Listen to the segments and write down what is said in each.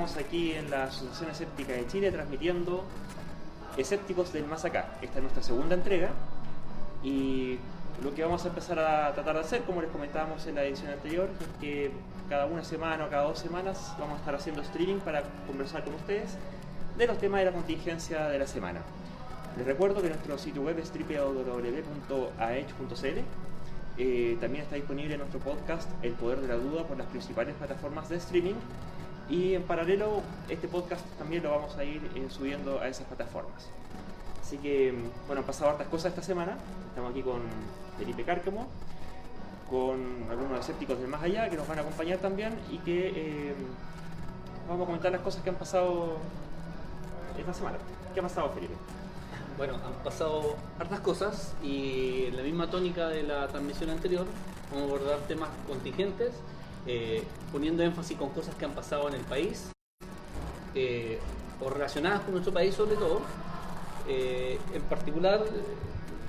estamos aquí en la Asociación Escéptica de Chile transmitiendo Escépticos del Más Acá. Esta es nuestra segunda entrega y lo que vamos a empezar a tratar de hacer, como les comentábamos en la edición anterior, es que cada una semana o cada 2 semanas vamos a estar haciendo streaming para conversar con ustedes de los temas de la contingencia de la semana. Les recuerdo que nuestro sitio web es www.aech.cl. También está disponible nuestro podcast El Poder de la Duda por las principales plataformas de streaming, y en paralelo este podcast también lo vamos a ir subiendo a esas plataformas. Así que, bueno, han pasado hartas cosas esta semana. Estamos aquí con Felipe Cárcamo, con algunos escépticos del más allá que nos van a acompañar también, y que vamos a comentar las cosas que han pasado esta semana. ¿Qué ha pasado, Felipe? Bueno, han pasado hartas cosas y en la misma tónica de la transmisión anterior vamos a abordar temas contingentes, poniendo énfasis con cosas que han pasado en el país o relacionadas con nuestro país sobre todo. En particular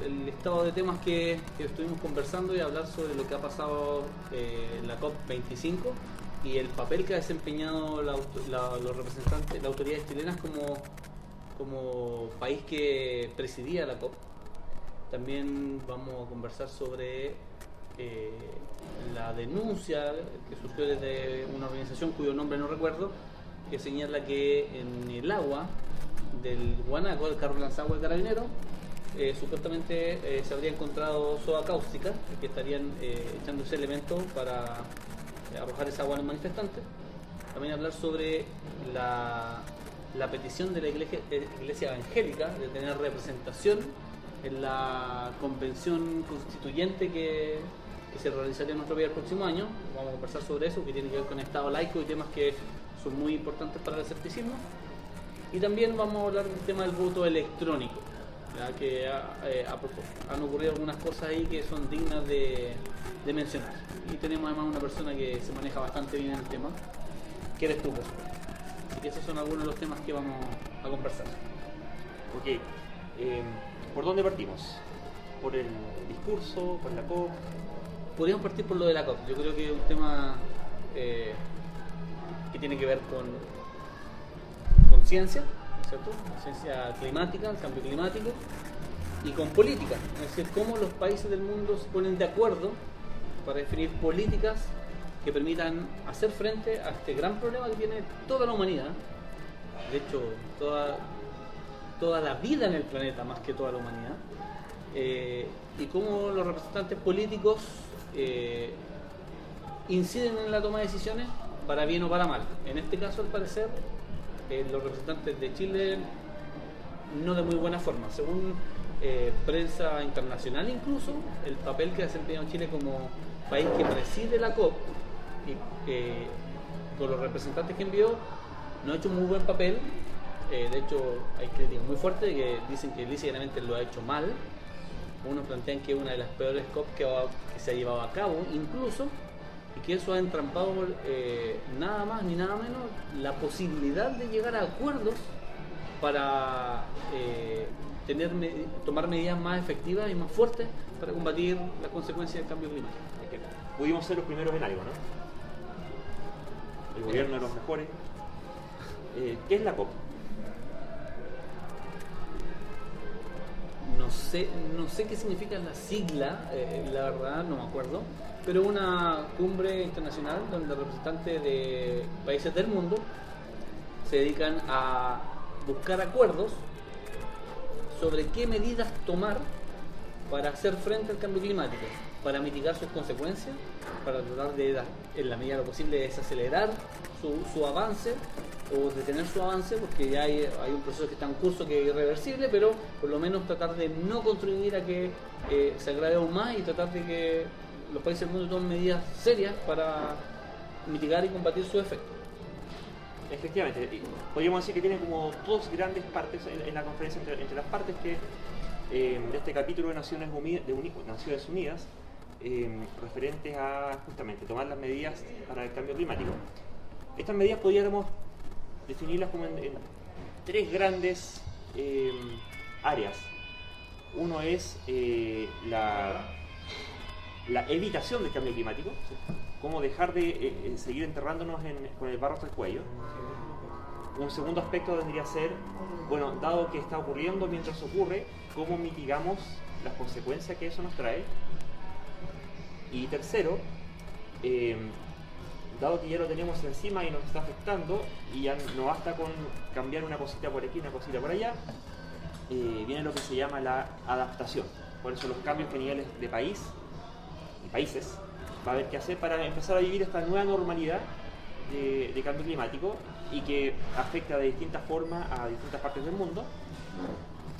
el estado de temas que estuvimos conversando y hablar sobre lo que ha pasado en la COP25 y el papel que ha desempeñado los representantes, las autoridades chilenas como país que presidía la COP. También vamos a conversar sobre la denuncia que surgió desde una organización cuyo nombre no recuerdo, que señala que en el agua del Guanaco, el carro lanzagua del Carabinero, supuestamente se habría encontrado soda cáustica, que estarían echando ese elemento para arrojar esa agua a los manifestantes. También hablar sobre la petición de la iglesia evangélica de tener representación en la convención constituyente que se realizaría en nuestro país el próximo año. Vamos a conversar sobre eso, que tiene que ver con Estado laico y temas que son muy importantes para el escepticismo. Y también vamos a hablar del tema del voto electrónico, ya que han ocurrido algunas cosas ahí que son dignas de mencionar. Y tenemos además una persona que se maneja bastante bien en el tema, que eres tú, por supuesto. Así que esos son algunos de los temas que vamos a conversar. Ok, ¿por dónde partimos? ¿Por el discurso? ¿Por la COP? Podríamos partir por lo de la COP. Yo creo que es un tema que tiene que ver con ciencia, ¿cierto? Ciencia climática, el cambio climático, y con política. Es decir, cómo los países del mundo se ponen de acuerdo para definir políticas que permitan hacer frente a este gran problema que tiene toda la humanidad. De hecho, toda la vida en el planeta, más que toda la humanidad. Y cómo los representantes políticos inciden en la toma de decisiones para bien o para mal. En este caso, al parecer, los representantes de Chile no de muy buena forma. Según prensa internacional, incluso el papel que ha desempeñado Chile como país que preside la COP y con los representantes que envió, no ha hecho un muy buen papel. De hecho, hay críticas muy fuertes que dicen que lícitamente lo ha hecho mal. Unos plantean que es una de las peores COP que se ha llevado a cabo, incluso, y que eso ha entrampado nada más ni nada menos la posibilidad de llegar a acuerdos para tomar medidas más efectivas y más fuertes para combatir las consecuencias del cambio climático. Es que pudimos ser los primeros en algo, ¿no? El gobierno de los mejores. ¿Qué es la COP? No sé qué significa la sigla, la verdad no me acuerdo, pero una cumbre internacional donde representantes de países del mundo se dedican a buscar acuerdos sobre qué medidas tomar para hacer frente al cambio climático, para mitigar sus consecuencias, para tratar de, en la medida de lo posible, desacelerar su avance o detener su avance, porque ya hay un proceso que está en curso que es irreversible, pero por lo menos tratar de no contribuir a que se agrave aún más y tratar de que los países del mundo tomen medidas serias para mitigar y combatir sus efectos. Efectivamente, podríamos decir que tiene como 2 grandes partes en la conferencia, entre las partes que de este capítulo de Naciones Unidas, referentes a justamente tomar las medidas para el cambio climático. Estas medidas podríamos definirlas como en 3 grandes áreas. Uno es la evitación del cambio climático, ¿sí? Cómo dejar de seguir enterrándonos con el barro hasta el cuello. un segundo aspecto vendría a ser, bueno, dado que está ocurriendo mientras ocurre, ¿cómo mitigamos las consecuencias que eso nos trae? Y tercero, dado que ya lo tenemos encima y nos está afectando, y ya no basta con cambiar una cosita por aquí, una cosita por allá, viene lo que se llama la adaptación. Por eso los cambios que a niveles de país y países va a haber que hacer para empezar a vivir esta nueva normalidad de cambio climático y que afecta de distintas formas a distintas partes del mundo.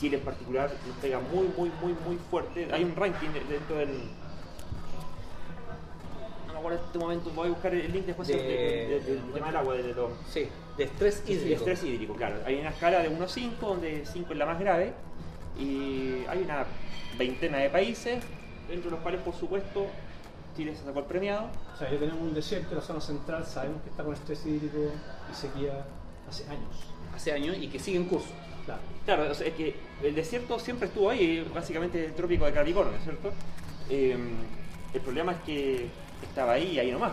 Chile en particular nos pega muy fuerte. Hay un ranking dentro del... No me acuerdo en este momento, voy a buscar el link después del tema del agua. Sí, de estrés hídrico. De estrés hídrico, claro. Hay una escala de 1 a 5, donde 5 es la más grave, y hay una veintena de países, entre los cuales, por supuesto, Chile se sacó el premiado. O sea, ya tenemos un desierto en la zona central, sabemos que está con estrés hídrico y sequía hace años. Hace años y que sigue en curso. Claro, o sea, es que el desierto siempre estuvo ahí, básicamente el trópico de Capricornio, ¿cierto? El problema es que estaba ahí y ahí nomás.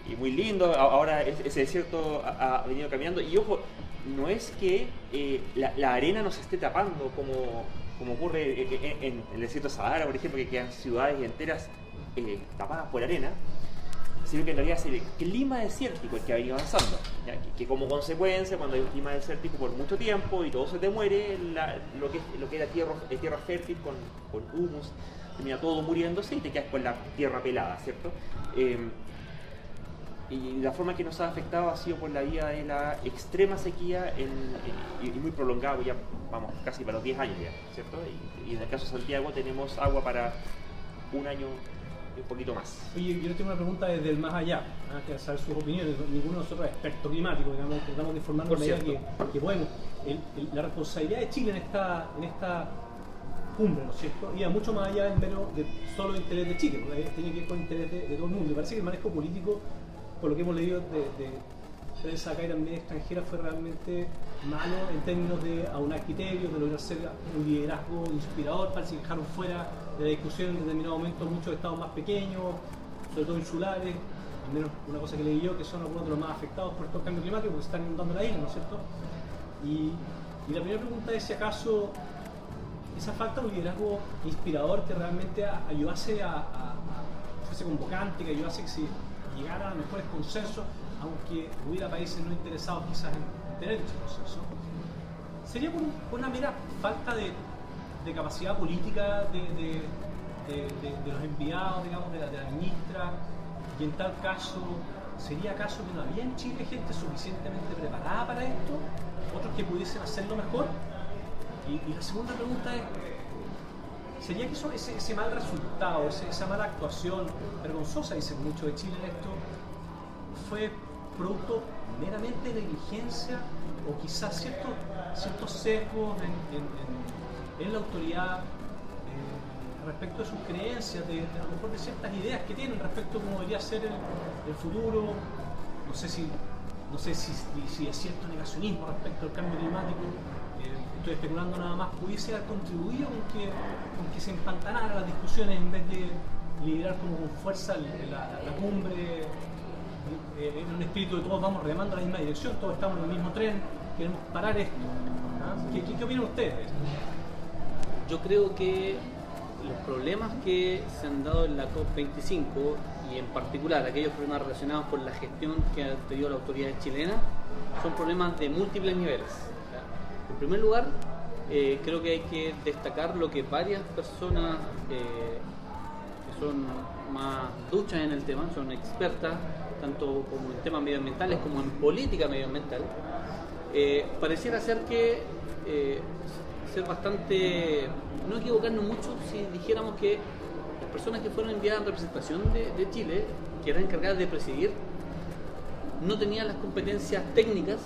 Y muy lindo, ahora ese desierto ha venido caminando. Y ojo, no es que la arena nos esté tapando como ocurre en el desierto de Sahara, por ejemplo, que quedan ciudades enteras tapadas por arena, sino que en realidad es el clima desértico el que ha venido avanzando, ¿ya? Que como consecuencia, cuando hay un clima desértico por mucho tiempo y todo se te muere, lo que era tierra fértil con humus, termina todo muriéndose y te quedas con la tierra pelada, ¿cierto? Y la forma que nos ha afectado ha sido por la vía de la extrema sequía y muy prolongada, ya vamos casi para los 10 años ya, ¿cierto? Y en el caso de Santiago tenemos agua para un año y un poquito más. Oye, yo tengo una pregunta desde el más allá, que saber sus opiniones. Ninguno de nosotros es experto climático, digamos, tratamos de informarnos a medida que podemos. La responsabilidad de Chile en esta cumbre, ¿no es cierto? Iba mucho más allá de solo el interés de Chile, porque tiene que ver con el interés de todo el mundo. Me parece que el manejo político, por lo que hemos leído de prensa acá y también extranjera, fue realmente malo en términos de aunar criterios, de lograr ser un liderazgo inspirador. Parece que dejaron fuera de la discusión en determinado momento muchos estados más pequeños, sobre todo insulares, al menos una cosa que leí yo, que son algunos de los más afectados por estos cambios climáticos, porque se están inundando la isla, ¿no es cierto? Y la primera pregunta es si acaso esa falta de un liderazgo inspirador que realmente ayudase fuese convocante, que ayudase que se llegara a mejores consensos, aunque hubiera países no interesados quizás en tener ese consenso. ¿Sería por una mera falta de capacidad política de los enviados, digamos, de la ministra? Y en tal caso, ¿sería acaso que no había en Chile gente suficientemente preparada para esto? ¿Otros que pudiesen hacerlo mejor? Y la segunda pregunta es, ¿sería que ese mal resultado, esa mala actuación vergonzosa, dicen mucho de Chile en esto, fue producto meramente de negligencia o quizás ciertos sesgos en la autoridad respecto de sus creencias, a lo mejor de ciertas ideas que tienen respecto a cómo debería ser el futuro? No sé si es cierto negacionismo respecto al cambio climático. Estoy especulando nada más. ¿Pudiese haber contribuido con que se empantanaran las discusiones en vez de liderar como con fuerza la cumbre en un espíritu de todos vamos remando en la misma dirección, todos estamos en el mismo tren, queremos parar esto? ¿Qué opinan ustedes de esto? Yo creo que los problemas que se han dado en la COP25 y en particular aquellos problemas relacionados con la gestión que ha tenido la autoridad chilena son problemas de múltiples niveles. En primer lugar, creo que hay que destacar lo que varias personas que son más duchas en el tema, son expertas tanto como en temas medioambientales como en política medioambiental, pareciera ser que ser bastante, no equivocarnos mucho si dijéramos que las personas que fueron enviadas en representación de Chile, que eran encargadas de presidir, no tenían las competencias técnicas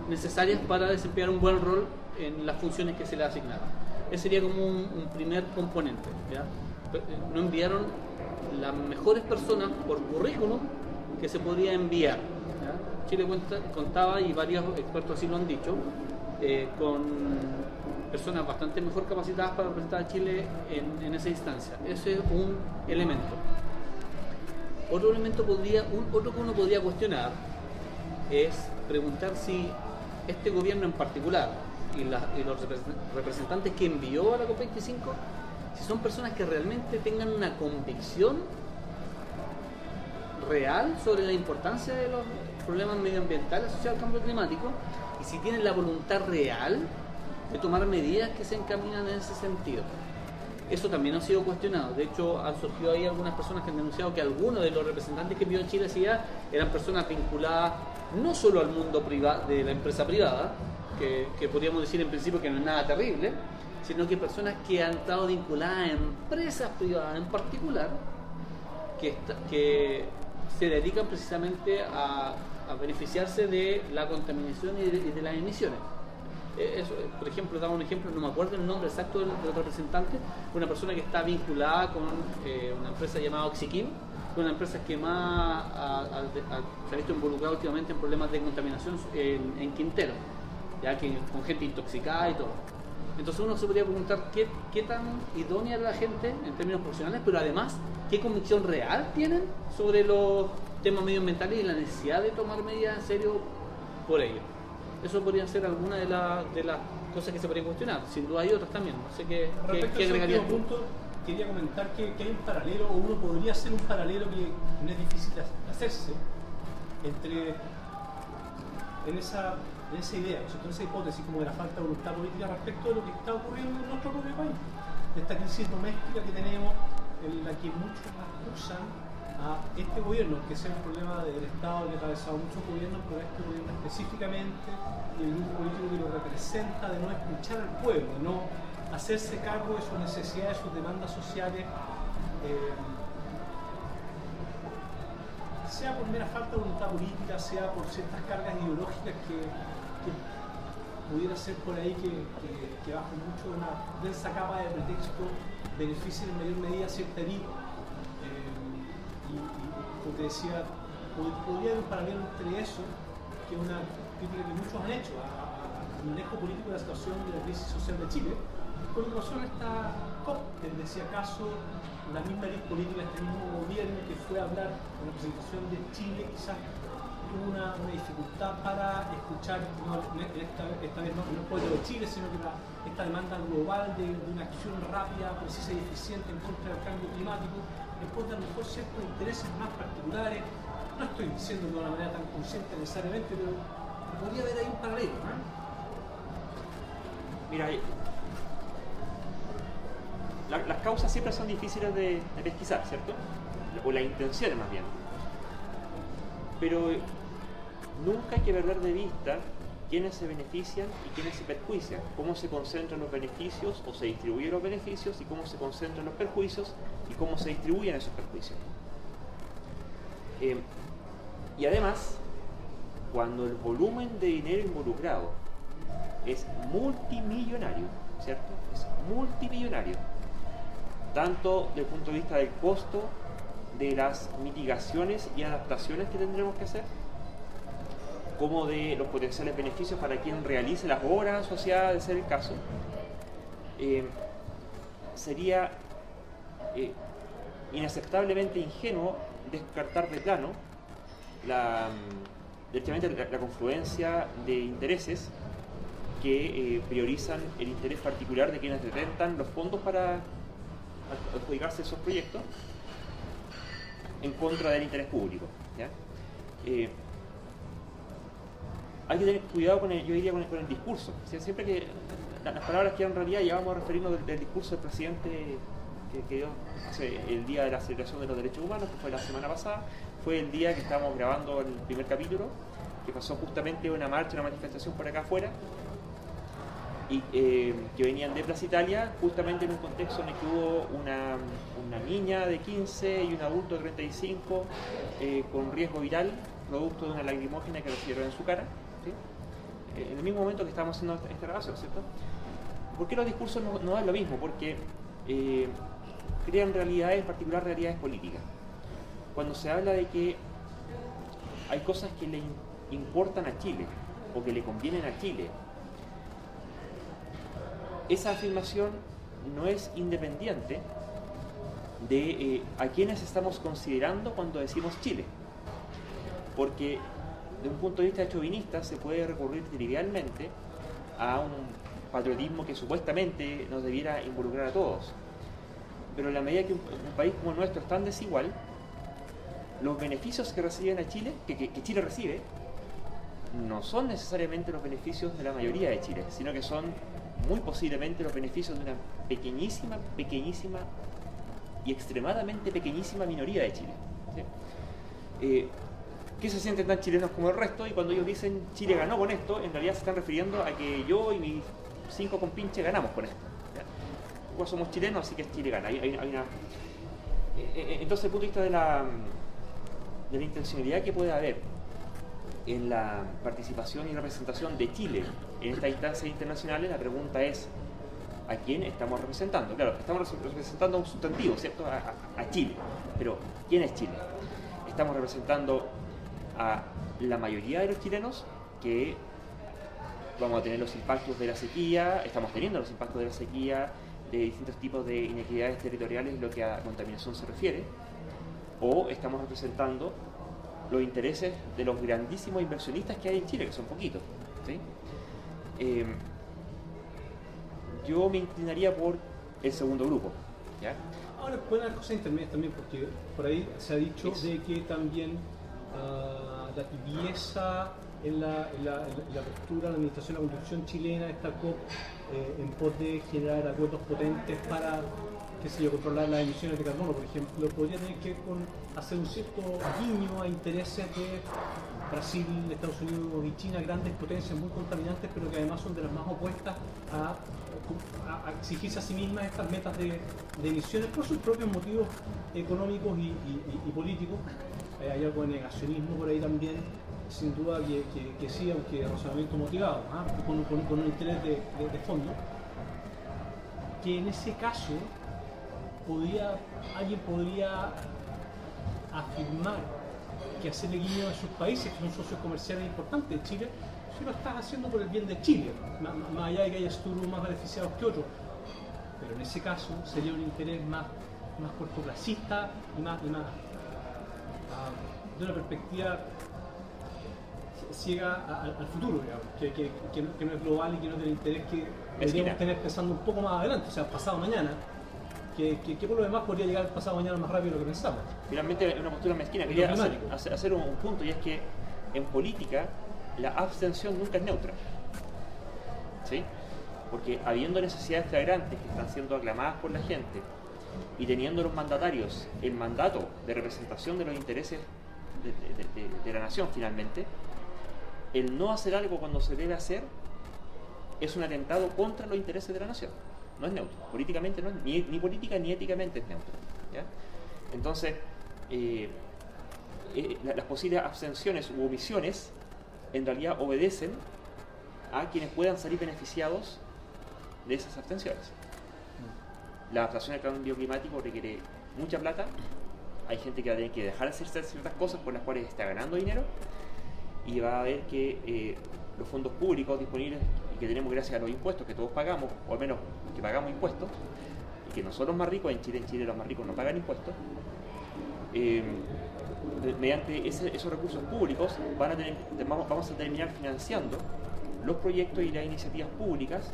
necesarias para desempeñar un buen rol en las funciones que se les asignaron. Ese sería como un primer componente, ¿ya? No enviaron las mejores personas por currículum que se podría enviar, ¿ya? Chile contaba, y varios expertos así lo han dicho, con personas bastante mejor capacitadas para representar a Chile en esa instancia. Ese es un elemento. Otro elemento otro que uno podría cuestionar es preguntar si este gobierno en particular y los representantes que envió a la COP25, si son personas que realmente tengan una convicción real sobre la importancia de los problemas medioambientales asociados al cambio climático, y si tienen la voluntad real de tomar medidas que se encaminan en ese sentido. Eso también ha sido cuestionado. De hecho, han surgido ahí algunas personas que han denunciado que algunos de los representantes que envió en Chile hacia allá eran personas vinculadas no solo al mundo privado, de la empresa privada, que podríamos decir en principio que no es nada terrible, sino que personas que han estado vinculadas a empresas privadas en particular, que se dedican precisamente a beneficiarse de la contaminación y de las emisiones. Eso, por ejemplo, daba un ejemplo, no me acuerdo el nombre exacto del representante, una persona que está vinculada con una empresa llamada Oxyquim, una empresa que más se ha visto involucrada últimamente en problemas de contaminación en Quintero, ya que con gente intoxicada y todo. Entonces uno se podría preguntar qué tan idónea es la gente en términos profesionales, pero además qué convicción real tienen sobre los temas medioambientales y la necesidad de tomar medidas en serio por ello. Eso podrían ser algunas de las cosas que se podrían cuestionar. Sin duda hay otras también. No sé qué agregarías tú. Punto, quería comentar que hay un paralelo, o uno podría hacer un paralelo que no es difícil de hacerse en esa idea, en esa hipótesis como de la falta de voluntad política respecto de lo que está ocurriendo en nuestro propio país. De esta crisis doméstica que tenemos, en la que muchos acusan a este gobierno, que sea un problema del Estado que ha atravesado muchos gobiernos, pero este gobierno específicamente y el grupo político que lo representa, de no escuchar al pueblo, de no hacerse cargo de sus necesidades, sus demandas sociales, sea por mera falta de voluntad política, sea por ciertas cargas ideológicas que pudiera ser por ahí que bajo mucho de una densa capa de pretexto beneficien en mayor medida cierta élite. Y como te decía, podría haber un paralelo entre eso, que es una crítica que muchos han hecho al manejo político de la situación de la crisis social de Chile, con lo que pasó en esta COP, donde si acaso la misma élite política, este mismo gobierno que fue a hablar con la presentación de Chile, quizás tuvo una dificultad para escuchar, esta vez no el pueblo de Chile, sino que esta demanda global de una acción rápida, precisa y eficiente en contra del cambio climático, después de a lo mejor ciertos intereses más particulares. No estoy diciendo de una manera tan consciente necesariamente, pero podría haber ahí un paralelo, ¿no? Mira, las causas siempre son difíciles de pesquisar, ¿cierto? O las intenciones más bien. Pero nunca hay que perder de vista quiénes se benefician y quiénes se perjuician, cómo se concentran los beneficios o se distribuyen los beneficios, y cómo se concentran los perjuicios y cómo se distribuyen esos perjuicios. Y además, cuando el volumen de dinero involucrado es multimillonario, ¿cierto? Es multimillonario, tanto desde el punto de vista del costo de las mitigaciones y adaptaciones que tendremos que hacer, como de los potenciales beneficios para quien realice las obras asociadas, de ser el caso, sería inaceptablemente ingenuo descartar de plano directamente la confluencia de intereses que priorizan el interés particular de quienes detentan los fondos para adjudicarse esos proyectos en contra del interés público, ¿ya? Hay que tener cuidado con el discurso. Siempre que las palabras que en realidad ya vamos a referirnos del discurso del presidente que dio el día de la celebración de los derechos humanos, que fue la semana pasada, fue el día que estábamos grabando el primer capítulo, que pasó justamente una marcha, una manifestación por acá afuera, y que venían de Plaza Italia, justamente en un contexto en el que hubo una niña de 15 y un adulto de 35 con riesgo viral, producto de una lacrimógena que recibieron en su cara, ¿sí? En el mismo momento que estábamos haciendo esta grabación, ¿cierto? ¿Por qué los discursos no dan lo mismo? Porque crean realidades, en particular realidades políticas. Cuando se habla de que hay cosas que le importan a Chile o que le convienen a Chile, esa afirmación no es independiente de a quienes estamos considerando cuando decimos Chile, porque de un punto de vista chauvinista se puede recurrir trivialmente a un patriotismo que supuestamente nos debiera involucrar a todos. Pero en la medida que un país como el nuestro es tan desigual, los beneficios que reciben a Chile, que Chile recibe, no son necesariamente los beneficios de la mayoría de Chile, sino que son muy posiblemente los beneficios de una pequeñísima y extremadamente pequeñísima minoría de Chile. ¿Sí? Que se sienten tan chilenos como el resto, y cuando ellos dicen Chile ganó con esto, en realidad se están refiriendo a que yo y mis 5 compinches ganamos con esto. Igual somos chilenos, así que Chile gana. Entonces, desde el punto de vista de la intencionalidad que puede haber en la participación y representación de Chile en estas instancias internacionales, la pregunta es: ¿a quién estamos representando? Claro, estamos representando a un sustantivo, ¿cierto? A Chile. Pero, ¿quién es Chile? Estamos representando a la mayoría de los chilenos, que vamos a tener los impactos de la sequía, estamos teniendo los impactos de la sequía, de distintos tipos de inequidades territoriales en lo que a contaminación se refiere, o estamos representando los intereses de los grandísimos inversionistas que hay en Chile, que son poquitos, ¿sí? Yo me inclinaría por el segundo grupo, ¿ya? Ahora pueden haber cosas intermedias también, porque por ahí se ha dicho de que también la tibieza en la postura de la administración de la construcción chilena, esta COP, en pos de generar acuerdos potentes para, qué sé yo, controlar las emisiones de carbono, por ejemplo, podría tener que ver con hacer un cierto guiño a intereses de Brasil, Estados Unidos y China, grandes potencias muy contaminantes, pero que además son de las más opuestas a exigirse a sí mismas estas metas de emisiones por sus propios motivos económicos y políticos. Hay algo de negacionismo por ahí también, sin duda que sí, aunque razonamiento motivado, con un interés de fondo, que en ese caso alguien podría afirmar que hacerle guiño a esos países que son socios comerciales importantes de Chile, si lo estás haciendo por el bien de Chile, más allá de que haya unos más beneficiados que otros. Pero en ese caso sería un interés más cortoplacista y más de una perspectiva ciega al futuro, digamos, que no es global y que no tiene interés, que deberíamos tener pensando un poco más adelante, o sea, pasado mañana, que por lo demás podría llegar pasado mañana más rápido de lo que pensamos. Finalmente es una postura mezquina. Quería hacer un punto, y es que en política la abstención nunca es neutra, ¿sí? Porque habiendo necesidades flagrantes que están siendo aclamadas por la gente y teniendo los mandatarios el mandato de representación de los intereses de la nación, finalmente, el no hacer algo cuando se debe hacer es un atentado contra los intereses de la nación. No es neutro, políticamente no es, ni política ni éticamente es neutro, ¿ya? Entonces, las posibles abstenciones u omisiones en realidad obedecen a quienes puedan salir beneficiados de esas abstenciones. La adaptación al cambio climático requiere mucha plata, hay gente que va a tener que dejar de hacer ciertas cosas por las cuales está ganando dinero, y va a haber que los fondos públicos disponibles y que tenemos gracias a los impuestos que todos pagamos, o al menos que pagamos impuestos, y que no son los más ricos, en Chile los más ricos no pagan impuestos, mediante esos recursos públicos vamos a terminar financiando los proyectos y las iniciativas públicas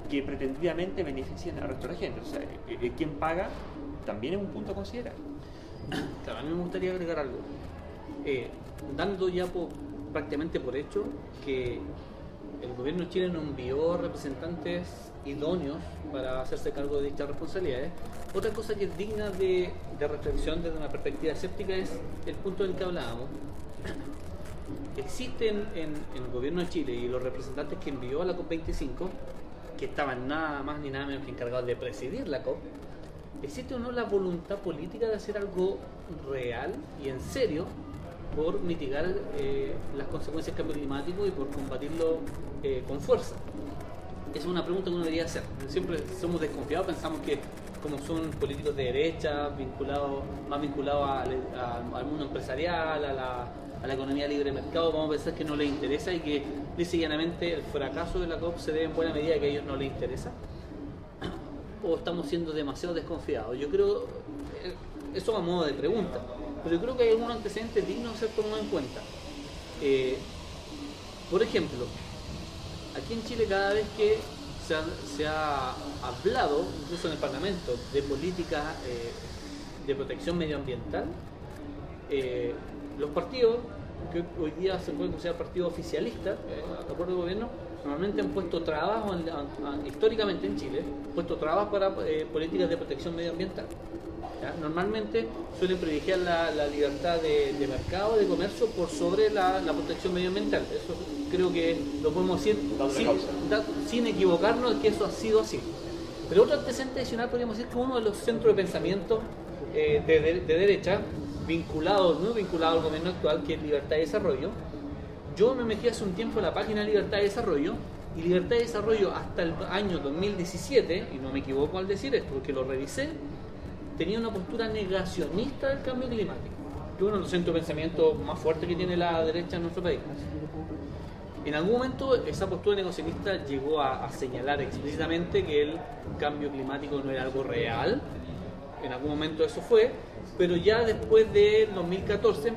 que pretendidamente benefician al resto de la gente. O sea, quien paga también es un punto a considerar. Claro, a mí me gustaría agregar algo. Dando ya prácticamente por hecho que el gobierno chileno envió representantes idóneos para hacerse cargo de dichas responsabilidades. Otra cosa que es digna de reflexión desde una perspectiva escéptica es el punto del que hablábamos. Existen en el gobierno de Chile y los representantes que envió a la COP25, que estaban nada más ni nada menos que encargados de presidir la COP, ¿existe o no la voluntad política de hacer algo real y en serio por mitigar las consecuencias del cambio climático y por combatirlo con fuerza? Esa es una pregunta que uno debería hacer. Siempre somos desconfiados, pensamos que como son políticos de derecha, más vinculados al mundo empresarial, a la economía libre de mercado, vamos a pensar que no les interesa y que lisa y llanamente el fracaso de la COP se debe en buena medida a que a ellos no les interesa. ¿O estamos siendo demasiado desconfiados? Yo creo, eso a modo de pregunta, pero creo que hay algunos antecedentes dignos de ser tomados en cuenta. Por ejemplo, aquí en Chile cada vez que se ha hablado, incluso en el Parlamento, de políticas de protección medioambiental, los partidos que hoy día se pueden considerar partidos oficialistas, de acuerdo al gobierno, normalmente han puesto trabas, históricamente en Chile, han puesto trabas para políticas de protección medioambiental. ¿Ya? Normalmente suelen privilegiar la libertad de mercado, de comercio, por sobre la protección medioambiental. Eso creo que lo podemos decir sin equivocarnos de que eso ha sido así. Pero otro antecedente adicional podríamos decir que uno de los centros de pensamiento de derecha, muy vinculado al gobierno actual, que es Libertad de Desarrollo. Yo me metí hace un tiempo en la página de Libertad de Desarrollo, y Libertad de Desarrollo hasta el año 2017, y no me equivoco al decir esto porque lo revisé, tenía una postura negacionista del cambio climático, que es uno de los centros de pensamiento más fuertes que tiene la derecha en nuestro país. En algún momento esa postura negacionista llegó a señalar explícitamente que el cambio climático no era algo real. En algún momento eso fue, pero ya después del 2014,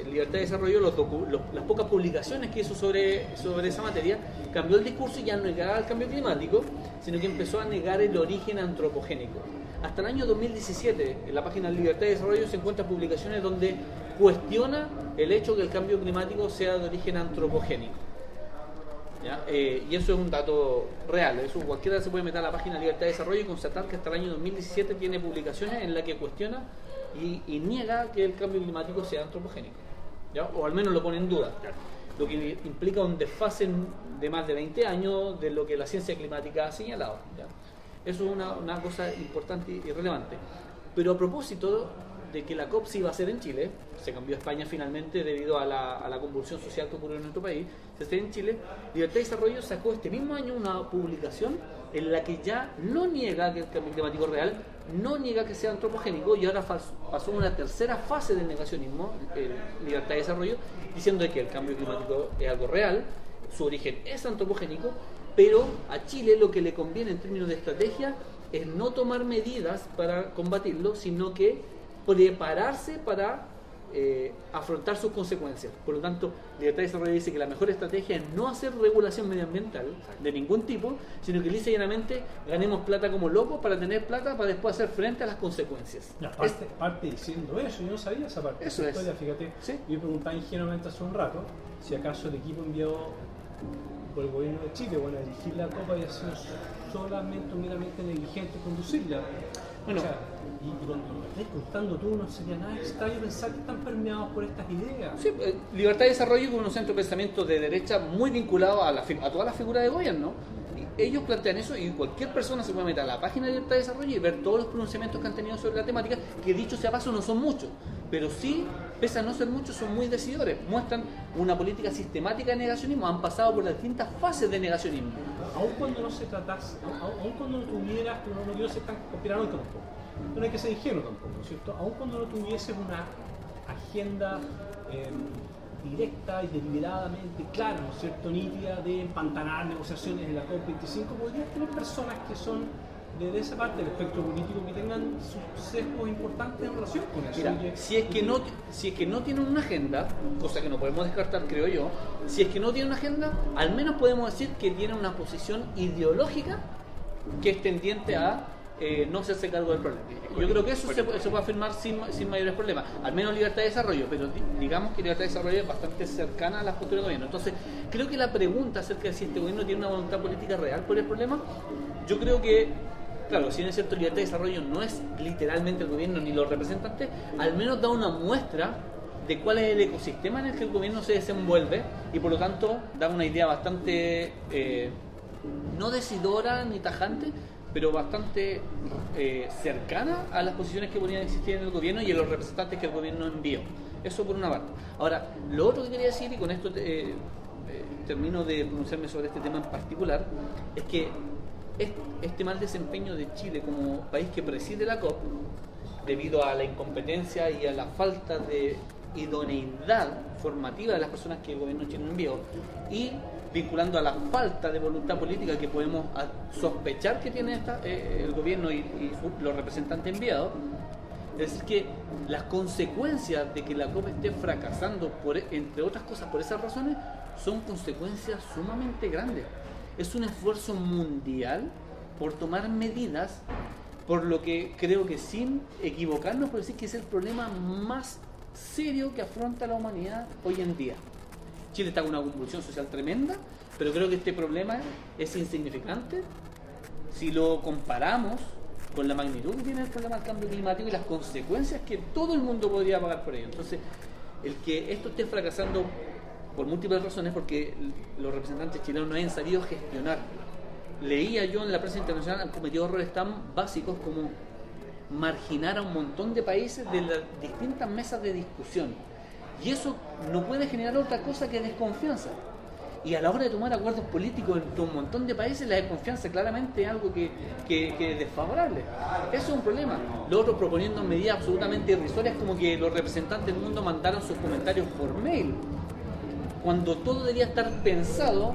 Libertad de Desarrollo, las pocas publicaciones que hizo sobre esa materia, cambió el discurso y ya no negaba el cambio climático, sino que empezó a negar el origen antropogénico. Hasta el año 2017, en la página Libertad de Desarrollo se encuentran publicaciones donde cuestiona el hecho que el cambio climático sea de origen antropogénico. ¿Ya? Y eso es un dato real. Eso cualquiera se puede meter a la página Libertad de Desarrollo y constatar que hasta el año 2017 tiene publicaciones en las que cuestiona y niega que el cambio climático sea antropogénico, ¿ya? O al menos lo pone en duda, lo que implica un desfase de más de 20 años de lo que la ciencia climática ha señalado, ¿ya? Eso es una cosa importante y relevante. Pero a propósito de que la COP se iba a hacer en Chile, se cambió a España finalmente debido a la convulsión social que ocurrió en nuestro país, se hace en Chile, Libertad de Desarrollo sacó este mismo año una publicación en la que ya no niega que el cambio climático es real, no niega que sea antropogénico, y ahora pasó una tercera fase del negacionismo, Libertad de Desarrollo, diciendo que el cambio climático es algo real, su origen es antropogénico, pero a Chile lo que le conviene en términos de estrategia es no tomar medidas para combatirlo, sino que prepararse para afrontar sus consecuencias. Por lo tanto, Libertad de Desarrollo dice que la mejor estrategia es no hacer regulación medioambiental de ningún tipo, sino que lisa y llanamente ganemos plata como locos para tener plata para después hacer frente a las consecuencias. Parte diciendo eso, yo no sabía esa parte de eso esa historia, fíjate. ¿Sí? Yo preguntaba ingenuamente hace un rato si acaso el equipo enviado por el gobierno de Chile, bueno, a dirigir la COP había sido solamente, meramente negligente conducirla. Bueno, o sea, y cuando lo estás contando tú, no sería nada extraño pensar que están permeados por estas ideas. Sí, Libertad de Desarrollo es un centro de pensamiento de derecha muy vinculado a todas las figuras de gobierno. Y ellos plantean eso, y cualquier persona se puede meter a la página de Libertad de Desarrollo y ver todos los pronunciamientos que han tenido sobre la temática, que dicho sea paso no son muchos, pero sí, pese a no ser muchos, son muy decidores. Muestran una política sistemática de negacionismo, han pasado por las distintas fases de negacionismo. Aun cuando no se tratase, aun cuando no tuvieras, no quiero ser tan conspiranoico tampoco, no hay que ser ingenuo tampoco, ¿cierto? Aun cuando no tuvieses una agenda directa y deliberadamente clara, ¿no es cierto?, nítida, de empantanar negociaciones en la COP25, podrías tener personas que son de esa parte del espectro político que tengan sus sesgos importantes en relación con eso. Mira, si es que no tienen una agenda, cosa que no podemos descartar, creo yo, si es que no tienen una agenda, al menos podemos decir que tienen una posición ideológica que es tendiente a no hacerse cargo del problema. Yo creo que eso se puede afirmar sin mayores problemas, al menos Libertad de Desarrollo, pero digamos que Libertad de Desarrollo es bastante cercana a las posturas del gobierno. Entonces, creo que la pregunta acerca de si este gobierno tiene una voluntad política real por el problema, yo creo que, claro, si bien es cierto, Libertad de Desarrollo no es literalmente el gobierno ni los representantes, al menos da una muestra de cuál es el ecosistema en el que el gobierno se desenvuelve, y por lo tanto da una idea bastante no decidora ni tajante, pero bastante cercana a las posiciones que podrían existir en el gobierno y en los representantes que el gobierno envió. Eso por una parte. Ahora, lo otro que quería decir, y con esto termino de pronunciarme sobre este tema en particular, es que este mal desempeño de Chile como país que preside la COP, debido a la incompetencia y a la falta de idoneidad formativa de las personas que el gobierno chileno envió, y vinculando a la falta de voluntad política que podemos sospechar que tiene el gobierno y los representantes enviados, Es decir, que las consecuencias de que la COP esté fracasando, entre otras cosas, por esas razones, son consecuencias sumamente grandes. Es un esfuerzo mundial por tomar medidas, por lo que creo que sin equivocarnos, por decir que es el problema más serio que afronta la humanidad hoy en día. Chile está con una convulsión social tremenda, pero creo que este problema es insignificante si lo comparamos con la magnitud que tiene el problema del cambio climático y las consecuencias que todo el mundo podría pagar por ello. Entonces, el que esto esté fracasando por múltiples razones, porque los representantes chilenos no hayan sabido gestionar. Leía yo en la prensa internacional, han cometido errores tan básicos como marginar a un montón de países de las distintas mesas de discusión. Y eso no puede generar otra cosa que desconfianza. Y a la hora de tomar acuerdos políticos entre un montón de países, la desconfianza claramente es algo que es desfavorable. Eso es un problema. Los otros proponiendo medidas absolutamente irrisorias, como que los representantes del mundo mandaron sus comentarios por mail, cuando todo debería estar pensado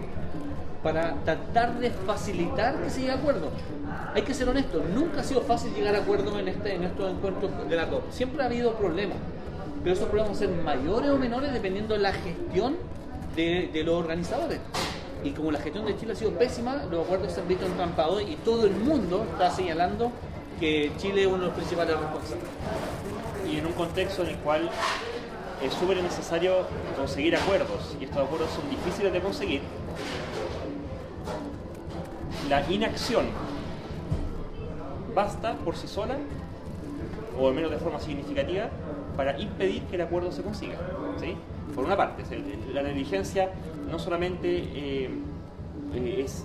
para tratar de facilitar que se llegue a acuerdo. Hay que ser honestos, nunca ha sido fácil llegar a acuerdo en estos encuentros de la COP. Siempre ha habido problemas, pero esos problemas van a ser mayores o menores dependiendo de la gestión de los organizadores. Y como la gestión de Chile ha sido pésima, los acuerdos se han visto entrampados y todo el mundo está señalando que Chile es uno de los principales responsables. Y en un contexto en el cual es súper necesario conseguir acuerdos, y estos acuerdos son difíciles de conseguir, la inacción basta por sí sola, o al menos de forma significativa, para impedir que el acuerdo se consiga, ¿sí? Por una parte, la negligencia no solamente es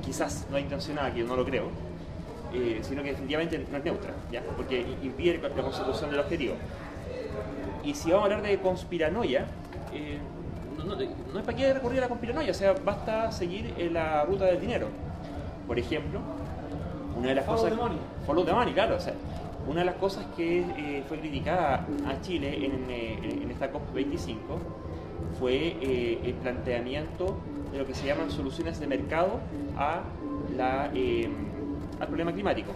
quizás no intencionada, que yo no lo creo, sino que definitivamente no es neutra, ¿ya? Porque impide la consecución del objetivo. Y si vamos a hablar de conspiranoia, no es para qué recurrir a la conspiranoia, o sea, basta seguir la ruta del dinero. Por ejemplo, una de las cosas... Follow the money, claro. O sea, una de las cosas que fue criticada a Chile en esta COP25 fue el planteamiento de lo que se llaman soluciones de mercado al problema climático,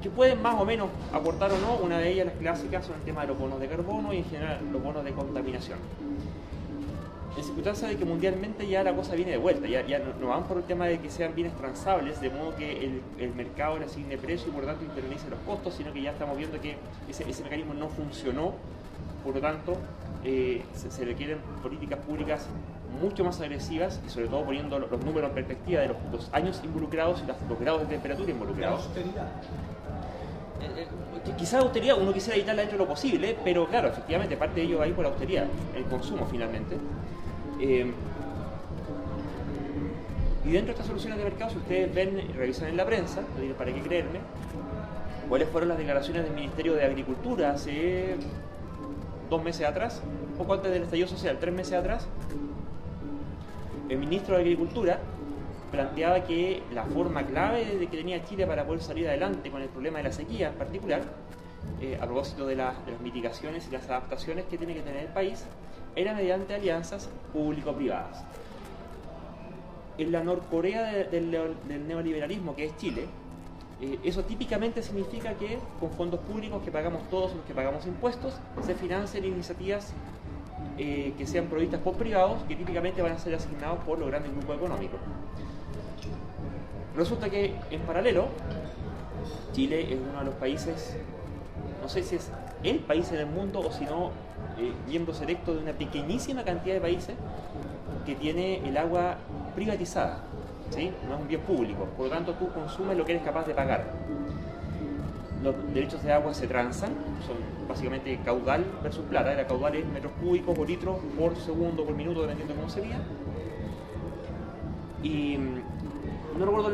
que pueden más o menos aportar o no. Una de ellas, las clásicas, son el tema de los bonos de carbono y en general los bonos de contaminación. En circunstancia de que mundialmente ya la cosa viene de vuelta, ya no van por el tema de que sean bienes transables, de modo que el mercado le asigne precio y por lo tanto internalice los costos, sino que ya estamos viendo que ese mecanismo no funcionó, por lo tanto se requieren políticas públicas mucho más agresivas y sobre todo poniendo los números en perspectiva de los años involucrados y los grados de temperatura involucrados. Quizás austeridad, uno quisiera evitarla dentro de lo posible, pero claro, efectivamente parte de ello va a ir por la austeridad, el consumo finalmente. Y dentro de estas soluciones de mercado, si ustedes ven y revisan en la prensa, no tienen para qué creerme, cuáles fueron las declaraciones del Ministerio de Agricultura hace 2 meses atrás, poco antes del estallido social, 3 meses atrás. El ministro de Agricultura planteaba que la forma clave que tenía Chile para poder salir adelante con el problema de la sequía en particular, a propósito de las mitigaciones y las adaptaciones que tiene que tener el país, era mediante alianzas público-privadas. En la Norcorea del neoliberalismo, que es Chile, eso típicamente significa que con fondos públicos que pagamos todos los que pagamos impuestos, se financian iniciativas que sean provistas por privados, que típicamente van a ser asignados por los grandes grupos económicos. Resulta que, en paralelo, Chile es uno de los países, no sé si es el país en el mundo o si no, miembro selecto de una pequeñísima cantidad de países que tiene el agua privatizada, ¿sí? No es un bien público, por lo tanto tú consumes lo que eres capaz de pagar. Los derechos de agua se transan, son básicamente caudal versus plata. La caudal es metros cúbicos o litros por segundo, por minuto, dependiendo de cómo se mida. Y no recuerdo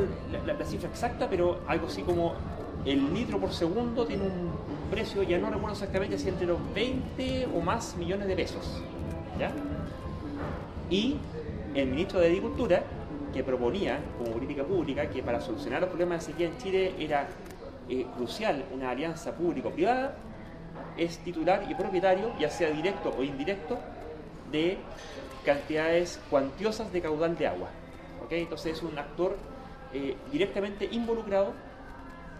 la cifra exacta, pero algo así como el litro por segundo tiene un precio, ya no recuerdo exactamente si entre los 20 o más millones de pesos, ¿ya? Y el ministro de Agricultura, que proponía como política pública que para solucionar los problemas de sequía en Chile era crucial una alianza público-privada, es titular y propietario, ya sea directo o indirecto, de cantidades cuantiosas de caudal de agua. ¿Okay? Entonces es un actor directamente involucrado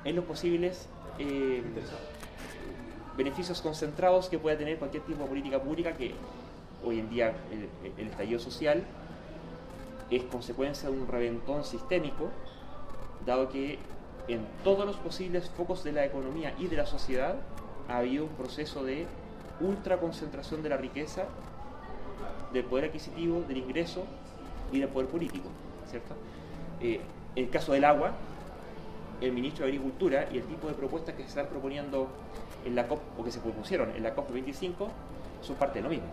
en los posibles beneficios concentrados que pueda tener cualquier tipo de política pública, que hoy en día el estallido social es consecuencia de un reventón sistémico, dado que en todos los posibles focos de la economía y de la sociedad ha habido un proceso de ultraconcentración de la riqueza, del poder adquisitivo, del ingreso y del poder político, ¿cierto? En el caso del agua, el ministro de Agricultura y el tipo de propuestas que se están proponiendo en la COP, o que se propusieron en la COP25, son parte de lo mismo.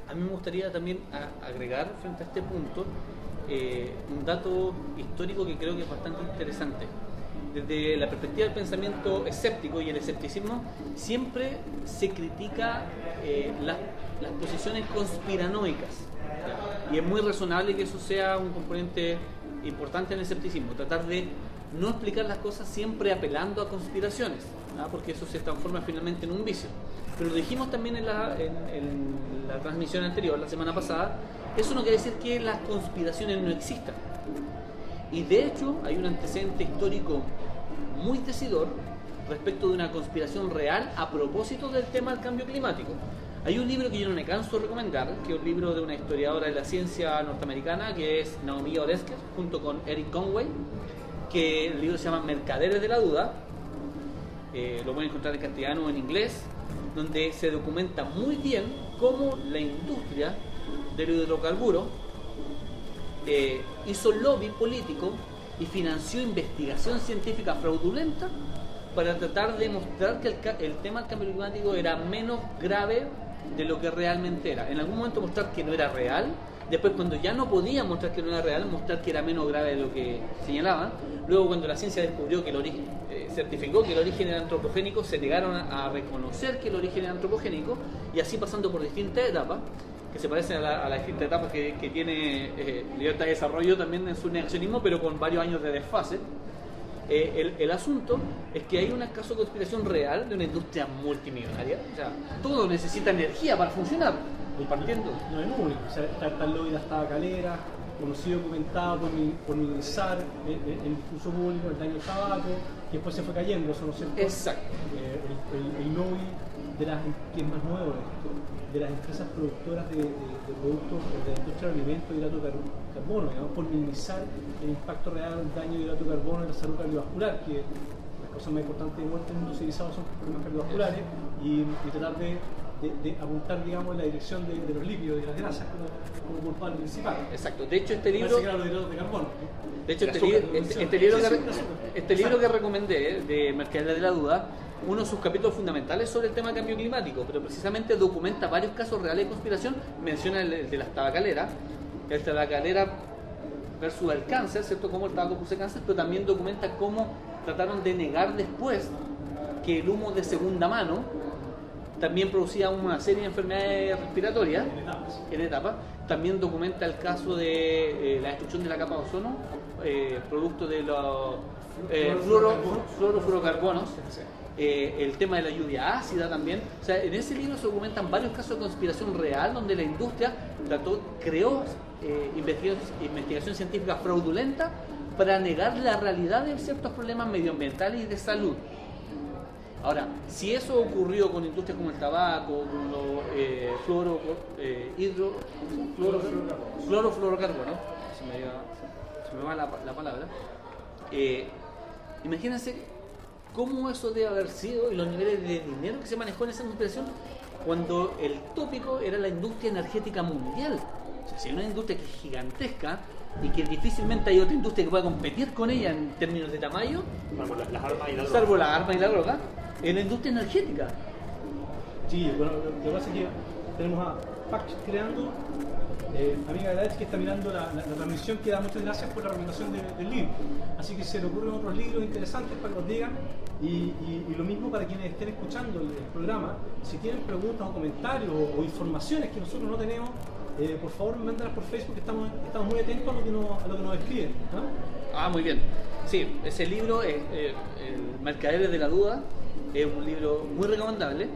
A mí me gustaría también agregar frente a este punto un dato histórico que creo que es bastante interesante. Desde la perspectiva del pensamiento escéptico y el escepticismo, siempre se critica las posiciones conspiranoicas. Y es muy razonable que eso sea un componente importante en el escepticismo, tratar de no explicar las cosas siempre apelando a conspiraciones, ¿no? Porque eso se transforma finalmente en un vicio. Pero lo dijimos también en la transmisión anterior, la semana pasada, eso no quiere decir que las conspiraciones no existan. Y de hecho hay un antecedente histórico muy decidor respecto de una conspiración real a propósito del tema del cambio climático. Hay un libro que yo no me canso de recomendar, que es un libro de una historiadora de la ciencia norteamericana, que es Naomi Oreskes, junto con Eric Conway, que el libro se llama Mercaderes de la Duda. Lo pueden encontrar en castellano o en inglés, donde se documenta muy bien cómo la industria del hidrocarburo hizo lobby político y financió investigación científica fraudulenta para tratar de mostrar que el tema del cambio climático era menos grave de lo que realmente era. En algún momento mostrar que no era real, después cuando ya no podía mostrar que no era real, mostrar que era menos grave de lo que señalaban. Luego cuando la ciencia descubrió que el origen, certificó que el origen era antropogénico, se negaron a reconocer que el origen era antropogénico, y así pasando por distintas etapas que se parecen a las distintas etapas que tiene Libertad de Desarrollo también en su negacionismo, pero con varios años de desfase. El asunto es que hay un caso de conspiración real de una industria multimillonaria. O sea, todo necesita energía para funcionar. Partiendo. No es único. O sea, está el lobby de las tabacaleras, conocido, documentado por minimizar el discurso público, el daño del tabaco, que después se fue cayendo, eso no es cierto. Exacto. El lobby de las, que es más nuevo, de las empresas productoras de productos de la industria del alimento y hidrato de carbono, digamos, por minimizar el impacto real del daño de hidrato de carbono en la salud cardiovascular, que las cosas más importantes de muerte en el mundo civilizado son problemas cardiovasculares, y tratar de apuntar, digamos, en la dirección de los lípidos y de las grasas como culpable principal. Exacto. De hecho, este libro... Parece que era los hidratos de carbono. De hecho, este libro que recomendé, de Mercaderes de la Duda, uno de sus capítulos fundamentales sobre el tema del cambio climático, pero precisamente documenta varios casos reales de conspiración. Menciona el de las tabacaleras, el tabacalera versus el cáncer, ¿cierto? Cómo el tabaco produce cáncer, pero también documenta cómo trataron de negar después que el humo de segunda mano también producía una serie de enfermedades respiratorias en etapas. También documenta el caso de la destrucción de la capa de ozono, producto de los fluorofluorocarbonos, el tema de la lluvia ácida también. O sea, en ese libro se documentan varios casos de conspiración real donde la industria creó investigación científica fraudulenta para negar la realidad de ciertos problemas medioambientales y de salud. Ahora, si eso ocurrió con industrias como el tabaco, con los fluorofluorocarbonos, se me va la palabra, imagínense cómo eso debe haber sido y los niveles de dinero que se manejó en esa conspiración cuando el tópico era la industria energética mundial. O sea, si hay una industria que es gigantesca y que difícilmente hay otra industria que pueda competir con ella en términos de tamaño, salvo las armas y la droga, en la industria energética. Sí, bueno, lo que pasa es que tenemos a Pax creando, amiga Gladys, que está mirando la transmisión, que da muchas gracias por la recomendación del libro. Así que se le ocurren otros libros interesantes para que los digan, y lo mismo para quienes estén escuchando el programa. Si tienen preguntas o comentarios o informaciones que nosotros no tenemos, por favor mándalas por Facebook, que estamos muy atentos a lo que nos escriben, ¿no? Muy bien. Sí, ese libro es el Mercaderes de la Duda, es un libro muy recomendable.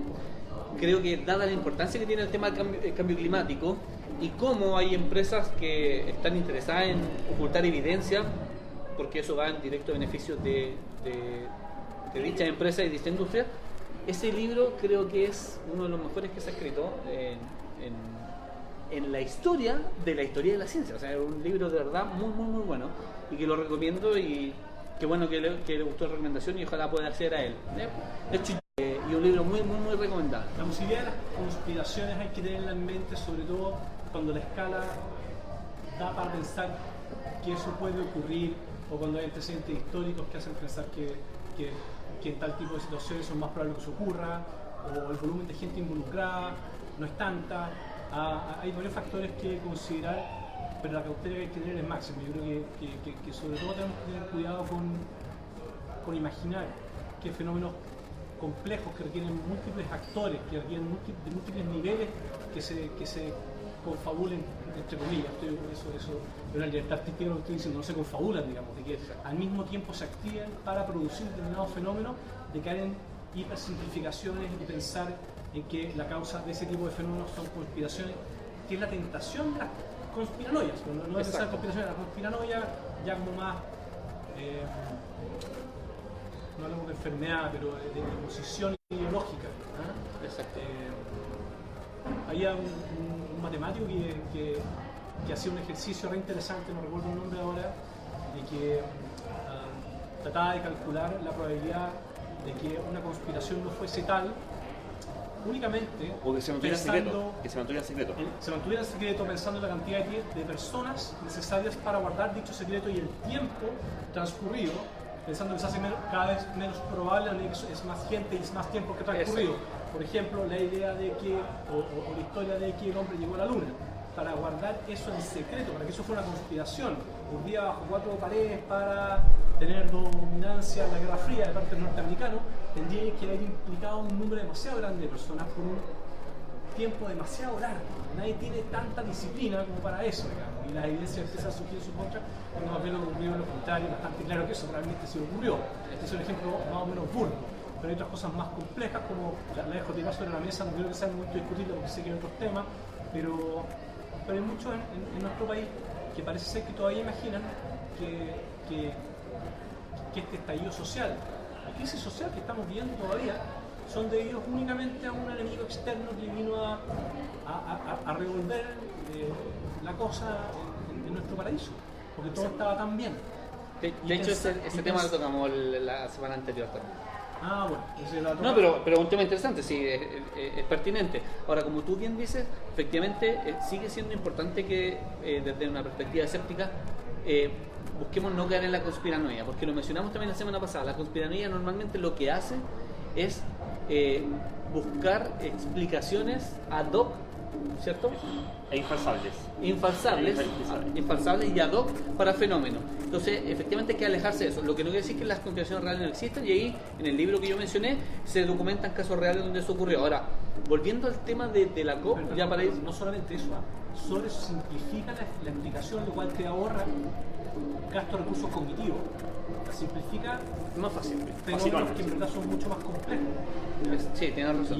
Creo que dada la importancia que tiene el tema del cambio climático y cómo hay empresas que están interesadas en ocultar evidencia, porque eso va en directo beneficio de de dicha empresa y dicha industria. Ese libro creo que es uno de los mejores que se ha escrito en la historia de la ciencia. O sea, es un libro de verdad muy bueno y que lo recomiendo, y qué bueno que le gustó la recomendación y ojalá pueda acceder a él. De hecho, y un libro muy recomendable. La posibilidad de las conspiraciones hay que tenerla en mente, sobre todo cuando la escala da para pensar que eso puede ocurrir, o cuando hay antecedentes históricos que hacen pensar que en tal tipo de situaciones son más probable que eso ocurra, o el volumen de gente involucrada no es tanta. Hay varios factores que considerar, pero la cautela que hay que tener es máxima. Yo creo que sobre todo tenemos que tener cuidado con imaginar que fenómenos complejos que requieren múltiples actores, que requieren múltiples niveles que se confabulen, entre comillas. Eso es una libertad artística, lo que estoy diciendo, no se confabulan, digamos, de que al mismo tiempo se activen para producir determinados fenómenos, de caer en hipersimplificaciones y pensar en que la causa de ese tipo de fenómenos son conspiraciones, que es la tentación de las conspiranoias. No es pensar conspiraciones, la conspiranoia ya como más, no hablamos de enfermedad, pero de posición ideológica. Exacto. Había un matemático que hacía un ejercicio re interesante, no recuerdo el nombre ahora, de que trataba de calcular la probabilidad de que una conspiración no fuese tal únicamente o que se mantuviera secreto, se mantuviera secreto pensando en la cantidad de personas necesarias para guardar dicho secreto y el tiempo transcurrido, pensando que se hace cada vez menos probable, es más gente y es más tiempo que transcurrido. Por ejemplo, la idea de que, o la historia de que el hombre llegó a la luna, para guardar eso en secreto, para que eso fuera una conspiración, un día bajo 4 paredes para tener dominancia en la Guerra Fría de parte del norteamericano, tendría que haber implicado un número demasiado grande de personas por un tiempo demasiado largo. Nadie tiene tanta disciplina como para eso, digamos, y las evidencias empiezan a surgir en su contra cuando más bien lo que ocurrió en lo contrario, bastante claro que eso realmente sí ocurrió. Este es un ejemplo más o menos burdo, pero hay otras cosas más complejas, como la dejo tirar sobre la mesa, no creo que sea muy discutible porque sé que hay otros temas, pero hay muchos en nuestro país que parece ser que todavía imaginan que este estallido social, la crisis social que estamos viviendo todavía, son debidos únicamente a un enemigo externo que vino a revolver la cosa en nuestro paraíso, porque todo estaba tan bien. De hecho, ese tema lo tocamos la semana anterior también. Ah, bueno, ese la no, pero un tema interesante, sí, es pertinente. Ahora, como tú bien dices, efectivamente sigue siendo importante que desde una perspectiva escéptica busquemos no caer en la conspiranoia, porque lo mencionamos también la semana pasada. La conspiranoia normalmente lo que hace es buscar explicaciones ad hoc, ¿cierto? E infalsables y ad hoc para fenómenos. Entonces, efectivamente hay que alejarse de eso. Lo que no quiere decir que las conspiraciones reales no existen, y ahí, en el libro que yo mencioné, se documentan casos reales donde eso ocurrió. Ahora, volviendo al tema de la COP, ya para ir... No solamente eso, sobre eso simplifica la explicación, lo cual te ahorra gasto de recursos cognitivos. La simplifica más fácil. Fenómenos que en verdad son mucho más complejos. Sí, tienes razón.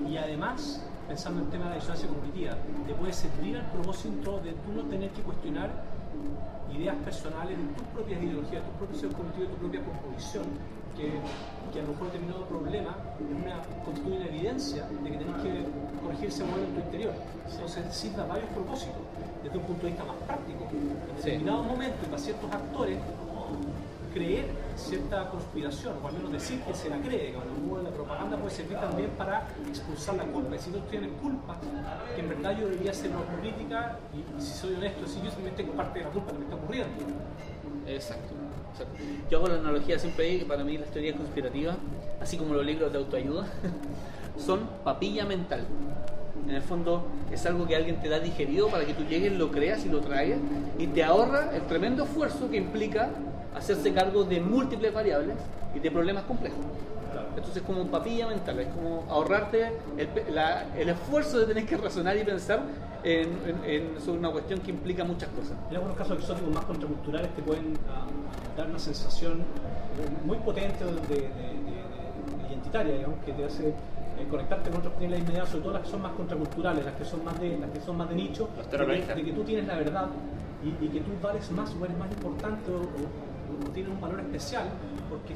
Y además, pensando en el tema de la disonancia cognitiva, te puede servir al propósito de tú no tener que cuestionar ideas personales de tus propias ideologías, tus propios seres cognitivos, tu propia composición, que a lo mejor determinado problema constituye una evidencia de que tenés que corregir ese modelo en tu interior. Entonces sirve a varios propósitos, desde un punto de vista más práctico. En determinados momentos, y para ciertos actores, creer cierta conspiración, o al menos decir que se la cree, cuando la propaganda puede servir también para expulsar la culpa. Y si no tienes culpa, que en verdad yo debería ser una crítica, y si soy honesto, si yo también tengo parte de la culpa que me está ocurriendo. Exacto. Yo hago la analogía siempre ahí, que para mí las teorías conspirativas, así como los libros de autoayuda, son papilla mental. En el fondo es algo que alguien te da digerido para que tú llegues, lo creas y lo traigas, y te ahorra el tremendo esfuerzo que implica hacerse cargo de múltiples variables y de problemas complejos. Entonces es como papilla mental, es como ahorrarte el esfuerzo de tener que razonar y pensar sobre una cuestión que implica muchas cosas. En algunos casos exóticos más contraculturales te pueden dar una sensación muy potente de identitaria, digamos, que te hace conectarte con otros niveles inmediatos, sobre todo las que son más contraculturales, las que son más de nicho, de que tú tienes la verdad y que tú vales más o eres más importante o o tienen un valor especial porque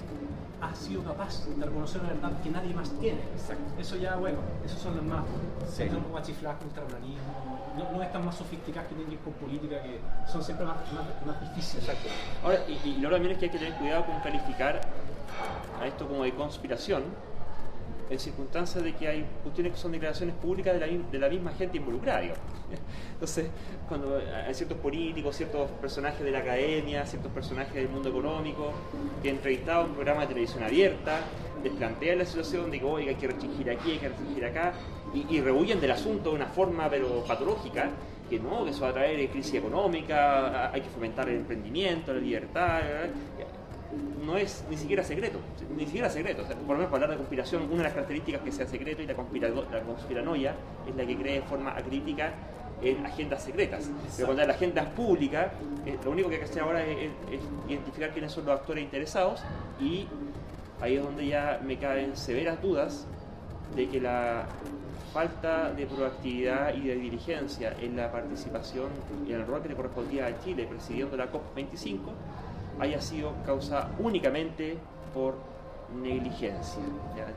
has sido capaz de reconocer una verdad que nadie más tiene. Exacto. Eso ya, bueno, esos son las más, Sí. son guachifladas contra organismo, no están más sofisticadas que tienen que ir con política, que son siempre más difíciles. Exacto. Ahora, y lo también es que hay que tener cuidado con calificar a esto como de conspiración en circunstancias de que hay cuestiones que son declaraciones públicas de la misma gente involucrada, digamos. Entonces, cuando hay ciertos políticos, ciertos personajes de la academia, ciertos personajes del mundo económico que entrevistados en un programa de televisión abierta, les plantean la situación de que oiga, hay que restringir aquí, hay que restringir acá, y rehuyen del asunto de una forma pero patológica, que no, que eso va a traer crisis económica, hay que fomentar el emprendimiento, la libertad. No es ni siquiera secreto, O sea, por lo menos para hablar de conspiración, una de las características que sea secreto y la conspiranoia es la que cree de forma acrítica en agendas secretas. Pero cuando hay agendas públicas, lo único que hay que hacer ahora es identificar quiénes son los actores interesados, y ahí es donde ya me caben severas dudas de que la falta de proactividad y de diligencia en la participación y en el rol que le correspondía a Chile presidiendo la COP25 haya sido causada únicamente por negligencia, ¿ya?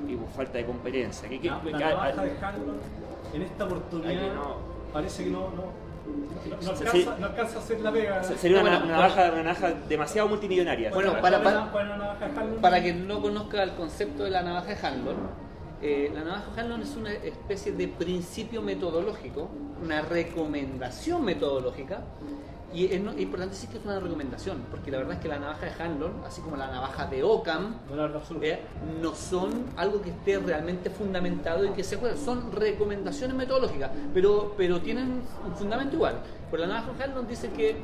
Y por falta de competencia. La navaja de Hanlon en esta oportunidad parece que no alcanza a hacer la pega. Sería una navaja demasiado multimillonaria. Bueno, para quien no conozca el concepto de la navaja de Hanlon, la navaja de Hanlon es una especie de principio metodológico, una recomendación metodológica. Y es importante decir que es una recomendación, porque la verdad es que la navaja de Hanlon, así como la navaja de Occam, no son algo que esté realmente fundamentado y que se juegue, son recomendaciones metodológicas, pero tienen un fundamento igual. Pero la navaja de Hanlon dice que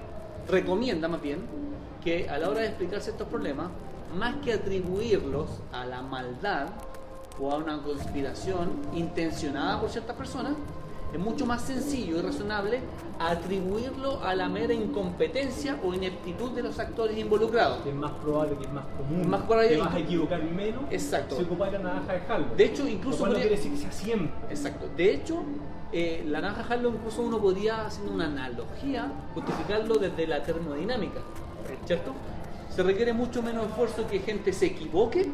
recomienda más bien que a la hora de explicarse estos problemas, más que atribuirlos a la maldad o a una conspiración intencionada por ciertas personas, es mucho más sencillo y razonable atribuirlo a la mera incompetencia o ineptitud de los actores involucrados. Es más probable, que es más común, más probable, te vas a equivocar menos. Exacto. Si ocupas la navaja de Hanlon. De hecho, incluso no quiere decir que sea siempre. Exacto. De hecho, la navaja de Hanlon incluso uno podría, haciendo una analogía, justificarlo desde la termodinámica, ¿cierto? Se requiere mucho menos esfuerzo que gente se equivoque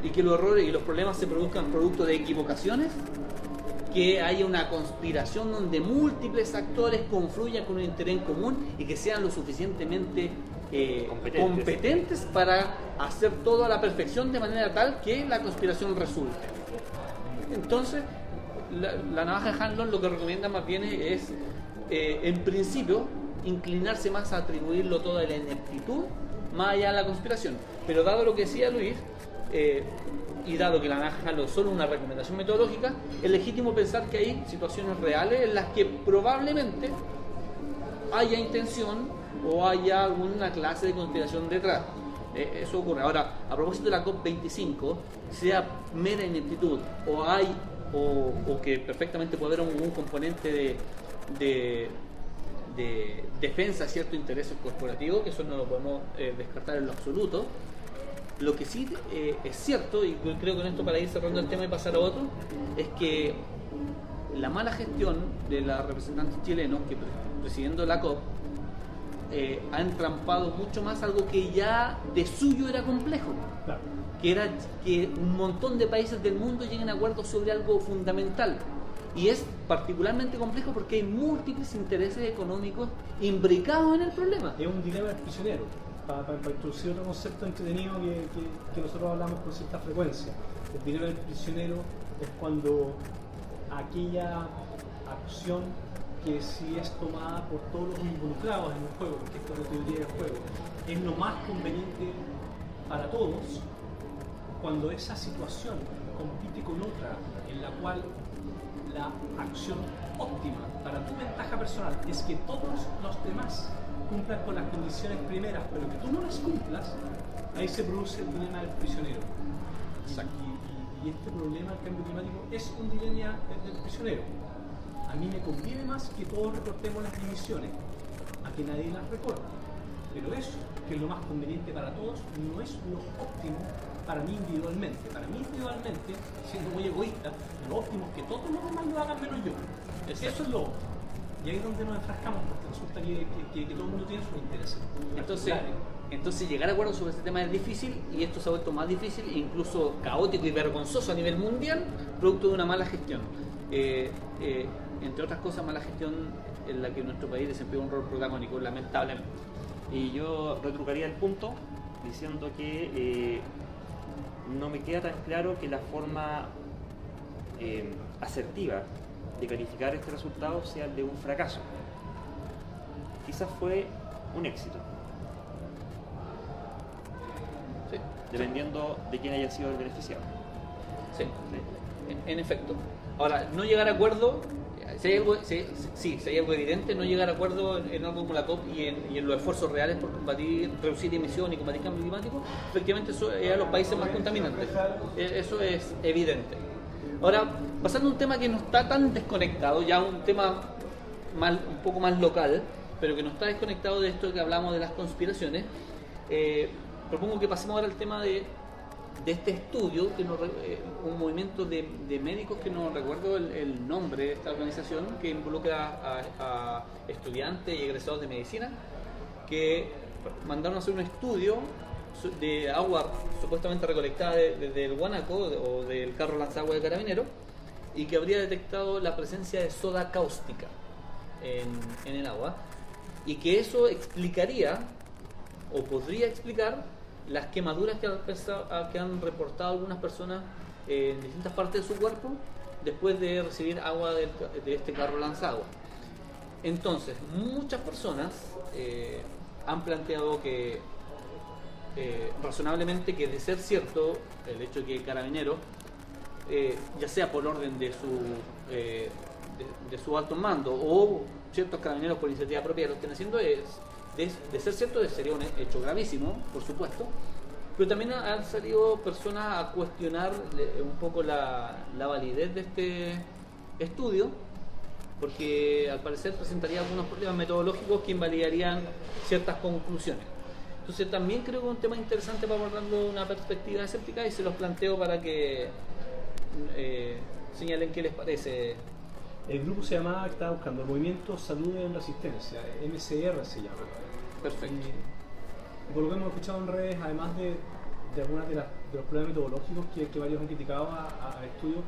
y que los errores y los problemas se produzcan producto de equivocaciones, que haya una conspiración donde múltiples actores confluyan con un interés en común y que sean lo suficientemente competentes para hacer todo a la perfección de manera tal que la conspiración resulte. Entonces, la navaja de Hanlon lo que recomienda más bien es, en principio, inclinarse más a atribuirlo todo a la ineptitud, más allá de la conspiración. Pero dado lo que decía Luis, y dado que la navaja de Hanlon es solo una recomendación metodológica, es legítimo pensar que hay situaciones reales en las que probablemente haya intención o haya alguna clase de conspiración detrás. Eso ocurre. Ahora, a propósito de la COP25, sea mera ineptitud o que perfectamente puede haber un componente de defensa de ciertos intereses corporativos, que eso no lo podemos descartar en lo absoluto. Lo que sí es cierto, y creo que con esto para ir cerrando el tema y pasar a otro, es que la mala gestión de los representantes chilenos que presidiendo la COP ha entrampado mucho más algo que ya de suyo era complejo. Claro. Que era que un montón de países del mundo lleguen a acuerdos sobre algo fundamental. Y es particularmente complejo porque hay múltiples intereses económicos imbricados en el problema. Es un dilema del prisionero. Para introducir otro concepto entretenido que nosotros hablamos con cierta frecuencia. El dilema del prisionero es cuando aquella acción que si es tomada por todos los involucrados en el juego, porque esto es la teoría del juego, es lo más conveniente para todos, cuando esa situación compite con otra en la cual la acción óptima para tu ventaja personal es que todos los demás cumplan con las condiciones primeras, pero que tú no las cumplas, ahí se produce el dilema del prisionero. Y este problema del cambio climático es un dilema del prisionero. A mí me conviene más que todos recortemos las emisiones, a que nadie las recorte. Pero eso, que es lo más conveniente para todos, no es lo óptimo para mí individualmente. Para mí individualmente, siendo muy egoísta, lo óptimo es que todos los demás lo hagan menos yo. Eso es lo óptimo. Y ahí es donde nos enfrascamos, porque resulta que todo el mundo tiene sus intereses. Entonces llegar a acuerdos sobre este tema es difícil, y esto se ha vuelto más difícil e incluso caótico y vergonzoso a nivel mundial, producto de una mala gestión. Entre otras cosas, mala gestión en la que nuestro país desempeña un rol protagónico, lamentablemente. Y yo retrucaría el punto diciendo que no me queda tan claro que la forma asertiva de calificar este resultado sea el de un fracaso. Quizás fue un éxito. Sí. Dependiendo de quién haya sido el beneficiado. Sí, en efecto. Ahora, no llegar a acuerdo, si hay algo evidente, no llegar a acuerdo en algo como la COP y en los esfuerzos reales por reducir emisiones y combatir cambio climático, efectivamente eso es a los países más contaminantes. Eso es evidente. Ahora, pasando a un tema que no está tan desconectado, ya un tema un poco más local, pero que no está desconectado de esto que hablamos de las conspiraciones, propongo que pasemos ahora al tema de este estudio, un movimiento de médicos que no recuerdo el nombre de esta organización, que involucra a estudiantes y egresados de medicina, que mandaron a hacer un estudio de agua supuestamente recolectada desde el guanaco o del carro lanzagua de Carabineros, y que habría detectado la presencia de soda cáustica en el agua, y que eso explicaría o podría explicar las quemaduras que han reportado algunas personas en distintas partes de su cuerpo después de recibir agua de este carro lanzagua. Entonces, muchas personas han planteado que razonablemente, que de ser cierto el hecho de que Carabineros, ya sea por orden de su alto mando o ciertos carabineros por iniciativa propia lo estén haciendo, de ser cierto sería un hecho gravísimo, por supuesto, pero también han salido personas a cuestionar un poco la validez de este estudio, porque al parecer presentaría algunos problemas metodológicos que invalidarían ciertas conclusiones. Entonces también creo que es un tema interesante para abordarlo de una perspectiva escéptica, y se los planteo para que señalen qué les parece. El grupo se llamaba, estaba buscando, el Movimiento Salud en Resistencia, MCR se llama. Perfecto. Y por lo que hemos escuchado en redes, además de algunos de los problemas metodológicos que varios han criticado al estudio,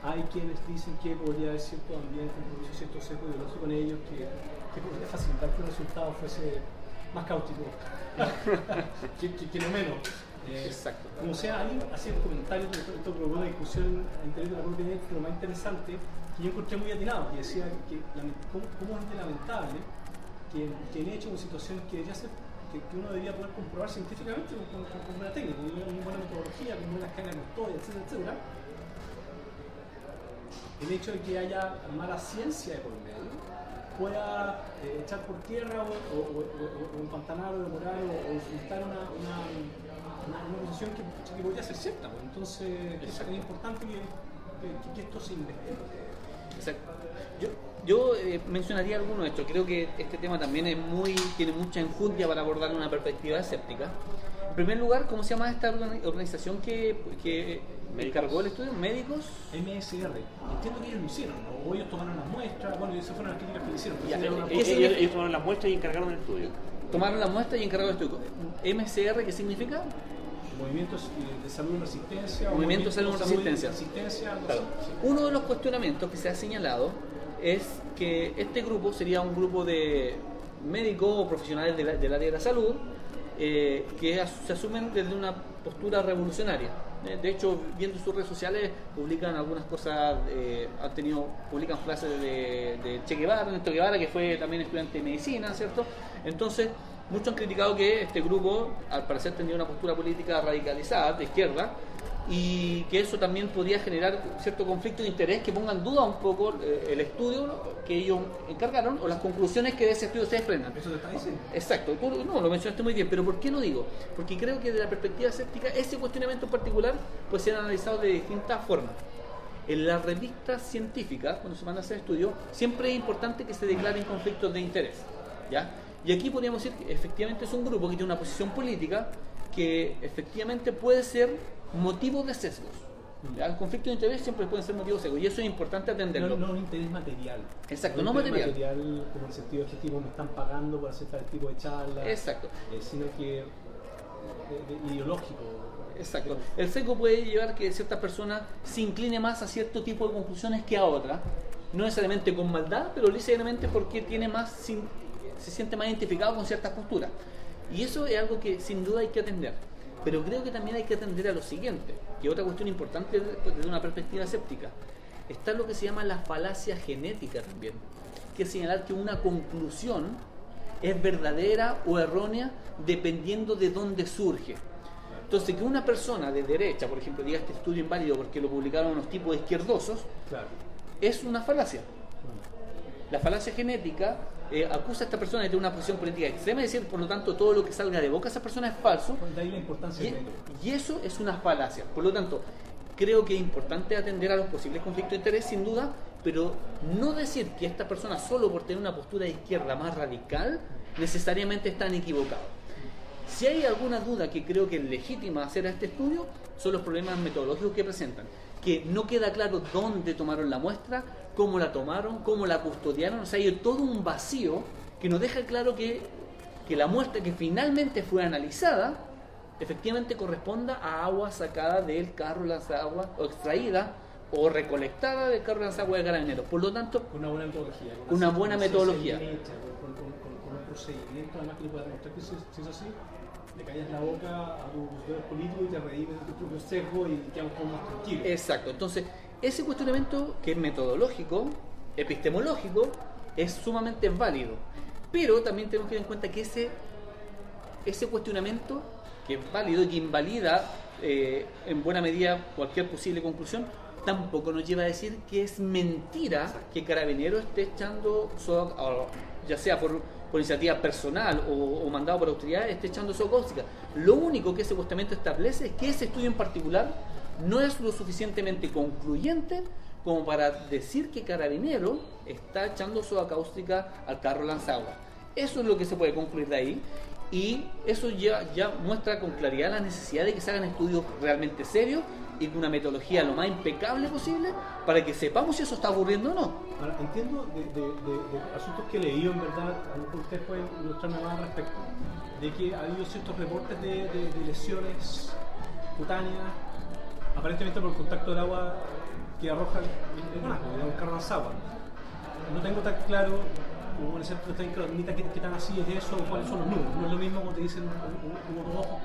hay quienes dicen que podría haber cierto ambiente, cierto sesgo ideológico en ellos, que podría facilitar que el resultado fuese más cáustico que no menos. Exacto. Como sea, alguien hacía un comentario, esto provocó una discusión al interior de la propia idea, que lo más interesante, que yo encontré muy atinado, que decía que cómo es de lamentable que en hecho con situaciones que uno debería poder comprobar científicamente con buena técnica, con una buena metodología, con buena escala de custodia, etcétera, etcétera. El hecho de que haya mala ciencia de por medio pueda echar por tierra o empantanar o demorar o insultar una posición que podría ser cierta. Pues. Entonces es importante que esto se investigue. Exacto. Yo mencionaría algunos de estos. Creo que este tema también tiene mucha enjundia para abordar una perspectiva escéptica. En primer lugar, ¿cómo se llama esta organización que encargó el estudio? ¿Médicos? MSR. Entiendo que ellos lo hicieron, ¿no? O ellos tomaron las muestras, bueno, esas fueron las críticas que le hicieron. Ellos tomaron las muestras y encargaron el estudio. Tomaron las muestras y encargaron el estudio. ¿MSR qué significa? Movimientos de Salud en Resistencia. Movimiento de Salud en Resistencia. Claro. Uno de los cuestionamientos que se ha señalado es que este grupo sería un grupo de médicos o profesionales del área de la salud que se asumen desde una postura revolucionaria. De hecho, viendo sus redes sociales, publican algunas cosas, publican frases de Che Guevara, Néstor Guevara, que fue también estudiante de medicina, ¿cierto? Entonces, muchos han criticado que este grupo, al parecer, tenía una postura política radicalizada, de izquierda, y que eso también podría generar cierto conflicto de interés que ponga en duda un poco el estudio que ellos encargaron o las conclusiones que de ese estudio se desprendan. ¿Eso te está diciendo? Exacto, tú lo mencionaste muy bien, pero ¿por qué lo digo? Porque creo que desde la perspectiva escéptica ese cuestionamiento en particular puede ser analizado de distintas formas. En las revistas científicas, cuando se van a hacer estudios, siempre es importante que se declaren conflictos de interés, ¿ya? Y aquí podríamos decir que efectivamente es un grupo que tiene una posición política que efectivamente puede ser motivo de sesgos, Los conflictos de interés siempre pueden ser motivos secos y eso es importante atenderlo. No un interés material. Exacto, no un interés material. como en el sentido de este tipo me están pagando por hacer tal tipo de charla. Exacto. Sino que ideológico. Exacto. El seco puede llevar que cierta persona se incline más a cierto tipo de conclusiones que a otra, no necesariamente con maldad, pero ligeramente porque tiene más, se siente más identificado con ciertas posturas. Y eso es algo que sin duda hay que atender. Pero creo que también hay que atender a lo siguiente, que es otra cuestión importante desde una perspectiva escéptica. Está lo que se llama la falacia genética también, que es señalar que una conclusión es verdadera o errónea dependiendo de dónde surge. Entonces, que una persona de derecha, por ejemplo, diga este estudio inválido porque lo publicaron unos tipos izquierdosos, claro, es una falacia. La falacia genética acusa a esta persona de tener una posición política extrema y decir, por lo tanto, todo lo que salga de boca de esa persona es falso. De ahí la importancia y eso es una falacia. Por lo tanto, creo que es importante atender a los posibles conflictos de interés, sin duda, pero no decir que esta persona, solo por tener una postura de izquierda más radical, necesariamente están equivocados. Si hay alguna duda que creo que es legítima hacer a este estudio, son los problemas metodológicos que presentan, que no queda claro dónde tomaron la muestra, cómo la tomaron, cómo la custodiaron, o sea, hay todo un vacío que nos deja claro que la muestra que finalmente fue analizada efectivamente corresponda a agua sacada del carro lanzagua o extraída o recolectada del carro lanzagua de Carabineros. Por lo tanto, una buena metodología. Una buena metodología. Con un procedimiento, además que le pueda demostrar que si es así, le callas la boca a tus poderes políticos y te revives de tu propio sesgo y quedas un poco más tranquilo. Exacto. Entonces, ese cuestionamiento que es metodológico, epistemológico, es sumamente válido. Pero también tenemos que tener en cuenta que ese cuestionamiento, que es válido y que invalida en buena medida cualquier posible conclusión, tampoco nos lleva a decir que es mentira que Carabineros esté echando ya sea por iniciativa personal o mandado por autoridades, esté echando soda cáustica. Lo único que ese cuestionamiento establece es que ese estudio en particular no es lo suficientemente concluyente como para decir que Carabinero está echando soda cáustica al carro lanzagua. Eso es lo que se puede concluir de ahí, y eso ya muestra con claridad la necesidad de que se hagan estudios realmente serios y con una metodología lo más impecable posible para que sepamos si eso está ocurriendo o no. Ahora, entiendo de asuntos que he leído, en verdad, a lo mejor ustedes pueden ilustrarme más al respecto, de que ha habido ciertos reportes de lesiones cutáneas, aparentemente por el contacto del agua que arroja el carro lanzagua. No tengo tan claro, como en el centro de qué tan así es eso, o cuáles son los números. No es lo mismo cuando te dicen hubo 2 ojos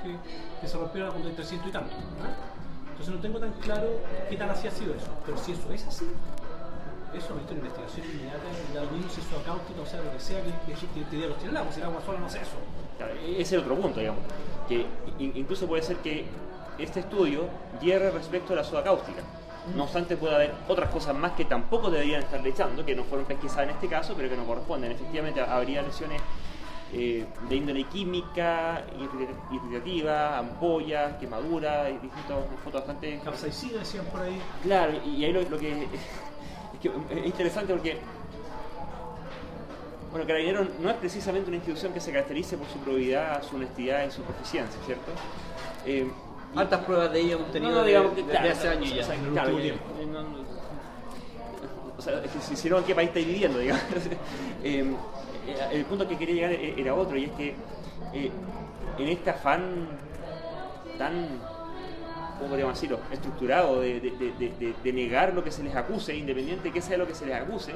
que se rompieron cuando hay 300 y tanto, ¿no? Entonces no tengo tan claro qué tan así ha sido eso. Pero si eso es así, eso necesita una investigación inmediata, y da lo mismo si eso acáustica, o sea, lo que sea que diagnostiquen el agua, si el agua sola no hace eso. Claro, ese es el otro punto, digamos, que incluso puede ser que este estudio hierre respecto a la soda cáustica. No obstante, puede haber otras cosas más que tampoco deberían estar echando, que no fueron pesquisadas en este caso, pero que no corresponden. Efectivamente, habría lesiones de índole química, irritativa, ampollas, quemaduras, y distintas fotos bastante... Capsaicina decían por ahí. Claro, y ahí lo que es interesante porque, bueno, Carabineros no es precisamente una institución que se caracterice por su probidad, su honestidad y su proficiencia, ¿cierto? Altas pruebas de ello hemos tenido digamos, desde hace años ya. Claro, o sea, si no, ¿en qué país estáis viviendo, digamos? El punto que quería llegar era otro, y es que en este afán tan, ¿cómo podríamos decirlo?, estructurado de negar lo que se les acuse, independiente de que sea lo que se les acuse,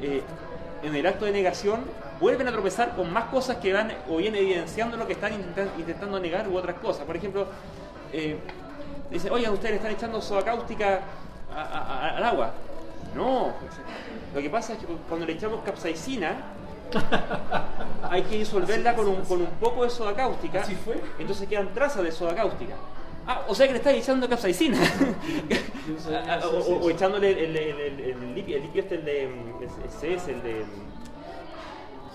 en el acto de negación vuelven a tropezar con más cosas que van o bien evidenciando lo que están intentando negar u otras cosas. Por ejemplo, dice, oye, ustedes están echando soda cáustica al agua. No, lo que pasa es que cuando le echamos capsaicina hay que disolverla con un poco de soda cáustica. ¿Así fue? Entonces quedan trazas de soda cáustica. O sea que le estás echando capsaicina. o echándole el líquido este, el de...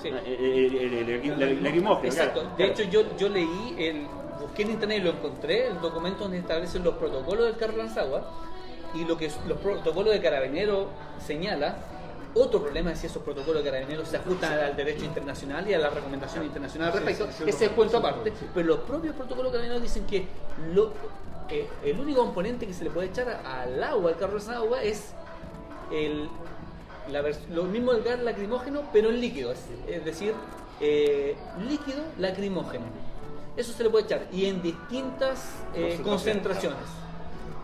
Sí. El lacrimógeno. Exacto. Claro. De hecho, yo leí, busqué en internet y lo encontré, el documento donde establecen los protocolos del carro lanzagua, y lo que los protocolos de Carabineros señala. Otro problema es si esos protocolos de Carabineros se ajustan al derecho internacional y a la recomendación internacional al respecto. Ese es cuento aparte. Pero los propios protocolos de Carabineros dicen que el único componente que se le puede echar al agua, al carro de agua, es lo mismo del gas lacrimógeno, pero en líquido, es decir, líquido lacrimógeno. Eso se le puede echar, y en distintas concentraciones,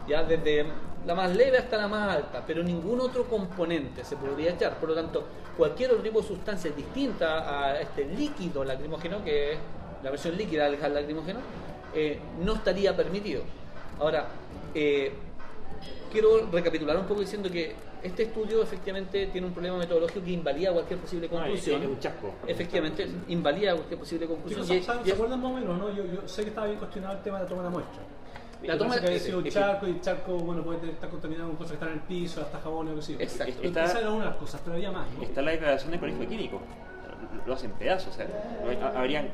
ya desde la más leve hasta la más alta, pero ningún otro componente se podría echar. Por lo tanto, cualquier otro tipo de sustancia distinta a este líquido lacrimógeno, que es la versión líquida del gas lacrimógeno, no estaría permitido. Ahora, quiero recapitular un poco diciendo que este estudio efectivamente tiene un problema metodológico que invalida cualquier posible conclusión. Es un chasco. Efectivamente, invalida cualquier posible conclusión. ¿Se acuerdan más o menos, no? Yo sé que estaba bien cuestionado el tema de la toma de la muestra. La toma que había sido un charco, y el charco, bueno, puede estar contaminado con cosas que están en el piso, hasta jabón o qué sé yo. Exacto. Esa era una de las cosas, pero había más, ¿no? Está la declaración del Colegio Químico. Lo hacen pedazos, o sea, habrían...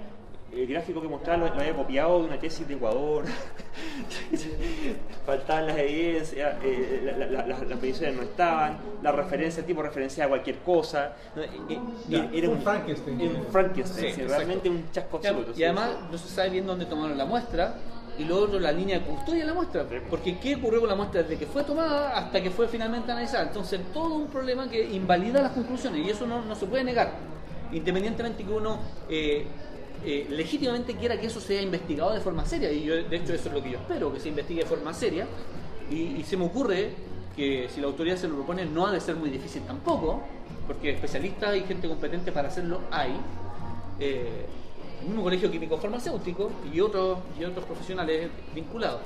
El gráfico que mostraba lo había copiado de una tesis de Ecuador. Faltaban las evidencias, las mediciones no estaban, la referencia, el tipo referencia a cualquier cosa. Era un Frankenstein, Sí, realmente un chasco absoluto. Y además no se sabe bien dónde tomaron la muestra, y luego la línea de custodia de la muestra, porque ¿qué ocurrió con la muestra desde que fue tomada hasta que fue finalmente analizada? Entonces todo un problema que invalida las conclusiones, y eso no se puede negar, independientemente que uno legítimamente quiera que eso sea investigado de forma seria. Y yo, de hecho, eso es lo que yo espero, que se investigue de forma seria, y se me ocurre que si la autoridad se lo propone no ha de ser muy difícil tampoco, porque especialistas y gente competente para hacerlo hay. El mismo Colegio Químico Farmacéutico y otros profesionales vinculados.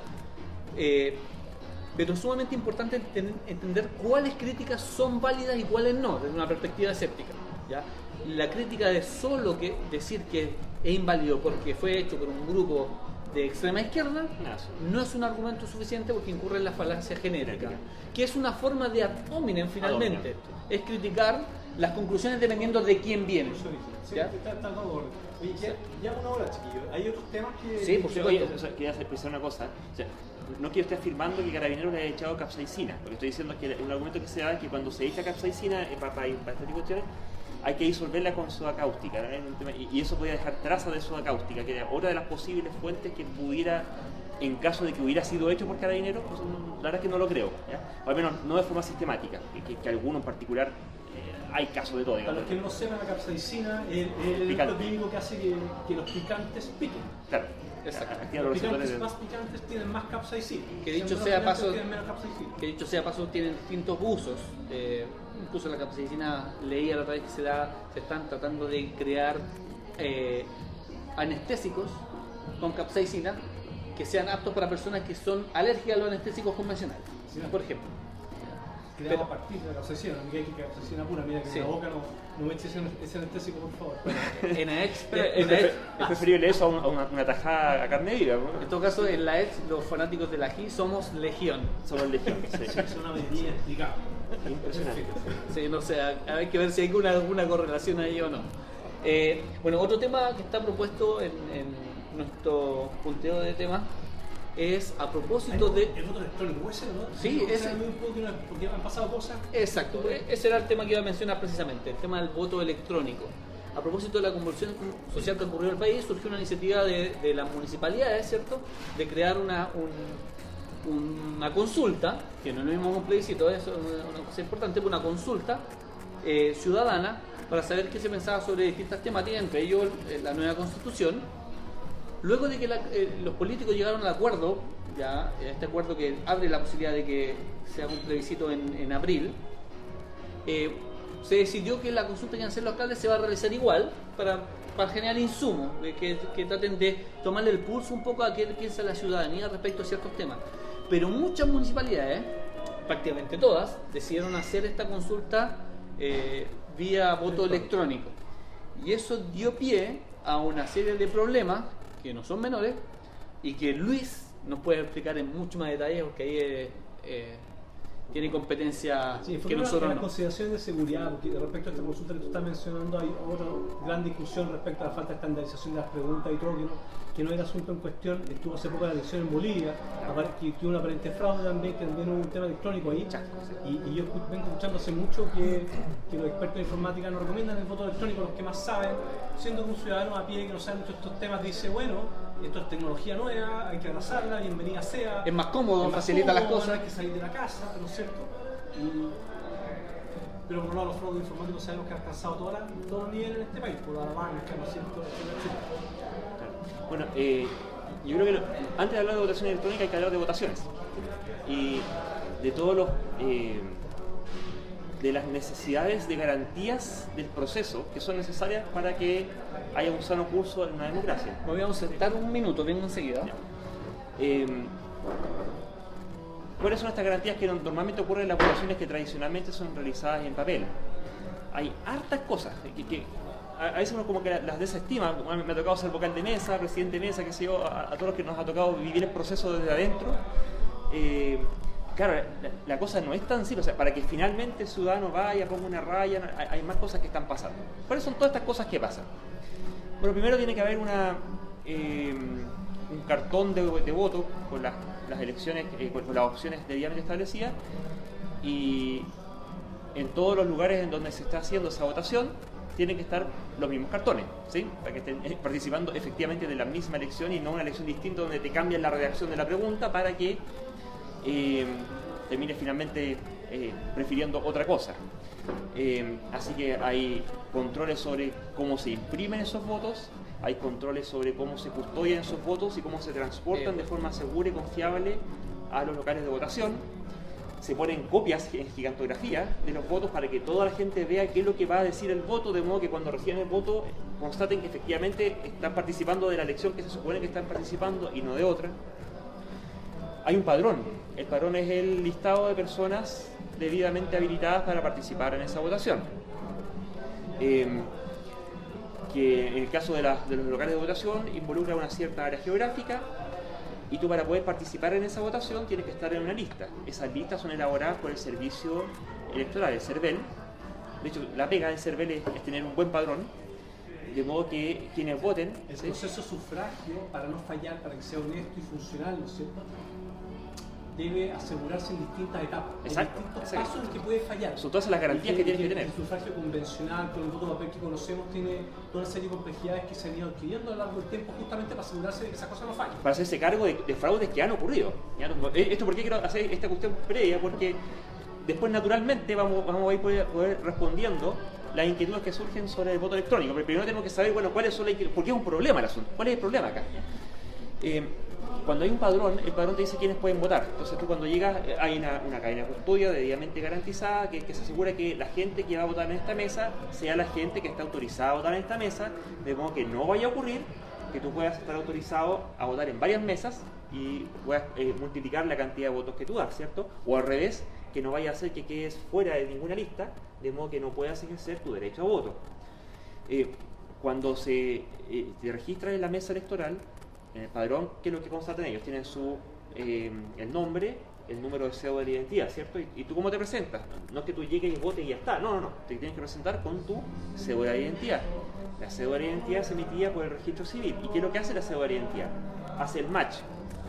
Pero es sumamente importante entender cuáles críticas son válidas y cuáles no, desde una perspectiva escéptica, ¿ya? La crítica de solo decir que es inválido porque fue hecho por un grupo de extrema izquierda no es un argumento suficiente, porque incurre en la falacia genética, que es una forma de ad hominem finalmente. Es criticar las conclusiones dependiendo de quién viene. Sí, está todo. Oye, ya una hora, chiquillos. Hay otros temas que... Sí, por supuesto. Quería expresar una cosa. O sea, no quiero estar afirmando que Carabineros le haya echado capsaicina. Lo que estoy diciendo es que un argumento que se da es que cuando se echa capsaicina para este tipo de cuestiones, hay que disolverla con soda cáustica, ¿no? Y eso podría dejar trazas de soda cáustica, que era otra de las posibles fuentes que pudiera, en caso de que hubiera sido hecho por Carabineros, pues, la verdad es que no lo creo, ¿ya? O al menos no de forma sistemática, que alguno en particular, hay casos de todo, digamos. Para los que no sepan, la capsaicina es el elemento químico que hace que los picantes piquen. Claro. Exacto. Los picantes más picantes tienen más capsaicina. Que dicho sea paso, tienen distintos usos. Incluso la capsaicina, leía la otra vez que se están tratando de crear anestésicos con capsaicina que sean aptos para personas que son alérgicas a los anestésicos convencionales, por ejemplo. Creado a partir de la capsaicina, no hay que capsaicina pura, mira que en la boca no me eches ese anestésico, por favor. Es preferible eso a una tajada a carne viva, ¿no? En todo caso, en la ex, los fanáticos del ají somos legión. Somos legión, sí. Es una medida explicable. Impresionante. Sí, no sé, hay que ver si hay alguna correlación ahí o no. Bueno, otro tema que está propuesto en nuestro punteo de temas es a propósito de... El voto electrónico, ¿ese no? Sí, ese... Porque han pasado cosas... Exacto, ese era el tema que iba a mencionar precisamente, el tema del voto electrónico. A propósito de la convulsión social que ocurrió en el país, surgió una iniciativa de las municipalidades, ¿cierto?, de crear una consulta, que no es lo mismo que un plebiscito, eso es una cosa importante, una consulta ciudadana para saber qué se pensaba sobre distintas temáticas, entre ellos la nueva constitución. Luego de que los políticos llegaron al acuerdo, ya este acuerdo que abre la posibilidad de que se haga un plebiscito en abril, se decidió que la consulta que van a hacer los alcaldes se va a realizar igual para generar insumos, que traten de tomarle el pulso un poco a qué piensa la ciudadanía respecto a ciertos temas. Pero muchas municipalidades, prácticamente todas, decidieron hacer esta consulta vía voto electrónico. Y eso dio pie a una serie de problemas que no son menores y que Luis nos puede explicar en mucho más detalle, porque ahí tiene competencia que nosotros no. Consideraciones de seguridad, porque respecto a esta consulta que tú estás mencionando hay otra gran discusión respecto a la falta de estandarización de las preguntas y todo, que no era asunto en cuestión. Estuvo hace poco la elección en Bolivia, que tuvo un aparente fraude también, que también hubo un tema electrónico ahí, y yo vengo escuchando hace mucho que los expertos de informática nos recomiendan el voto electrónico, los que más saben, siendo que un ciudadano a pie que no sabe mucho estos temas dice, bueno, esto es tecnología nueva, hay que abrazarla, bienvenida sea. Es más cómodo, facilita las cosas. No hay que salir de la casa, ¿no es cierto? Pero por un lado, los fraudes informáticos sabemos que han alcanzado todos los niveles en este país, por la banca, ¿no es cierto? Bueno, yo creo que antes de hablar de votación electrónica hay que hablar de votaciones y de todos los de las necesidades de garantías del proceso que son necesarias para que haya un sano curso en una democracia. Me voy a ausentar un minuto, vengo enseguida. ¿Cuáles son estas garantías que normalmente ocurren en las votaciones que tradicionalmente son realizadas en papel? Hay hartas cosas que a veces uno como que las desestima. Me ha tocado ser vocal de mesa, presidente de mesa, qué sé yo, a todos los que nos ha tocado vivir el proceso desde adentro. Claro, la cosa no es tan simple, o sea, para que finalmente el ciudadano vaya, ponga una raya, hay más cosas que están pasando. ¿Cuáles son todas estas cosas que pasan? Bueno, primero tiene que haber un cartón de voto con las elecciones, con las opciones debidamente establecidas, y en todos los lugares en donde se está haciendo esa votación tienen que estar los mismos cartones, ¿sí? Para que estén participando efectivamente de la misma elección y no una elección distinta donde te cambian la redacción de la pregunta para que termine finalmente prefiriendo otra cosa. Así que hay controles sobre cómo se imprimen esos votos, hay controles sobre cómo se custodian esos votos y cómo se transportan de forma segura y confiable a los locales de votación. Se ponen copias en gigantografía de los votos para que toda la gente vea qué es lo que va a decir el voto, de modo que cuando reciban el voto constaten que efectivamente están participando de la elección que se supone que están participando y no de otra. Hay un padrón. El padrón es el listado de personas debidamente habilitadas para participar en esa votación. Que en el caso de los locales de votación involucra una cierta área geográfica, y tú para poder participar en esa votación tienes que estar en una lista. Esas listas son elaboradas por el servicio electoral, el CERVEL. De hecho, la pega del CERVEL es tener un buen padrón, de modo que quienes voten... El proceso de sufragio, para no fallar, para que sea honesto y funcional, ¿no es cierto?, debe asegurarse en distintas etapas, exacto, en distintos exacto. pasos en que puede fallar. Son todas las garantías que tienes que tener. El sufragio convencional, con el voto papel que conocemos, tiene toda una serie de complejidades que se han ido adquiriendo a lo largo del tiempo justamente para asegurarse de que esa cosa no falle. Para hacerse cargo de fraudes que han ocurrido. Esto, ¿por qué quiero hacer esta cuestión previa? Porque después naturalmente vamos a ir poder respondiendo las inquietudes que surgen sobre el voto electrónico. Pero primero tenemos que saber, bueno, cuáles son las inquietudes, porque es un problema el asunto. ¿Cuál es el problema acá? Cuando hay un padrón, el padrón te dice quiénes pueden votar. Entonces tú cuando llegas, hay una cadena de custodia debidamente garantizada que se asegura que la gente que va a votar en esta mesa sea la gente que está autorizada a votar en esta mesa, de modo que no vaya a ocurrir que tú puedas estar autorizado a votar en varias mesas y puedas multiplicar la cantidad de votos que tú das, ¿cierto? O al revés, que no vaya a ser que quedes fuera de ninguna lista, de modo que no puedas ejercer tu derecho a voto. Cuando te registras en la mesa electoral, en el padrón, ¿qué es lo que constatan ellos? Tienen el nombre, el número de cédula de identidad, ¿cierto? ¿Y tú cómo te presentas? No es que tú llegues y votes y ya está, no. Te tienes que presentar con tu cédula de identidad. La cédula de identidad es emitida por el registro civil. ¿Y qué es lo que hace la cédula de identidad? Hace el match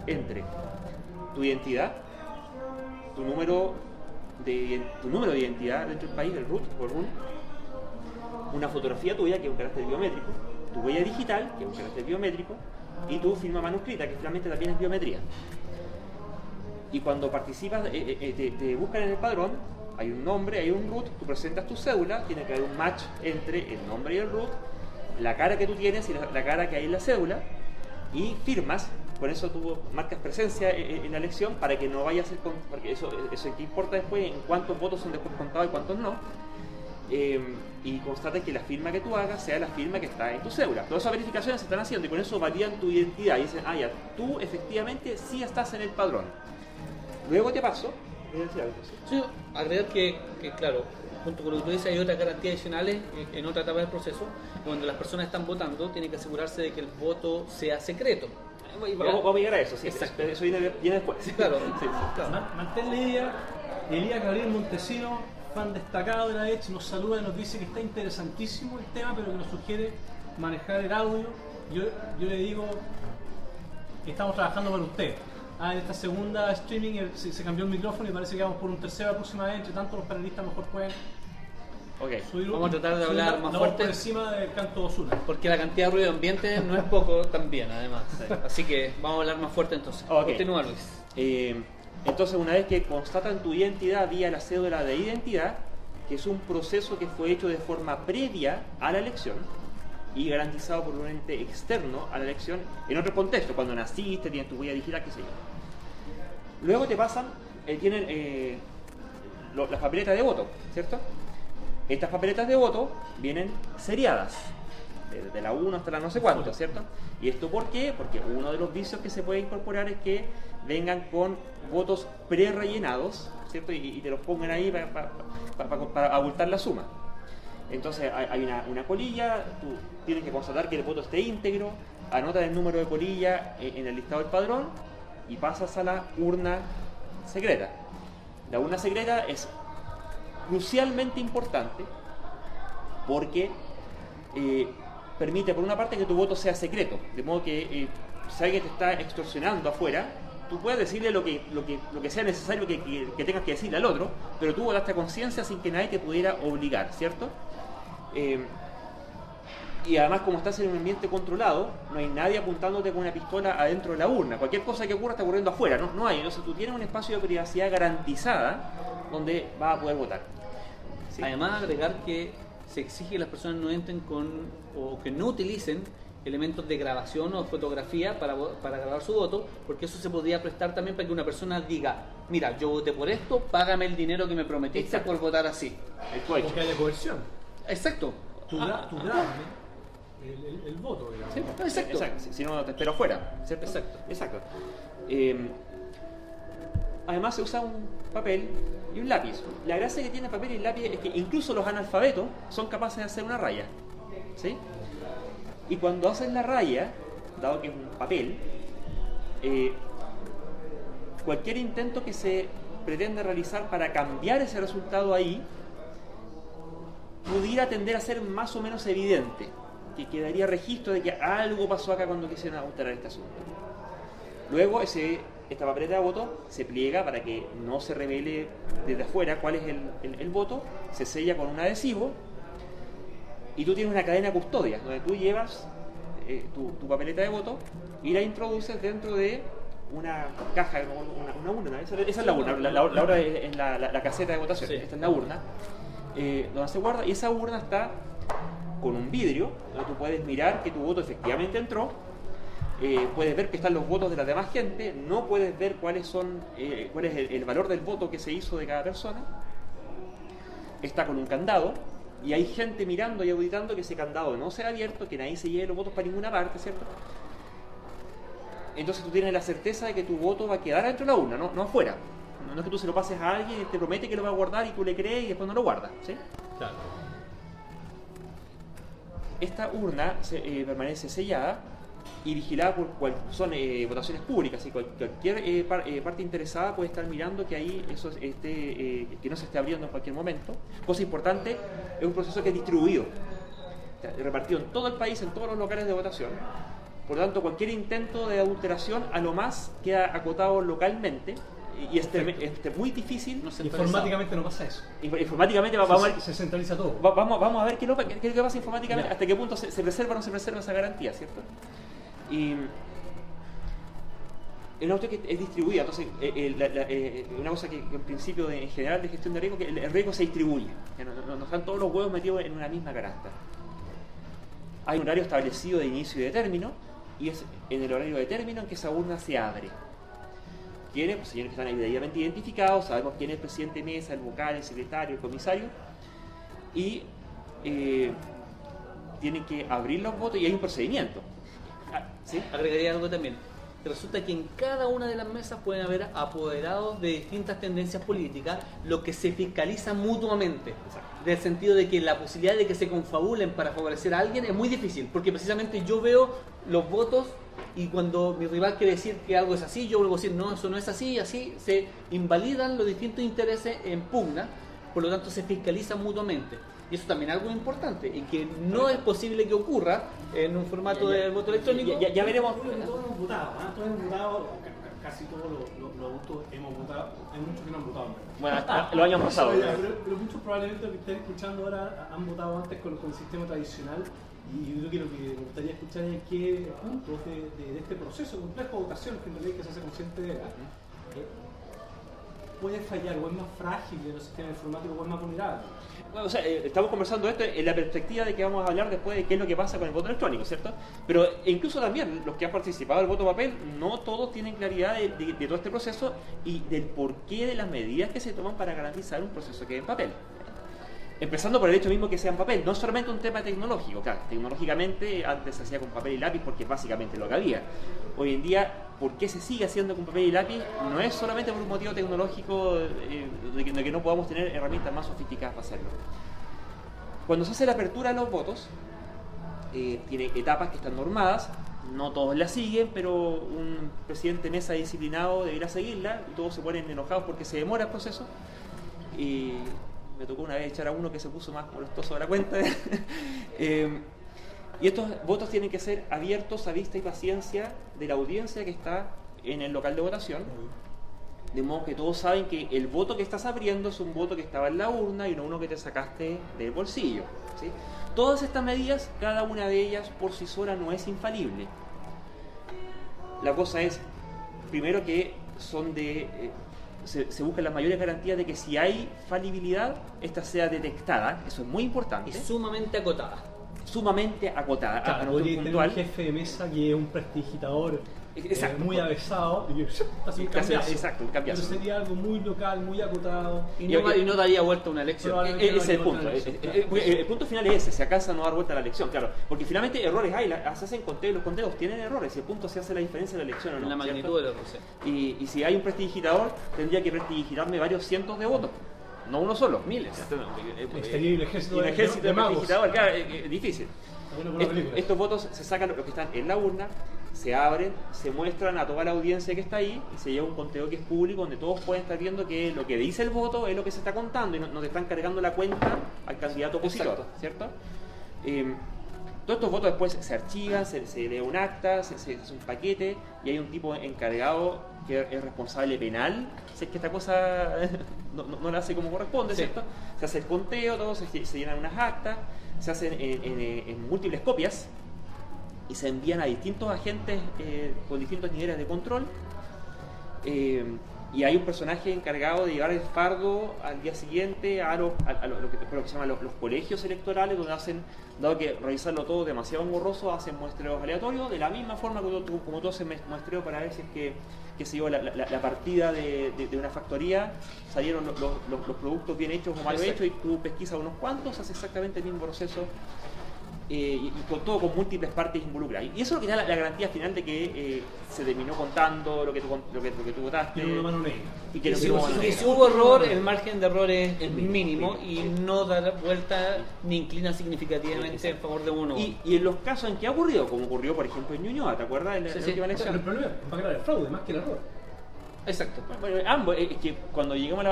entre tu identidad, tu número de identidad dentro del país, el RUT o RUN, una fotografía tuya, que es un carácter biométrico, tu huella digital, que es un carácter biométrico, y tu firma manuscrita, que finalmente también es biometría. Y cuando participas, te buscan en el padrón, hay un nombre, hay un root, tú presentas tu cédula, tiene que haber un match entre el nombre y el root, la cara que tú tienes y la cara que hay en la cédula, y firmas. Con eso tú marcas presencia en la elección para que no vaya a ser... porque eso que importa después en cuántos votos son después contados y cuántos no. Y constate que la firma que tú hagas sea la firma que está en tu cédula. Todas esas verificaciones se están haciendo y con eso validan tu identidad y dicen, ya, tú efectivamente sí estás en el padrón. Luego te paso. Sí, agregar que claro, junto con lo que tú dices, hay otras garantías adicionales en otra etapa del proceso, donde las personas están votando, tienen que asegurarse de que el voto sea secreto. Vamos a llegar a eso, sí. Exacto. Eso viene después. Claro, sí. Mantén Elías Gabriel Montesino, fan destacado de la EDGE, nos saluda y nos dice que está interesantísimo el tema, pero que nos sugiere manejar el audio. Yo le digo que estamos trabajando para usted. En esta segunda streaming se cambió el micrófono y parece que vamos por un tercero aproximadamente. Entre tanto, los panelistas mejor pueden Ok. Vamos a tratar de hablar más fuerte. por encima del canto Ozuna. Porque la cantidad de ruido ambiente no es poco también, además. Así que vamos a hablar más fuerte entonces. Ok. Continúa, Luis. Entonces, una vez que constatan tu identidad vía la cédula de identidad, que es un proceso que fue hecho de forma previa a la elección y garantizado por un ente externo a la elección, en otro contexto, cuando naciste, tienes tu huella digital, qué sé yo. Luego te pasan, tienen las papeletas de voto, ¿cierto? Estas papeletas de voto vienen seriadas, desde la 1 hasta la no sé cuánto, ¿cierto? ¿Y esto por qué? Porque uno de los vicios que se puede incorporar es que vengan con votos pre-rellenados, ¿cierto? Y te los pongan ahí para abultar la suma. Entonces hay una colilla, tú tienes que constatar que el voto esté íntegro, anotas el número de colilla en el listado del padrón y pasas a la urna secreta. La urna secreta es crucialmente importante porque permite, por una parte, que tu voto sea secreto, de modo que si alguien te está extorsionando afuera, tú puedes decirle lo que sea necesario que tengas que decirle al otro, pero tú votaste a conciencia sin que nadie te pudiera obligar, ¿cierto? Y además, como estás en un ambiente controlado, no hay nadie apuntándote con una pistola adentro de la urna. Cualquier cosa que ocurra está ocurriendo afuera, no hay. Entonces tú tienes un espacio de privacidad garantizada donde vas a poder votar. ¿Sí? Además, agregar que se exige que las personas no entren o que no utilicen elementos de grabación o fotografía para grabar su voto, porque eso se podría prestar también para que una persona diga: mira, yo voté por esto, págame el dinero que me prometiste por votar así. Porque hay de coerción. Exacto. Tú grabas el voto, digamos. Sí, exacto. Si no, te espero afuera, ¿cierto? Exacto. Además se usa un papel y un lápiz. La gracia que tiene el papel y el lápiz es que incluso los analfabetos son capaces de hacer una raya, ¿sí? Y cuando hacen la raya, dado que es un papel, cualquier intento que se pretenda realizar para cambiar ese resultado ahí pudiera tender a ser más o menos evidente, que quedaría registro de que algo pasó acá cuando quisieron alterar este asunto. Luego esta papeleta de voto se pliega para que no se revele desde afuera cuál es el voto, se sella con un adhesivo y tú tienes una cadena de custodia donde tú llevas tu papeleta de voto y la introduces dentro de una caja, una urna. Esa es la urna, la urna es la caseta de votación, sí. Esta es la urna, donde se guarda, y esa urna está con un vidrio donde tú puedes mirar que tu voto efectivamente entró. Puedes ver que están los votos de la demás gente, no puedes ver cuál es el valor del voto que se hizo de cada persona. Está con un candado y hay gente mirando y auditando que ese candado no sea abierto, que nadie se lleve los votos para ninguna parte, ¿cierto? Entonces tú tienes la certeza de que tu voto va a quedar dentro de la urna, no afuera. No es que tú se lo pases a alguien y te promete que lo va a guardar y tú le crees y después no lo guardas, ¿sí? Claro. Esta urna permanece sellada y vigilada son votaciones públicas, y cualquier parte interesada puede estar mirando que ahí eso que no se esté abriendo en cualquier momento. Cosa importante, es un proceso que es distribuido, repartido en todo el país, en todos los locales de votación. Por lo tanto, cualquier intento de adulteración a lo más queda acotado localmente y es muy difícil. Informáticamente no pasa eso. Informáticamente se centraliza todo. Vamos a ver qué es lo que pasa informáticamente, hasta qué punto se preserva o no se preserva esa garantía, ¿cierto? Y el auto que es distribuida, entonces una cosa que en principio en general de gestión de riesgo, que el riesgo se distribuye, no están todos los huevos metidos en una misma canasta. Hay un horario establecido de inicio y de término, y es en el horario de término en que esa urna se abre. ¿Quiénes? Pues señores que están ahí debidamente identificados, sabemos quién es el presidente de mesa, el vocal, el secretario, el comisario, y tienen que abrir los votos y hay un procedimiento. ¿Sí? Agregaría algo también. Resulta que en cada una de las mesas pueden haber apoderados de distintas tendencias políticas, lo que se fiscaliza mutuamente. Del sentido de que la posibilidad de que se confabulen para favorecer a alguien es muy difícil, porque precisamente yo veo los votos y cuando mi rival quiere decir que algo es así, yo vuelvo a decir no, eso no es así, y así se invalidan los distintos intereses en pugna, por lo tanto se fiscalizan mutuamente. Y eso también es algo importante y que no es posible que ocurra en un formato de voto electrónico. Ya veremos. Todos hemos votado, casi todos los adultos hemos votado, hay muchos que no han votado. Bueno, hasta los años pasados. Pero muchos probablemente que estén escuchando ahora han votado antes con el sistema tradicional. Y yo creo que lo que me gustaría escuchar es qué puntos de este proceso complejo de votación, que en realidad hay que se hace consciente de puede fallar, o es más frágil en los sistemas informáticos, o es más vulnerable. Bueno, o sea, estamos conversando esto en la perspectiva de que vamos a hablar después de qué es lo que pasa con el voto electrónico, ¿cierto? Pero incluso también los que han participado del voto papel, no todos tienen claridad de todo este proceso y del porqué de las medidas que se toman para garantizar un proceso que es en papel. Empezando por el hecho mismo que sea en papel, no es solamente un tema tecnológico. Claro, tecnológicamente antes se hacía con papel y lápiz porque es básicamente lo que había. Hoy en día, ¿por qué se sigue haciendo con papel y lápiz? No es solamente por un motivo tecnológico de que no podamos tener herramientas más sofisticadas para hacerlo. Cuando se hace la apertura de los votos, tiene etapas que están normadas, no todos la siguen, pero un presidente mesa disciplinado deberá seguirla y todos se ponen enojados porque se demora el proceso. Y me tocó una vez echar a uno que se puso más molestoso de la cuenta. Y estos votos tienen que ser abiertos a vista y paciencia de la audiencia que está en el local de votación, de modo que todos saben que el voto que estás abriendo es un voto que estaba en la urna y no uno que te sacaste del bolsillo, ¿sí? Todas estas medidas, cada una de ellas por sí sola no es infalible. La cosa es, primero, que son se buscan las mayores garantías de que si hay falibilidad, esta sea detectada. Eso es muy importante. Y sumamente acotada. Sumamente acotada. Claro, podría tener un jefe de mesa que es un prestidigitador muy avesado y así cambiazo. Exacto, un cambiazo. Pero sería algo muy local, muy acotado. Y no daría vuelta a una elección. Ese es el punto. El punto final es ese, si acaso no dar vuelta a la elección, claro. Porque finalmente errores hay, se hacen conteos, los conteos tienen errores y el punto se hace la diferencia de la elección o no. En la magnitud del error, sí. Y si hay un prestidigitador, tendría que prestidigitarme varios cientos de votos. No uno solo, miles. Sería el ejército de prestidigitador, claro, es difícil. Estos votos se sacan, los que están en la urna, se abren, se muestran a toda la audiencia que está ahí y se lleva un conteo que es público donde todos pueden estar viendo que lo que dice el voto es lo que se está contando y no te están cargando la cuenta al candidato opositor, ¿cierto? Todos estos votos después se archivan, se lee un acta, se hace un paquete y hay un tipo encargado que es responsable penal si es que esta cosa no la hace como corresponde, ¿cierto? Sí. Se hace el conteo, todo, se llenan unas actas, se hacen en múltiples copias y se envían a distintos agentes con distintos niveles de control. Y hay un personaje encargado de llevar el fardo al día siguiente a lo que se llaman los colegios electorales, donde hacen, dado que revisarlo todo demasiado engorroso, hacen muestreos aleatorios, de la misma forma como tú haces muestreo para ver si es que se llevó la partida de una factoría, salieron los productos bien hechos o mal hechos, y tú pesquisas unos cuantos, haces exactamente el mismo proceso. Y todo con múltiples partes involucradas. Y eso es lo que da la garantía final de que se terminó contando lo que tú votaste. Y que si hubo error, el margen de error es mínimo y no da vuelta ni inclina significativamente en favor de uno. Y en los casos en que ha ocurrido, como ocurrió por ejemplo en Ñuñoa, ¿te acuerdas? En la última elección. Pero el problema es para el fraude más que el error. Exacto. Bueno, ambos, es que cuando llegamos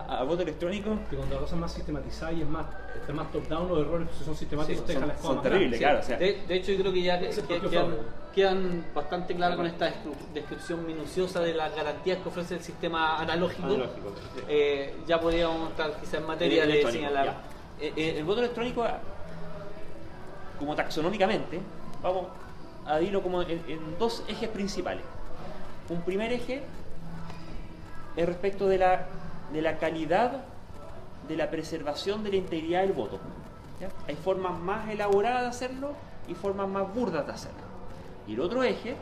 a voto electrónico, que cuando la cosa es más sistematizada y está más top-down, los errores que son sistemáticos son terribles, claro. O sea, de hecho, yo creo que ya quedan bastante claras con esta descripción minuciosa de las garantías que ofrece el sistema analógico. Ya podríamos estar quizás en materia de señalar. El voto electrónico, como taxonómicamente, vamos a dividirlo como en dos ejes principales. Un primer eje es respecto de la calidad de la preservación de la integridad del voto, ¿ya? Hay formas más elaboradas de hacerlo y formas más burdas de hacerlo. Y el otro eje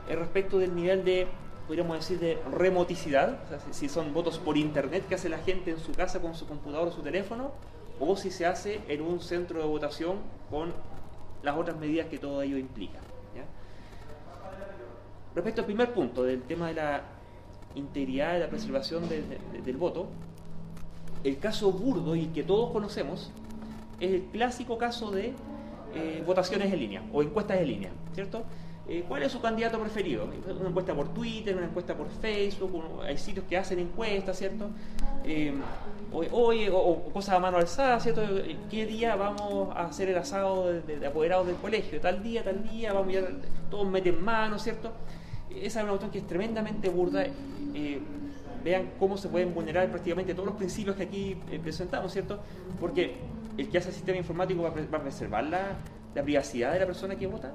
es respecto del nivel de, podríamos decir, de remoticidad, o sea, si son votos por internet que hace la gente en su casa con su computador o su teléfono, o si se hace en un centro de votación con las otras medidas que todo ello implica, ¿ya? Respecto al primer punto, del tema de la integridad, de la preservación del voto, el caso burdo y que todos conocemos es el clásico caso de votaciones en línea o encuestas en línea, ¿cierto? ¿Cuál es su candidato preferido? Una encuesta por Twitter, una encuesta por Facebook, hay sitios que hacen encuestas, ¿cierto? O cosas a mano alzada, ¿cierto? ¿Qué día vamos a hacer el asado de apoderados del colegio? Tal día, vamos a ir, todos meten mano, ¿cierto? esa es una cuestión que es tremendamente burda. Vean cómo se pueden vulnerar prácticamente todos los principios que aquí presentamos, ¿cierto? Porque el que hace el sistema informático va a preservar la privacidad de la persona que vota,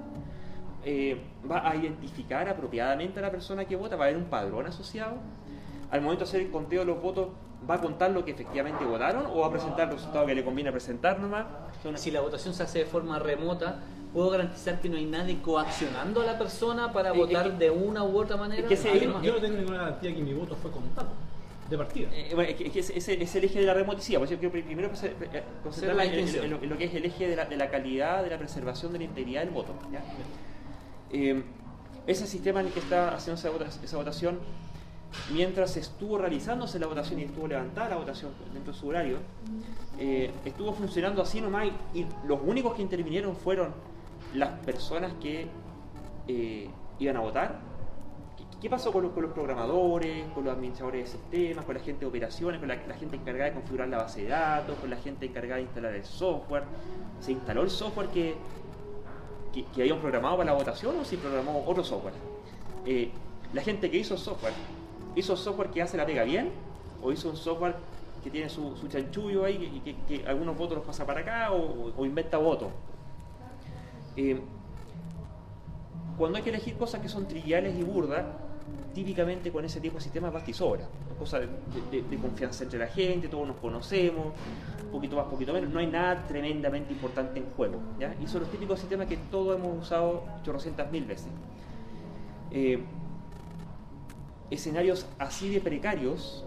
va a identificar apropiadamente a la persona que vota, va a haber un padrón asociado. Al momento de hacer el conteo de los votos, ¿va a contar lo que efectivamente votaron o va a presentar el resultado que le conviene presentar nomás? Si la votación se hace de forma remota, ¿puedo garantizar que no hay nadie coaccionando a la persona para votar de una u otra manera? Yo no tengo ninguna garantía que mi voto fue contado de partida. Bueno, es el eje de la remoticidad. Por eso quiero primero concentrarme en lo que es el eje de la calidad, de la preservación de la integridad del voto, ¿ya? Ese sistema en el que está haciendo esa votación, mientras estuvo realizándose la votación y estuvo levantada la votación dentro de su horario, estuvo funcionando así nomás, y los únicos que intervinieron fueron las personas que iban a votar. ¿Qué pasó con los programadores, con los administradores de sistemas, con la gente de operaciones, con la gente encargada de configurar la base de datos, con la gente encargada de instalar el software? ¿Se instaló el software que habían programado para la votación o se programó otro software? La gente que hizo software que hace la pega bien, o hizo un software que tiene su chanchullo ahí y que algunos votos los pasa para acá o inventa votos. Cuando hay que elegir cosas que son triviales y burdas, típicamente con ese tipo de sistemas basta y sobra. Cosas de confianza entre la gente, todos nos conocemos, un poquito más, poquito menos, no hay nada tremendamente importante en juego, ¿ya? Y son los típicos sistemas que todos hemos usado 800.000 veces. Escenarios así de precarios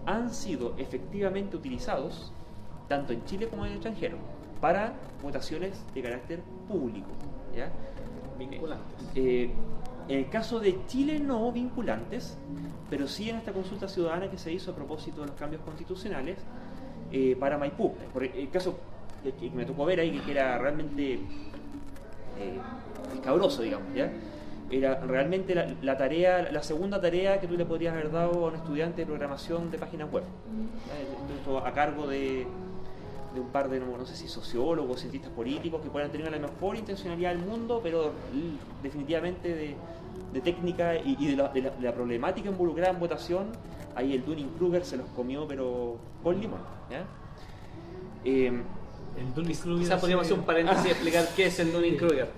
han sido efectivamente utilizados tanto en Chile como en el extranjero para votaciones de carácter público, ¿ya? Vinculantes. En el caso de Chile no vinculantes, pero sí en esta consulta ciudadana que se hizo a propósito de los cambios constitucionales para Maipú. Por el caso que me tocó ver ahí, que era realmente escabroso, digamos, ¿ya? Era realmente la tarea, la segunda tarea que tú le podrías haber dado a un estudiante de programación de páginas web, ¿ya? Esto a cargo de un par de, no sé si sociólogos, cientistas políticos que puedan tener la mejor intencionalidad del mundo, pero definitivamente de técnica y de la problemática involucrada en votación, ahí el Dunning-Kruger se los comió, pero con limón, ¿ya? El Dunning-Kruger Quizás podríamos hacer un paréntesis y explicar qué es el Dunning-Kruger.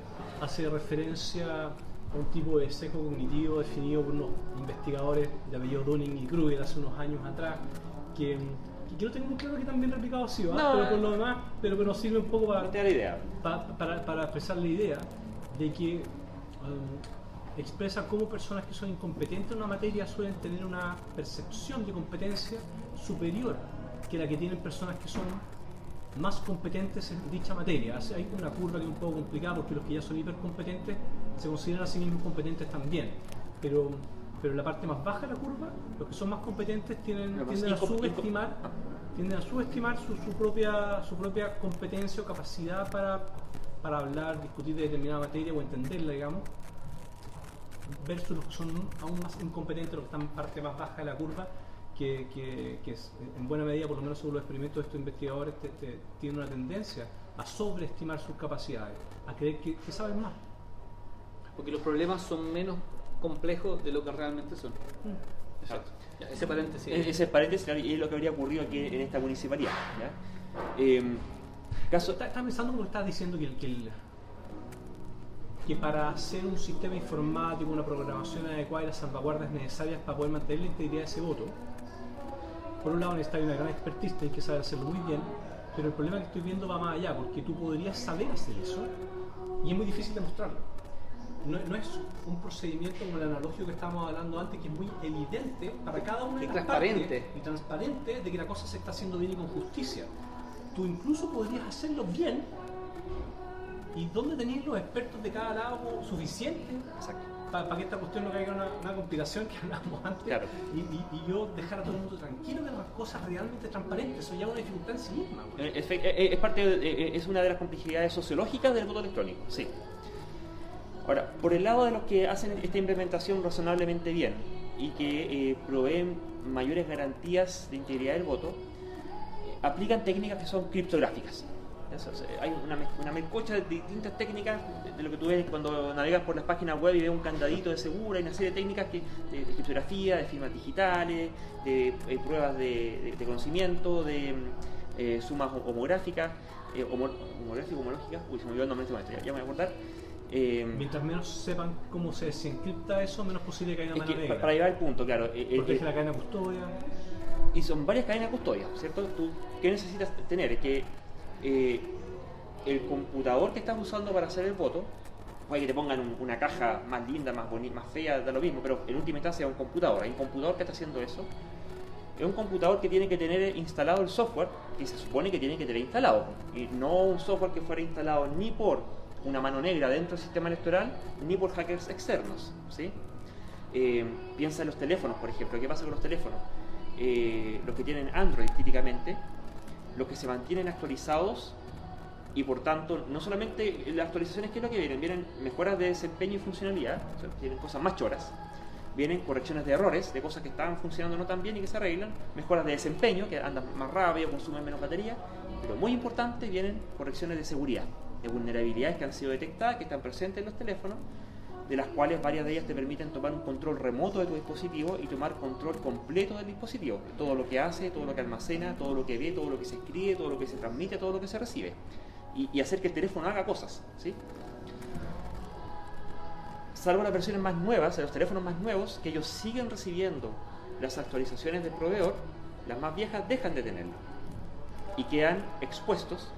Hace referencia a un tipo de sesgo cognitivo definido por unos investigadores de apellido Dunning y Kruger hace unos años atrás, que no tengo muy claro que también replicado ha sido, pero por lo demás, pero que nos sirve un poco para expresar la idea de que expresa cómo personas que son incompetentes en una materia suelen tener una percepción de competencia superior que la que tienen personas que son más competentes en dicha materia. Hay una curva que es un poco complicada porque los que ya son hipercompetentes se consideran a sí mismos competentes también, pero en la parte más baja de la curva, los que son más competentes tienden a subestimar su propia competencia o capacidad para hablar, discutir de determinada materia o entenderla, digamos, versus los que son aún más incompetentes, los que están en parte más baja de la curva, que es, en buena medida, por lo menos según los experimentos de estos investigadores, tienen una tendencia a sobreestimar sus capacidades, a creer que saben más. Porque los problemas son menos complejos de lo que realmente son. Exacto. Ya, ese paréntesis. Ese paréntesis es lo que habría ocurrido aquí en esta municipalidad, ¿ya? Estaba pensando como estás diciendo que para hacer un sistema informático, una programación adecuada y las salvaguardas necesarias para poder mantener la integridad de ese voto, por un lado necesitas una gran expertise, hay que saber hacerlo muy bien, pero el problema que estoy viendo va más allá, porque tú podrías saber hacer eso y es muy difícil demostrarlo. No es un procedimiento como el analógico que estábamos hablando antes, que es muy evidente para cada una de las partes y transparente de que la cosa se está haciendo bien y con justicia. Tú incluso podrías hacerlo bien, y ¿dónde tenéis los expertos de cada lado suficientes para que esta cuestión no caiga en una compilación que hablábamos antes? Claro. Y yo dejar a todo el mundo tranquilo de las cosas realmente transparentes? Eso ya es una dificultad en sí misma. Es una de las complejidades sociológicas del voto electrónico, sí. Ahora, por el lado de los que hacen esta implementación razonablemente bien y que proveen mayores garantías de integridad del voto, aplican técnicas que son criptográficas, Hay una melcocha de distintas técnicas de lo que tú ves cuando navegas por las páginas web y ves un candadito de seguro. Hay una serie de técnicas de criptografía, de firmas digitales, de pruebas de conocimiento, de sumas homográficas, homológicas. Uy, se me olvidó el nombre de este maestro, ya me voy a acordar. Mientras menos sepan cómo se desencripta eso, menos posible que haya una mano negra. Para llevar el punto, claro. Protege la cadena de custodia. Y son varias cadenas de custodia, ¿cierto? ¿Qué necesitas tener? Que el computador que estás usando para hacer el voto, puede que te pongan una caja más linda, más bonita, más fea, da lo mismo, pero en última instancia es un computador. Hay un computador que está haciendo eso. Es un computador que tiene que tener instalado el software que se supone que tiene que tener instalado. Y no un software que fuera instalado ni por una mano negra dentro del sistema electoral, ni por hackers externos, ¿sí? Piensa en los teléfonos, por ejemplo. ¿Qué pasa con los teléfonos? Los que tienen Android típicamente, los que se mantienen actualizados y por tanto, no solamente las actualizaciones, ¿qué es lo que vienen? Mejoras de desempeño y funcionalidad, o sea, tienen cosas más choras, vienen correcciones de errores, de cosas que estaban funcionando no tan bien y que se arreglan, mejoras de desempeño, que andan más rápido, consumen menos batería, pero muy importante, vienen correcciones de seguridad, de vulnerabilidades que han sido detectadas, que están presentes en los teléfonos, de las cuales varias de ellas te permiten tomar un control remoto de tu dispositivo y tomar control completo del dispositivo, todo lo que hace, todo lo que almacena, todo lo que ve, todo lo que se escribe, todo lo que se transmite, todo lo que se recibe, y hacer que el teléfono haga cosas, ¿sí? Salvo las versiones más nuevas, los teléfonos más nuevos, que ellos siguen recibiendo las actualizaciones del proveedor, las más viejas dejan de tenerlo y quedan expuestos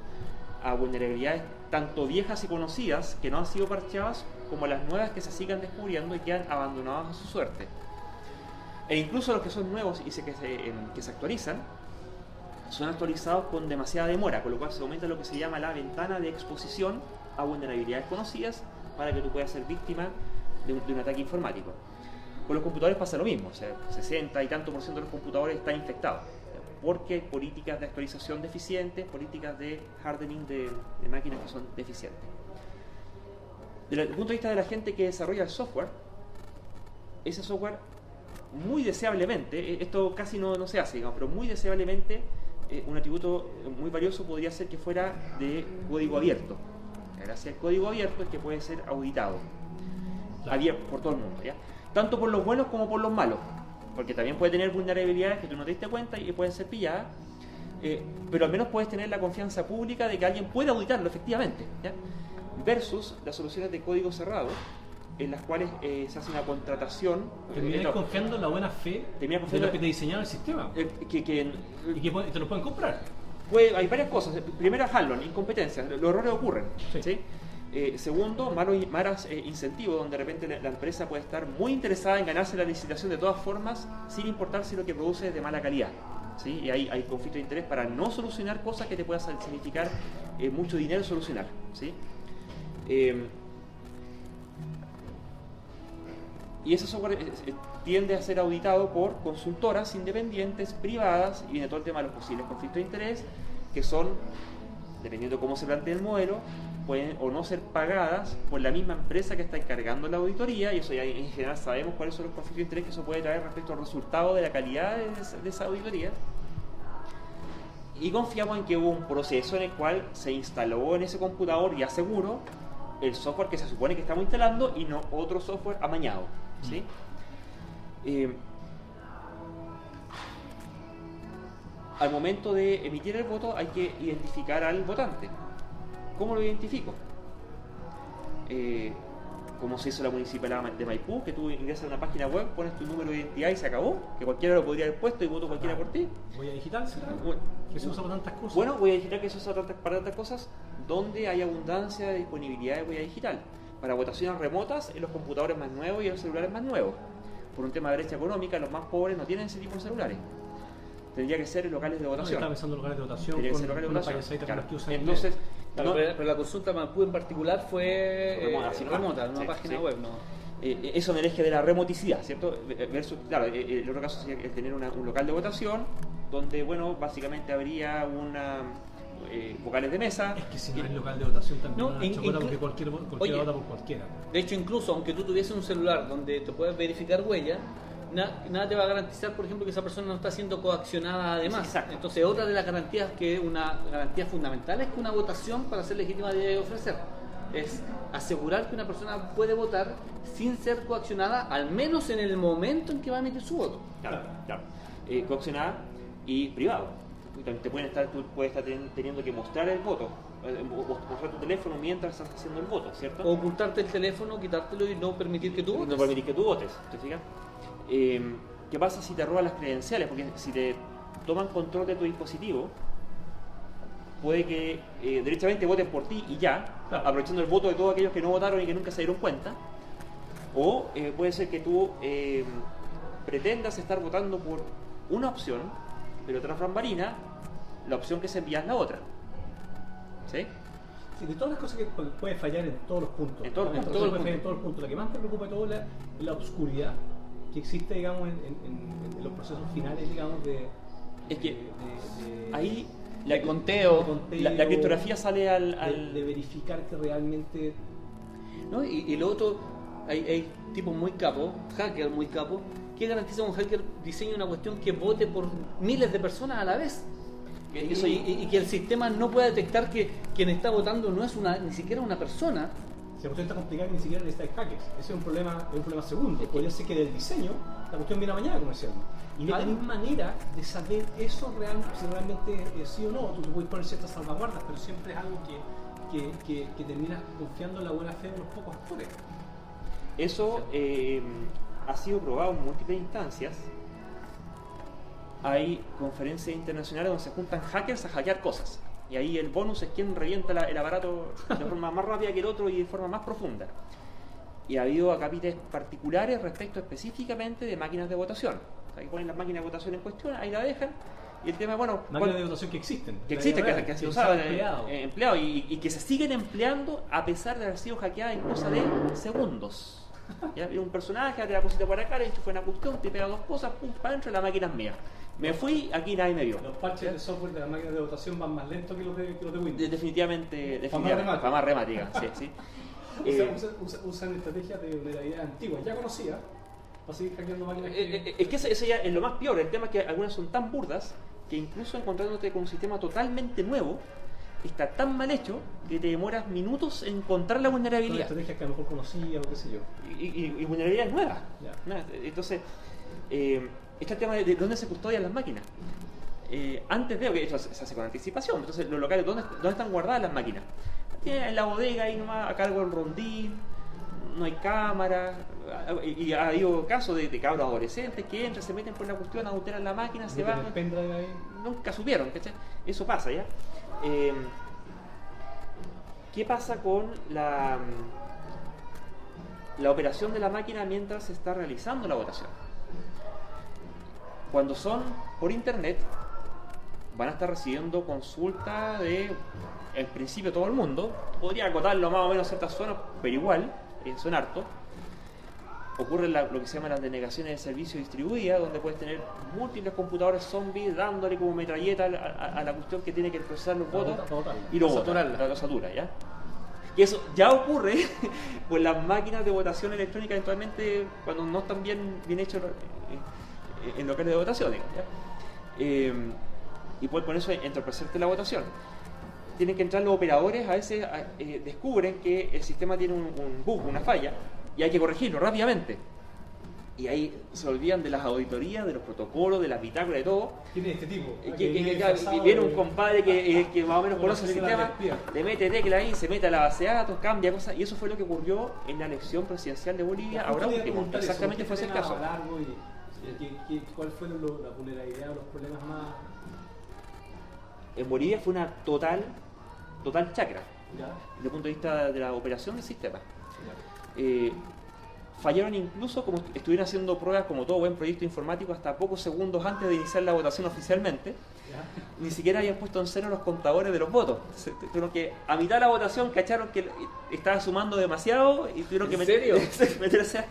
a vulnerabilidades tanto viejas y conocidas que no han sido parcheadas, como las nuevas que se sigan descubriendo y quedan abandonadas a su suerte. E incluso los que son nuevos y que se actualizan, son actualizados con demasiada demora, con lo cual se aumenta lo que se llama la ventana de exposición a vulnerabilidades conocidas para que tú puedas ser víctima de un ataque informático. Con los computadores pasa lo mismo, o sea, 60 y tanto % de los computadores están infectados, porque hay políticas de actualización deficientes, políticas de hardening de máquinas que son deficientes. Desde el punto de vista de la gente que desarrolla el software, ese software muy deseablemente, esto casi no se hace, digamos, pero muy deseablemente, un atributo muy valioso podría ser que fuera de código abierto. Gracias al código abierto es que puede ser auditado, abierto por todo el mundo, ¿ya? Tanto por los buenos como por los malos, porque también puede tener vulnerabilidades que tú no te diste cuenta y pueden ser pilladas, pero al menos puedes tener la confianza pública de que alguien puede auditarlo efectivamente, ¿ya? Versus las soluciones de código cerrado, en las cuales se hace una contratación. Terminas confiando en la buena fe de los que te diseñaron el sistema. Y que te lo pueden comprar. Hay varias cosas. Primero, handling, incompetencia. Los errores ocurren. Sí. ¿Sí? Segundo, malos incentivos, donde de repente la empresa puede estar muy interesada en ganarse la licitación de todas formas, sin importar si lo que produce es de mala calidad. ¿Sí? Y hay conflicto de interés para no solucionar cosas que te puedan significar mucho dinero solucionar. ¿Sí? Y ese software tiende a ser auditado por consultoras independientes, privadas, y viene todo el tema de los posibles conflictos de interés, que son, dependiendo de cómo se plantea el modelo, pueden o no ser pagadas por la misma empresa que está encargando la auditoría, y eso ya en general sabemos cuáles son los conflictos de interés que eso puede traer respecto al resultado de la calidad de esa auditoría. Y confiamos en que hubo un proceso en el cual se instaló en ese computador ya seguro el software que se supone que estamos instalando y no otro software amañado, ¿sí? Al momento de emitir el voto hay que identificar al votante. ¿Cómo lo identifico? Como se hizo la municipalidad de Maipú, que tú ingresas a una página web, pones tu número de identidad y se acabó, que cualquiera lo podría haber puesto y voto cualquiera por ti. ¿Huella digital será? Que se usa para tantas cosas. Bueno, huella digital que se usa para tantas cosas, donde hay abundancia de disponibilidad de huella digital. Para votaciones remotas en los computadores más nuevos y en los celulares más nuevos. Por un tema de brecha económica, los más pobres no tienen ese tipo de celulares. Tendría que ser en locales de votación. Estaba pensando en locales de votación. Tendría que ser locales de votación. Claro. Entonces, pero la consulta Maipú en particular fue remota, en una página web, ¿no? Eso en el eje de la remoticidad, ¿cierto? Versus, claro, el otro caso sería el tener un local de votación donde, bueno, básicamente habría vocales de mesa. Es que si no hay local de votación también porque cualquiera oye, vota por cualquiera. De hecho, incluso aunque tú tuvieses un celular donde te puedes verificar huella, nada te va a garantizar, por ejemplo, que esa persona no está siendo coaccionada además. Exacto. Entonces, otra de las garantías, que una garantía fundamental, es que una votación, para ser legítima, debe ofrecer. Es asegurar que una persona puede votar sin ser coaccionada, al menos en el momento en que va a emitir su voto. Claro. Coaccionada y privado. Tú puedes estar teniendo que mostrar el voto, mostrar tu teléfono mientras estás haciendo el voto, ¿cierto? O ocultarte el teléfono, quitártelo y no permitir que tú votes. No permitir que tú votes, ¿te fijas? ¿Qué pasa si te roban las credenciales? Porque si te toman control de tu dispositivo, puede que derechamente voten por ti y ya, Claro. aprovechando el voto de todos aquellos que no votaron y que nunca se dieron cuenta. O puede ser que tú pretendas estar votando por una opción, pero tras bambalina, la opción que se envía es la otra. ¿Sí? Sí, de todas las cosas que puede fallar en todos los puntos. En todos los puntos. Puede fallar en todos los puntos. La que más me preocupa de todo es la oscuridad que existe, digamos, en los procesos finales, digamos, Es que ahí De conteo. la criptografía sale de verificar que realmente... ¿No? Y lo otro, hay tipos muy capos, hackers muy capos, que garantiza que un hacker diseñe una cuestión que vote por miles de personas a la vez. Y que el sistema no pueda detectar que quien está votando no es ni siquiera una persona. Si la cuestión está complicada, ni siquiera necesita hackers. Ese es un problema segundo. Podría ser que del diseño la cuestión viene mañana, como decíamos. Y no hay manera de saber eso si realmente sí o no. Tú puedes poner ciertas salvaguardas, pero siempre es algo que terminas confiando en la buena fe de unos pocos actores. Eso ha sido probado en múltiples instancias. Hay conferencias internacionales donde se juntan hackers a hackear cosas. Y ahí el bonus es quien revienta el aparato de forma más rápida que el otro y de forma más profunda. Y ha habido acápites particulares respecto específicamente de máquinas de votación. O sea, que ponen las máquinas de votación en cuestión, ahí la dejan. Y el tema es, bueno... Máquinas de votación que existen. Que han sido usadas, empleados y que se siguen empleando a pesar de haber sido hackeadas en cosa de segundos. ¿Ya? Un personaje, hace la cosita por acá, le enchufé una cuestión, te pega dos cosas, pum, para adentro, la máquina es mía. Me fui, aquí nadie me vio. Los parches de software de las máquinas de votación van más lentos que los de Windows. Definitivamente, para más remática, sí. Usan estrategias de vulnerabilidad antiguas, ya conocía, para seguir hackeando máquinas. Es que eso ya es lo más peor. El tema es que algunas son tan burdas que incluso encontrándote con un sistema totalmente nuevo, está tan mal hecho que te demoras minutos en encontrar la vulnerabilidad. Son estrategias que a lo mejor conocía o qué sé yo. Y vulnerabilidades nuevas. Ya. Entonces, está el tema de dónde se custodian las máquinas. Antes de que eso se hace con anticipación. Entonces, los locales, ¿dónde están guardadas las máquinas? En la bodega, ahí nomás, a cargo del rondín, no hay cámara. Y ha habido casos de cabros adolescentes que entran, se meten por la cuestión, adulteran la máquina, se van. Nunca supieron, ¿cachai? Eso pasa ya. ¿Qué pasa con la operación de la máquina mientras se está realizando la votación? Cuando son por internet, van a estar recibiendo consulta de, en principio, todo el mundo. Podría acotarlo más o menos a ciertas zonas, pero igual, son hartos. Ocurre lo que se llama las denegaciones de servicio distribuidas, donde puedes tener múltiples computadores zombies dándole como metralleta a la cuestión que tiene que procesar los votos y lo satura, ¿ya? Y eso ya ocurre pues las máquinas de votación electrónica eventualmente cuando no están bien hechos en locales de votación, ¿ya? Y pues con eso entorpecerte la votación. Tienen que entrar los operadores, a veces descubren que el sistema tiene un bug, una falla, y hay que corregirlo rápidamente. Y ahí se olvidan de las auditorías, de los protocolos, de las bitácoras, de todo. ¿Quién es este tipo? Y viene un compadre que más o menos conoce el sistema, le mete tecla ahí, se mete a la base de datos, cambia cosas. Y eso fue lo que ocurrió en la elección presidencial de Bolivia. Ahora último, exactamente fue ese el caso. ¿Cuál fue la vulnerabilidad o los problemas más? En Bolivia fue una total chacra, ¿Ya? desde el punto de vista de la operación del sistema. Fallaron incluso como estuvieron haciendo pruebas como todo buen proyecto informático hasta pocos segundos antes de iniciar la votación oficialmente. ¿Ya? Ni siquiera habían puesto en cero los contadores de los votos. Tuvieron que, a mitad de la votación, cacharon que estaba sumando demasiado y tuvieron que meterse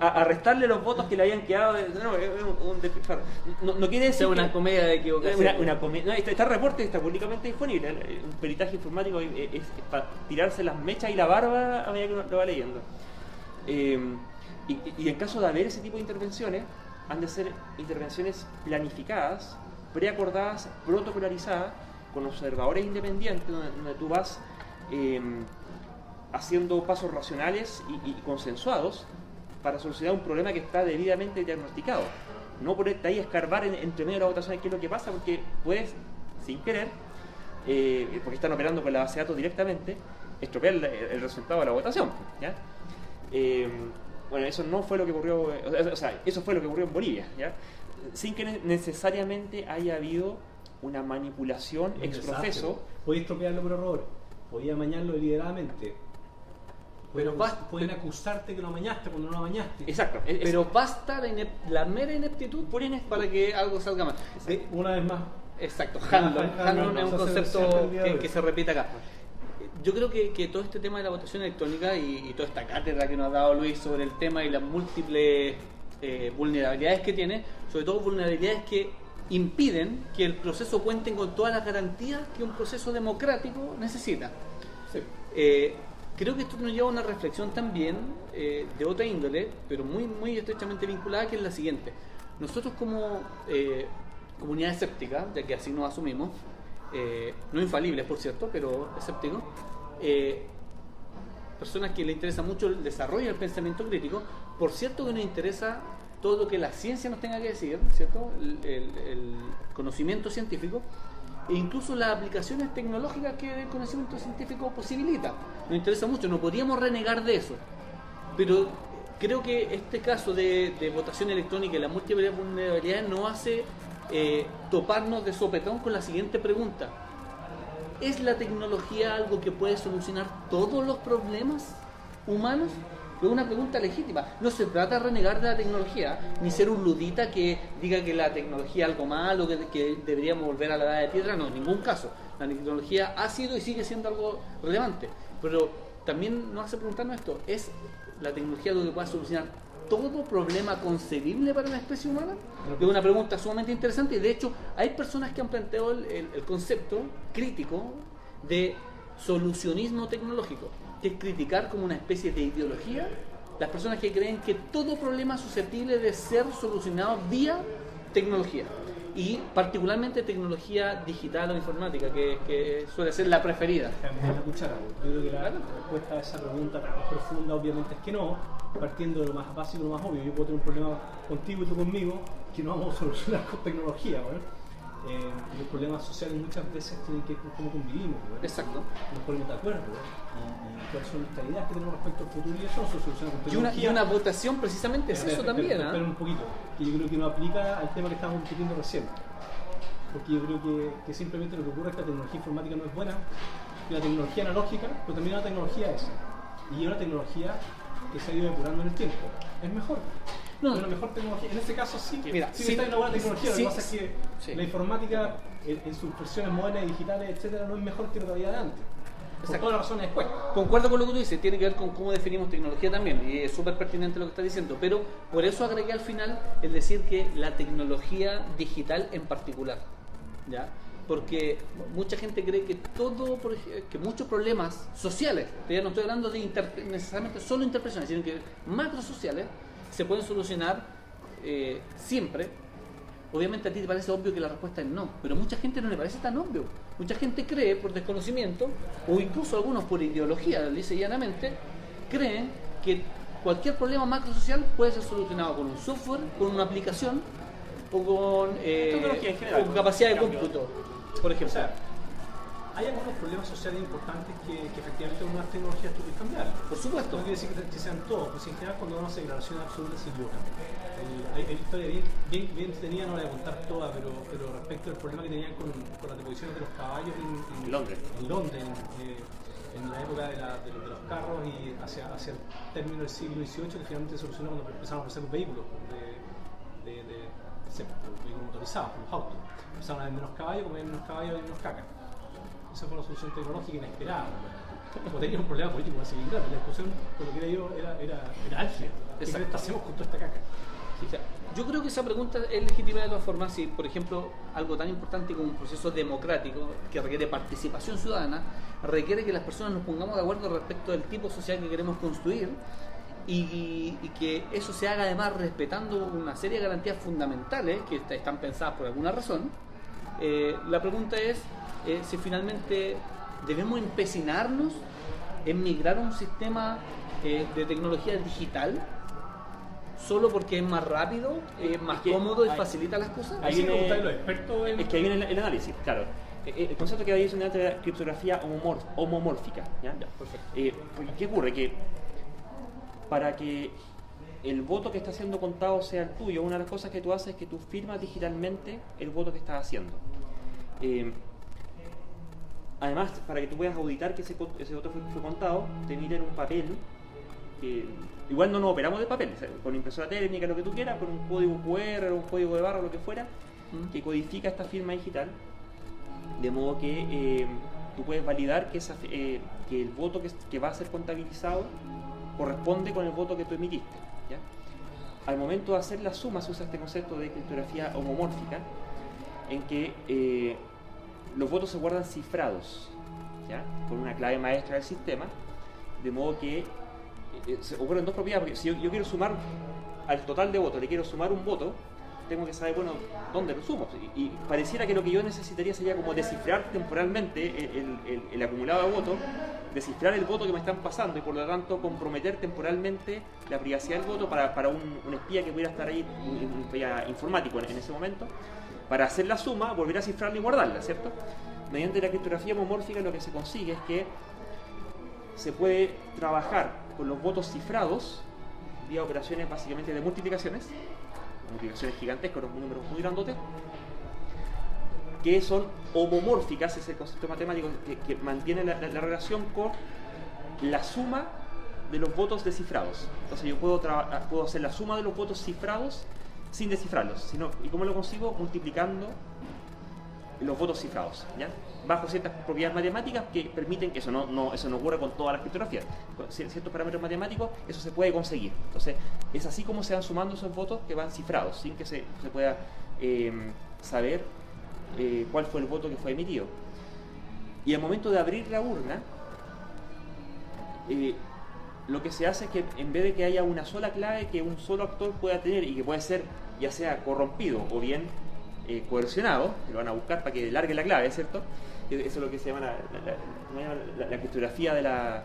a restarle los votos que le habían quedado. No quiere decir. Es una comedia de equivocación. Este reporte está públicamente disponible. Un peritaje informático es para tirarse las mechas y la barba a medida que uno lo va leyendo. Y en caso de haber ese tipo de intervenciones, han de ser intervenciones planificadas, preacordadas, protocolarizadas, con observadores independientes, donde tú vas haciendo pasos racionales y consensuados para solucionar un problema que está debidamente diagnosticado. No ponerte ahí a escarbar entre medio de la votación qué es lo que pasa, porque puedes, sin querer, porque están operando con la base de datos directamente, estropear el resultado de la votación, ¿ya? Bueno, eso no fue lo que ocurrió, o sea, eso fue lo que ocurrió en Bolivia, ¿ya? Sin que necesariamente haya habido una manipulación ex profeso. Podéis estropearlo por error, podéis amañarlo deliberadamente. Pueden acusarte que lo amañaste cuando no lo amañaste. Exacto. Pero basta la mera ineptitud para que algo salga mal. Una vez más. Exacto. Handlon es un concepto que se repite acá. Yo creo que todo este tema de la votación electrónica y toda esta cátedra que nos ha dado Luis sobre el tema y las múltiples vulnerabilidades que tiene, sobre todo vulnerabilidades que impiden que el proceso cuente con todas las garantías que un proceso democrático necesita. Sí. Creo que esto nos lleva a una reflexión también de otra índole, pero muy estrechamente vinculada, que es la siguiente. Nosotros como comunidad escéptica, ya que así nos asumimos, no infalibles por cierto, pero escépticos, personas que les interesa mucho el desarrollo del pensamiento crítico, por cierto que nos interesa todo lo que la ciencia nos tenga que decir, ¿cierto? El conocimiento científico, e incluso las aplicaciones tecnológicas que el conocimiento científico posibilita. Nos interesa mucho, no podríamos renegar de eso. Pero creo que este caso de votación electrónica y las múltiples vulnerabilidades nos hace toparnos de sopetón con la siguiente pregunta: ¿es la tecnología algo que puede solucionar todos los problemas humanos? Es una pregunta legítima. No se trata de renegar de la tecnología, ni ser un ludita que diga que la tecnología es algo malo, que deberíamos volver a la edad de piedra. No, en ningún caso. La tecnología ha sido y sigue siendo algo relevante. Pero también nos hace preguntarnos esto: ¿es la tecnología algo que pueda solucionar todo problema concebible para la especie humana? Es una pregunta sumamente interesante, y de hecho hay personas que han planteado el concepto crítico de solucionismo tecnológico, que es criticar como una especie de ideología las personas que creen que todo problema es susceptible de ser solucionado vía tecnología, y particularmente tecnología digital o informática, que suele ser la preferida. La cuchara. Yo creo que la respuesta a esa pregunta profunda obviamente es que no, partiendo de lo más básico, lo más obvio. Yo puedo tener un problema contigo y tú conmigo que no vamos a solucionar con tecnología, ¿no? Los problemas sociales muchas veces tienen que ver con cómo convivimos, ¿no? Exacto. Nos ponemos de acuerdo, y cuáles son nuestras ideas que tenemos respecto al futuro, y eso no se soluciona con tecnología. Y una votación precisamente es eso también, ¿eh? Espera un poquito, que yo creo que no aplica al tema que estábamos discutiendo recién, porque yo creo que simplemente lo que ocurre es que la tecnología informática no es buena, y la tecnología analógica, pero también la tecnología esa, y es una tecnología que se ha ido depurando en el tiempo. Es mejor. No, es la mejor tecnología. En este caso sí, mira, sí está en una buena tecnología. Lo que pasa es que sí, la informática en sus versiones modernas y digitales, etcétera, no es mejor que lo que había de antes. Por todas las razones después. Concuerdo con lo que tú dices, tiene que ver con cómo definimos tecnología también, y es súper pertinente lo que estás diciendo, pero por eso agregué al final el decir que la tecnología digital en particular, ¿ya? Porque mucha gente cree que que muchos problemas sociales, ya no estoy hablando de necesariamente solo interpersonales, sino que macro sociales, se pueden solucionar siempre. Obviamente a ti te parece obvio que la respuesta es no, pero mucha gente no le parece tan obvio. Mucha gente cree por desconocimiento, o incluso algunos por ideología, lisa y llanamente, creen que cualquier problema macro social puede ser solucionado con un software, con una aplicación o con capacidad de cómputo, por ejemplo. O sea, hay algunos problemas sociales importantes que efectivamente con unas tecnologías tú puedes cambiar. Por supuesto. No quiere decir que sean todos, pues en general cuando uno hace declaraciones absolutas se equivocan. Hay historia bien tenía, no la voy a contar toda, pero respecto al problema que tenían con las deposiciones de los caballos en Londres. En Londres, en la época de los carros, y hacia el término del siglo XVIII, que finalmente se solucionó cuando empezaron a hacer los vehículos motorizados, los autos. Empezaron a haber menos caballos, como hay menos caballos, hay menos caca. Esa fue una solución tecnológica inesperada. O tenía un problema político así bien grave. La discusión, por lo que era yo, era álgida. ¿Qué hacemos con toda esta caca? O sea, yo creo que esa pregunta es legítima de todas formas. Si, por ejemplo, algo tan importante como un proceso democrático que requiere participación ciudadana, requiere que las personas nos pongamos de acuerdo respecto del tipo social que queremos construir, y que eso se haga además respetando una serie de garantías fundamentales que están pensadas por alguna razón, la pregunta es si finalmente debemos empecinarnos en migrar a un sistema de tecnología digital solo porque es más rápido, más cómodo y facilita las cosas. Ahí viene los expertos es que ahí viene el análisis, claro. El concepto que había dicho antes de la criptografía homomórfica. ¿Ya? Perfecto. ¿Qué ocurre? Que para que el voto que está siendo contado sea el tuyo, una de las cosas que tú haces es que tú firmas digitalmente el voto que estás haciendo. Además, para que tú puedas auditar que ese voto fue contado, te emiten un papel que igual no nos operamos de papel, o sea, con impresora térmica, lo que tú quieras, con un código QR o un código de barra, lo que fuera, que codifica esta firma digital, de modo que tú puedes validar que el voto que va a ser contabilizado corresponde con el voto que tú emitiste. ¿Ya? Al momento de hacer la suma se usa este concepto de criptografía homomórfica, en que los votos se guardan cifrados, ¿ya? Con una clave maestra del sistema, de modo que se ocurren dos propiedades, porque si yo quiero sumar al total de votos, le quiero sumar un voto, tengo que saber, bueno, dónde lo sumo. Y pareciera que lo que yo necesitaría sería como descifrar temporalmente el acumulado de votos, descifrar el voto que me están pasando y por lo tanto comprometer temporalmente la privacidad del voto para un espía que pudiera estar ahí, un espía informático en ese momento, para hacer la suma, volver a cifrarla y guardarla, ¿cierto? Mediante la criptografía homomórfica lo que se consigue es que se puede trabajar con los votos cifrados vía operaciones básicamente de multiplicaciones gigantescas, con números muy grandotes, que son homomórficas, es el concepto matemático que mantiene la relación con la suma de los votos descifrados. Entonces yo puedo hacer la suma de los votos cifrados sin descifrarlos, ¿y cómo lo consigo? Multiplicando los votos cifrados, ¿ya? Bajo ciertas propiedades matemáticas que permiten que eso no ocurra con todas las criptografías. Con ciertos parámetros matemáticos eso se puede conseguir. Entonces es así como se van sumando esos votos que van cifrados, sin que se pueda saber cuál fue el voto que fue emitido. Y al momento de abrir la urna, lo que se hace es que en vez de que haya una sola clave que un solo actor pueda tener y que puede ser ya sea corrompido o bien coercionado, que lo van a buscar para que largue la clave, ¿cierto? Eso es lo que se llama la criptografía de la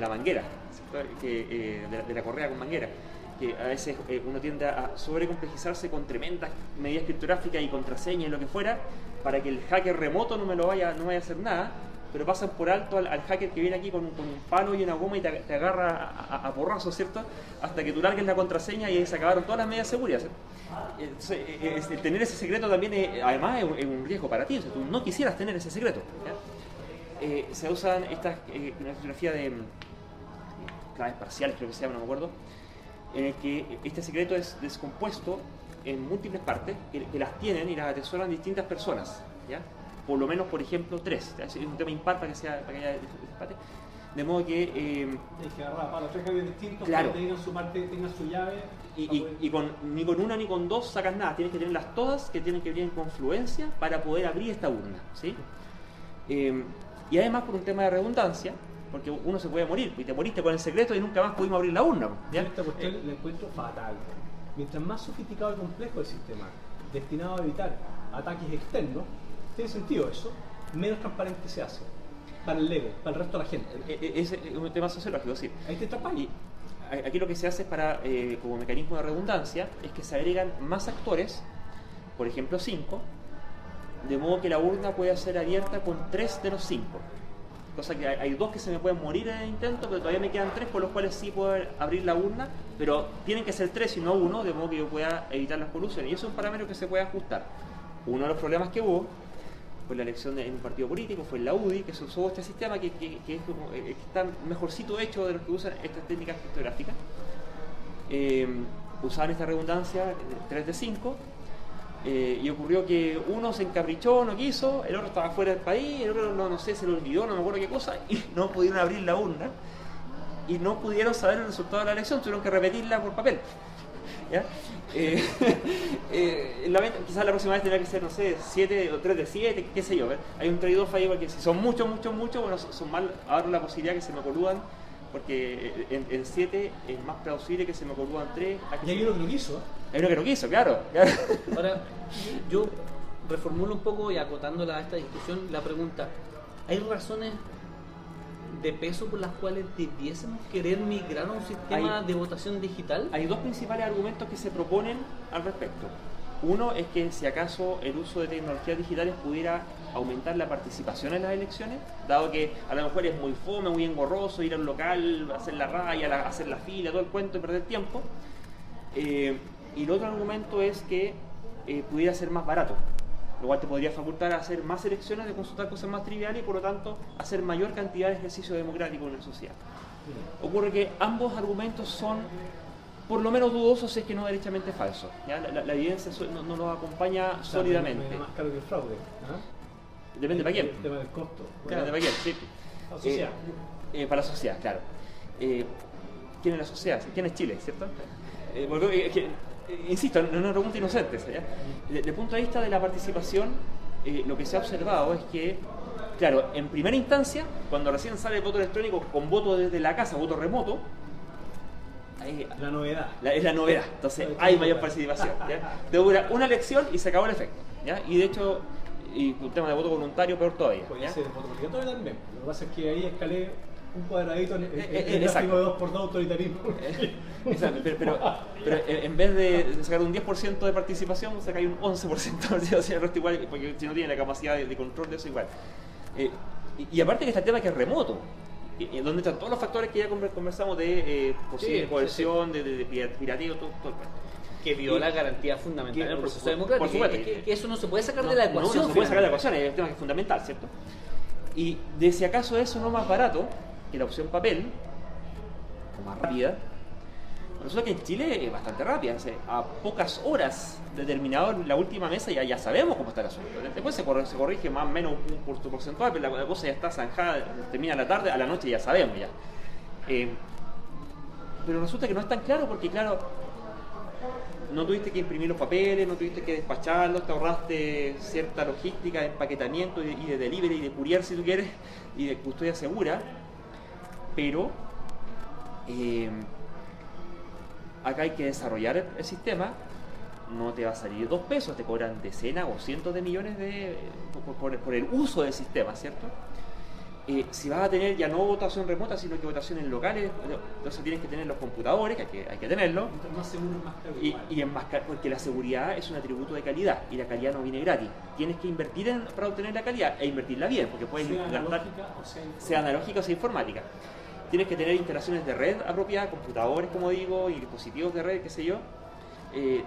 manguera, de la correa con manguera, que a veces uno tiende a sobrecomplejizarse con tremendas medidas criptográficas y contraseñas y lo que fuera, para que el hacker remoto no vaya a hacer nada, pero pasan por alto al hacker que viene aquí con un palo y una goma y te agarra a porrazos, ¿cierto? Hasta que tú largues la contraseña y ahí se acabaron todas las medidas de seguridad, ¿cierto? Entonces, tener ese secreto también además es un riesgo para ti, o sea, tú no quisieras tener ese secreto, ¿ya? Se usan estas una criptografía de claves parciales, creo que se llama, no me acuerdo, en el que este secreto es descompuesto en múltiples partes que las tienen y las atesoran distintas personas, ¿ya? Por lo menos, por ejemplo, 3. Es un tema impar para que haya desempate. De modo que... hay que agarrar para los 3 cambios distintos, claro, que tengan su parte, tengan su llave. Y ni con una ni con dos sacas nada. Tienes que tenerlas todas, que tienen que venir en confluencia para poder abrir esta urna, ¿sí? Y además por un tema de redundancia, porque uno se puede morir, y te moriste con el secreto y nunca más pudimos abrir la urna, ¿ya? Esta cuestión la encuentro fatal. Mientras más sofisticado y complejo el sistema, destinado a evitar ataques externos, tiene sentido eso, menos transparente se hace para el ego, para el resto de la gente. Es un tema sociológico, sí. Ahí te tapas. Y aquí lo que se hace es como mecanismo de redundancia, es que se agregan más actores, por ejemplo 5, de modo que la urna pueda ser abierta con 3 de los 5. Cosa que hay 2 que se me pueden morir en el intento, pero todavía me quedan 3 por los cuales sí puedo abrir la urna, pero tienen que ser 3 y no 1, de modo que yo pueda evitar las colusiones. Y eso es un parámetro que se puede ajustar. Uno de los problemas que hubo fue la elección en un partido político, fue en la UDI, que se usó este sistema que está mejorcito hecho de los que usan estas técnicas criptográficas. Usaban esta redundancia 3 de 5 y ocurrió que uno se encaprichó, no quiso, el otro estaba fuera del país, el otro no sé, se lo olvidó, no me acuerdo qué cosa, y no pudieron abrir la urna y no pudieron saber el resultado de la elección, tuvieron que repetirla por papel. ¿Ya? Quizás la próxima vez tendrá que ser, no sé, 7 o 3 de 7, qué sé yo. Hay un trade-off ahí porque si son muchos, bueno, son mal, abro la posibilidad que se me coludan porque en 7 es más plausible que se me ocurran 3. Y hay uno que lo quiso. Hay uno que no quiso, claro. Ahora, yo reformulo un poco y acotándola a esta discusión la pregunta: ¿hay razones de peso por las cuales debiésemos querer migrar a un sistema de votación digital? Hay dos principales argumentos que se proponen al respecto. Uno es que si acaso el uso de tecnologías digitales pudiera aumentar la participación en las elecciones, dado que a lo mejor es muy fome, muy engorroso ir a un local, hacer la raya, hacer la fila, todo el cuento y perder tiempo. Y el otro argumento es que pudiera ser más barato, lo cual te podría facultar a hacer más elecciones, de consultar cosas más triviales y por lo tanto hacer mayor cantidad de ejercicio democrático en la sociedad. Ocurre que ambos argumentos son por lo menos dudosos, si es que no derechamente falsos. ¿Ya? La evidencia no los acompaña sólidamente. Es más caro que el fraude. Depende para quién. El tema del costo. Depende para quién, sí. La sociedad. Para la sociedad, claro. ¿Quién es la sociedad? ¿Quién es Chile, cierto? Insisto, no es una pregunta inocente. Desde el punto de vista de la participación, lo que se ha observado es que, claro, en primera instancia, cuando recién sale el voto electrónico con voto desde la casa, voto remoto, la novedad. Es la novedad, entonces hay mayor participación. ¿Ya? Te dura una elección y se acabó el efecto. ¿Ya? Y de hecho, y un tema de voto voluntario peor todavía. Puede ser el voto obligatorio también. Lo que pasa es que ahí escalé un cuadradito en el gráfico de 2x2 autoritarismo. Exacto, pero en vez de sacar un 10% de participación, saca un 11% de participación, el resto igual, porque si no tiene la capacidad de control de eso igual. Y aparte que está el tema que es remoto, donde están todos los factores que ya conversamos de posible coerción, de pirateo, todo el cuento. Que viola garantías fundamentales del proceso democrático. Por supuesto. Que eso no se puede sacar de la ecuación. No se puede sacar de la ecuación, es un tema que es fundamental, ¿cierto? Y de si acaso eso no más barato que la opción papel, o más rápida, resulta que en Chile es bastante rápida. A pocas horas de terminado la última mesa ya sabemos cómo está el asunto. Después se corrige más o menos un porcentual, pero la cosa ya está zanjada, termina la tarde, a la noche ya sabemos ya. Pero resulta que no es tan claro porque, claro, no tuviste que imprimir los papeles, no tuviste que despacharlos, te ahorraste cierta logística de empaquetamiento y de delivery y de courier si tú quieres, y de custodia segura, pero acá hay que desarrollar el sistema. No te va a salir 2 pesos, te cobran decenas o cientos de millones por el uso del sistema, ¿cierto? Si vas a tener ya no votación remota, sino que votaciones locales, entonces tienes que tener los computadores, que hay que tenerlo. Más seguro, más caro. Y es más caro, porque la seguridad es un atributo de calidad, y la calidad no viene gratis. Tienes que invertir para obtener la calidad, e invertirla bien, porque puedes gastar, sea analógica o sea informática. Tienes que tener instalaciones de red apropiadas, computadores, como digo, y dispositivos de red, qué sé yo.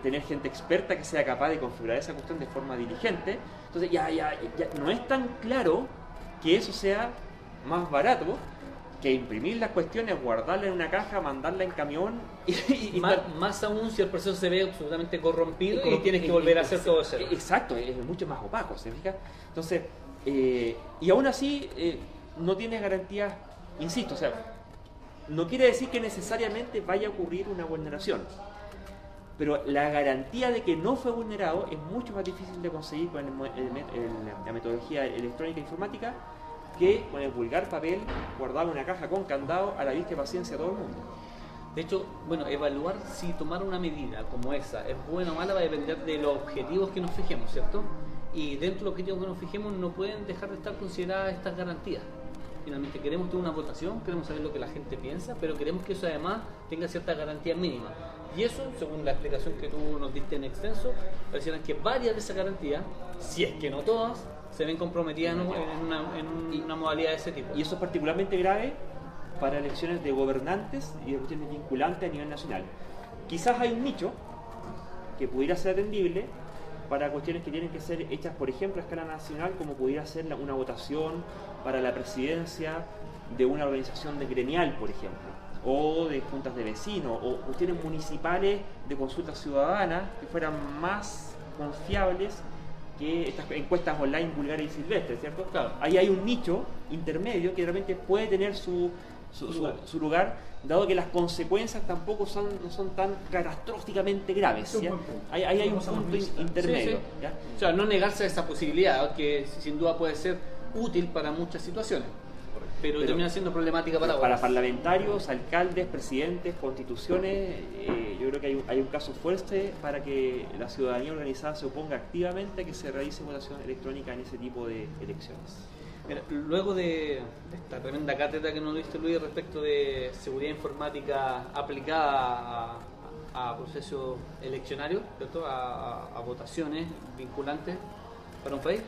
Tener gente experta que sea capaz de configurar esa cuestión de forma diligente. Entonces ya no es tan claro que eso sea más barato que imprimir las cuestiones, guardarla en una caja, mandarla en camión y más aún si el proceso se ve absolutamente corrompido y tienes que volver a hacer todo eso. Exacto, es mucho más opaco, ¿se fija? Entonces, y aún así no tiene garantías, insisto, o sea, no quiere decir que necesariamente vaya a ocurrir una vulneración, pero la garantía de que no fue vulnerado es mucho más difícil de conseguir con la metodología electrónica informática que con el vulgar papel guardado en una caja con candado a la vista y paciencia de todo el mundo. De hecho, bueno, evaluar si tomar una medida como esa es buena o mala va a depender de los objetivos que nos fijemos, ¿cierto? Y dentro de los objetivos que nos fijemos no pueden dejar de estar consideradas estas garantías. Finalmente queremos tener una votación, queremos saber lo que la gente piensa, pero queremos que eso además tenga ciertas garantías mínimas. Y eso, según la explicación que tú nos diste en extenso, parecieran que varias de esas garantías, si es que no todas, se ven comprometidas en una modalidad de ese tipo. Y eso es particularmente grave para elecciones de gobernantes y de cuestiones vinculantes a nivel nacional. Quizás hay un nicho que pudiera ser atendible para cuestiones que tienen que ser hechas, por ejemplo, a escala nacional, como pudiera ser una votación para la presidencia de una organización de gremial, por ejemplo, o de juntas de vecinos, o cuestiones municipales de consultas ciudadanas que fueran más confiables que estas encuestas online vulgares y silvestres, ¿cierto? Claro. Ahí hay un nicho intermedio que realmente puede tener su lugar, dado que las consecuencias tampoco no son tan catastróficamente graves. ¿Ya? Ahí hay un punto intermedio. Sí. ¿Ya? O sea, no negarse a esa posibilidad, que sin duda puede ser útil para muchas situaciones. Pero termina siendo problemática para vos. Para parlamentarios, alcaldes, presidentes, constituciones, yo creo que hay un caso fuerte para que la ciudadanía organizada se oponga activamente a que se realice votación electrónica en ese tipo de elecciones. Mira, luego de esta tremenda cátedra que nos diste, Luis, respecto de seguridad informática aplicada a procesos eleccionarios, ¿cierto? A votaciones vinculantes para un país,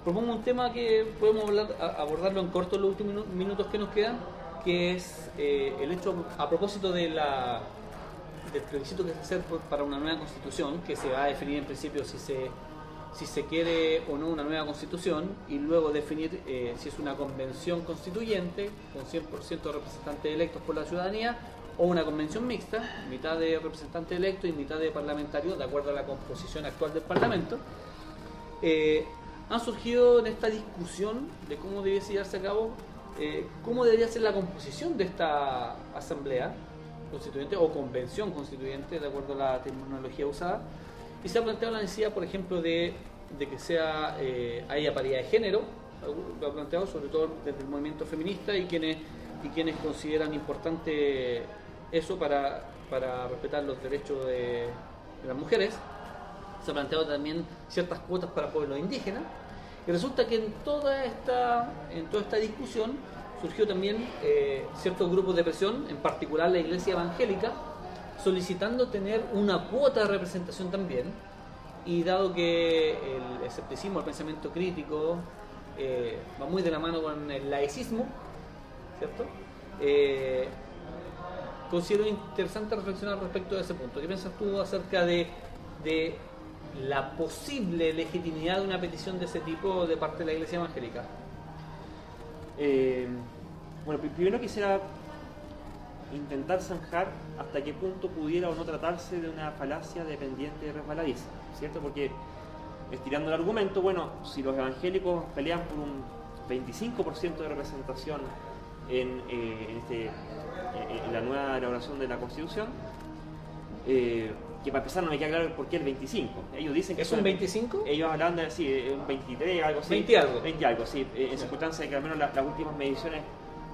propongo un tema que podemos abordarlo en corto en los últimos minutos que nos quedan, que es el hecho, a propósito del plebiscito que se hace para una nueva constitución, que se va a definir en principio si se quiere o no una nueva constitución, y luego definir si es una convención constituyente con 100% de representantes electos por la ciudadanía o una convención mixta, mitad de representantes electos y mitad de parlamentarios, de acuerdo a la composición actual del Parlamento. Han surgido en esta discusión de cómo debería llevarse a cabo, cómo debería ser la composición de esta asamblea constituyente o convención constituyente, de acuerdo a la terminología usada, y se ha planteado la necesidad, por ejemplo, de que haya paridad de género. Lo ha planteado sobre todo desde el movimiento feminista y quienes consideran importante eso para respetar los derechos de las mujeres. Se ha planteado también ciertas cuotas para pueblos indígenas, y resulta que en toda esta discusión surgió también ciertos grupos de presión, en particular la Iglesia Evangélica, solicitando tener una cuota de representación también, y dado que el escepticismo, el pensamiento crítico va muy de la mano con el laicismo, ¿cierto? Considero interesante reflexionar respecto de ese punto. ¿Qué piensas tú acerca de la posible legitimidad de una petición de ese tipo de parte de la Iglesia Evangélica? Bueno, primero quisiera intentar zanjar hasta qué punto pudiera o no tratarse de una falacia dependiente y resbaladiza, ¿cierto? Porque, estirando el argumento, bueno, si los evangélicos pelean por un 25% de representación en la nueva elaboración de la Constitución, que para empezar no me queda claro por qué el 25. Ellos dicen que ¿Es un 25? Ellos hablan de un 23, algo así. 20 algo. 20 algo, sí. En circunstancias de que al menos las últimas mediciones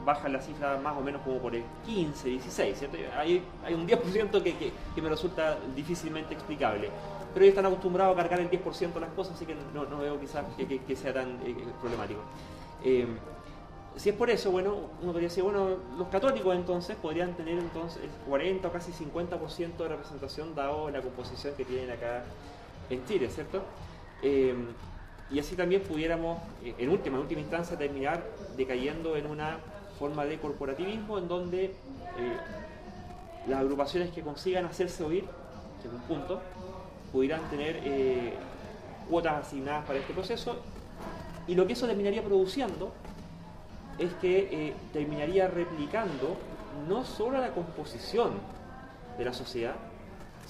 bajan la cifra más o menos como por el 15, 16, ¿cierto? Hay un 10% que me resulta difícilmente explicable. Pero ellos están acostumbrados a cargar el 10% de las cosas, así que no veo quizás que sea tan problemático. Si es por eso, bueno, uno podría decir, bueno, los católicos entonces podrían tener entonces 40 o casi 50% de representación dado la composición que tienen acá en Chile, ¿cierto? Y así también pudiéramos, en última instancia, terminar decayendo en una forma de corporativismo en donde las agrupaciones que consigan hacerse oír, en un punto, pudieran tener cuotas asignadas para este proceso, y lo que eso terminaría produciendo es que terminaría replicando no solo la composición de la sociedad,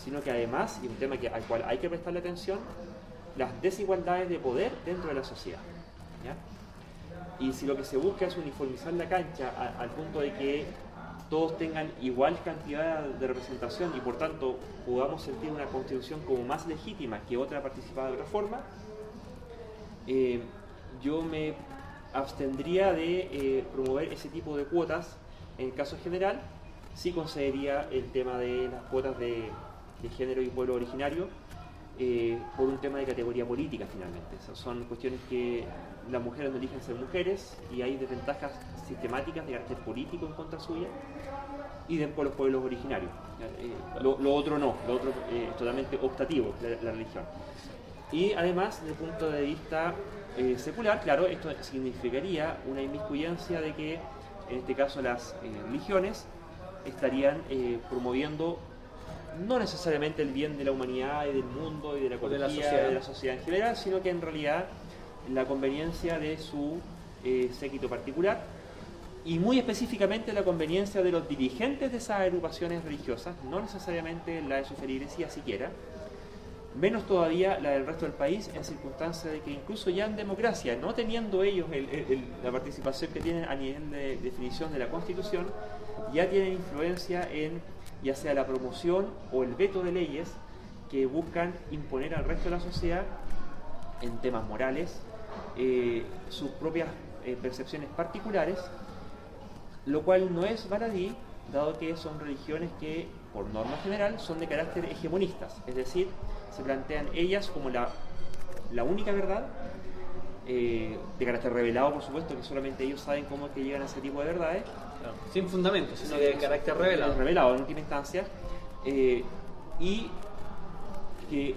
sino que además, y un tema al cual hay que prestarle atención, las desigualdades de poder dentro de la sociedad, ¿ya? Y si lo que se busca es uniformizar la cancha al punto de que todos tengan igual cantidad de representación y por tanto podamos sentir una constitución como más legítima que otra participada de otra forma, yo me abstendría de promover ese tipo de cuotas en caso general. Sí concedería el tema de las cuotas de género y pueblo originario por un tema de categoría política finalmente. O sea, son cuestiones que las mujeres no eligen ser mujeres y hay desventajas sistemáticas de carácter político en contra suya, y después los pueblos originarios. Lo otro no, lo otro es totalmente optativo, la religión. Y además, desde el punto de vista secular, claro, esto significaría una inmiscuyencia de que, en este caso, las religiones estarían promoviendo no necesariamente el bien de la humanidad y del mundo y de la ecología y de la sociedad en general, sino que en realidad la conveniencia de su séquito particular, y muy específicamente la conveniencia de los dirigentes de esas agrupaciones religiosas, no necesariamente la de su feligresía siquiera, menos todavía la del resto del país, en circunstancias de que incluso ya en democracia, no teniendo ellos la participación que tienen a nivel de definición de la Constitución, ya tienen influencia en ya sea la promoción o el veto de leyes que buscan imponer al resto de la sociedad en temas morales sus propias percepciones particulares, lo cual no es baladí, dado que son religiones que, por norma general, son de carácter hegemonistas, es decir, se plantean ellas como la única verdad, de carácter revelado, por supuesto, que solamente ellos saben cómo es que llegan a ese tipo de verdades. Claro, sin fundamento, sino de carácter revelado. Revelado en última instancia, y que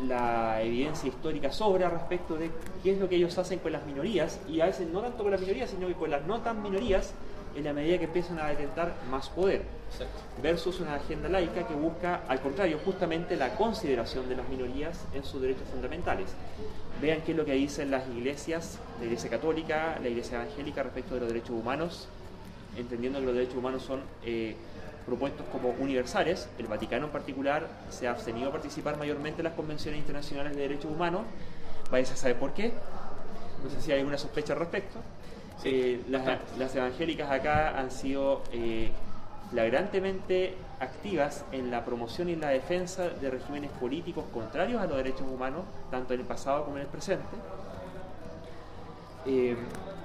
la evidencia histórica sobra respecto de qué es lo que ellos hacen con las minorías, y a veces no tanto con las minorías, sino que con las no tan minorías, en la medida que empiezan a detentar más poder. Exacto. Versus una agenda laica que busca, al contrario, justamente la consideración de las minorías en sus derechos fundamentales. Vean qué es lo que dicen las iglesias, la iglesia católica, la iglesia evangélica respecto de los derechos humanos, entendiendo que los derechos humanos son propuestos como universales. El Vaticano en particular se ha abstenido a participar mayormente en las convenciones internacionales de derechos humanos. Vaya a saber por qué, no sé si hay alguna sospecha al respecto. Sí, las evangélicas acá han sido flagrantemente activas en la promoción y la defensa de regímenes políticos contrarios a los derechos humanos, tanto en el pasado como en el presente.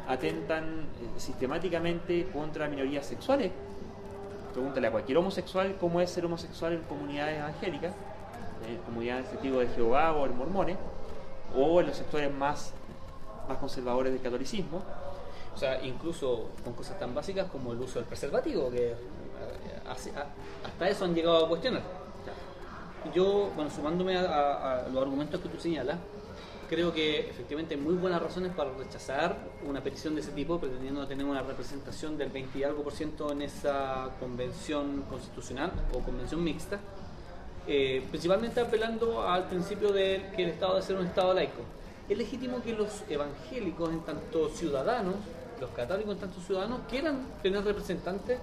Atentan sistemáticamente contra minorías sexuales. Pregúntale a cualquier homosexual cómo es ser homosexual en comunidades evangélicas, en comunidades de tipo de Jehová o en mormones, o en los sectores más conservadores del catolicismo. O sea, incluso con cosas tan básicas como el uso del preservativo, que hasta eso han llegado a cuestionar. Yo, bueno, sumándome a los argumentos que tú señalas, creo que efectivamente hay muy buenas razones para rechazar una petición de ese tipo, pretendiendo tener una representación del 20 y algo % en esa convención constitucional o convención mixta, principalmente apelando al principio de que el Estado debe ser un Estado laico. Es legítimo que los evangélicos, en tanto ciudadanos, los católicos en tanto ciudadanos, quieran tener representantes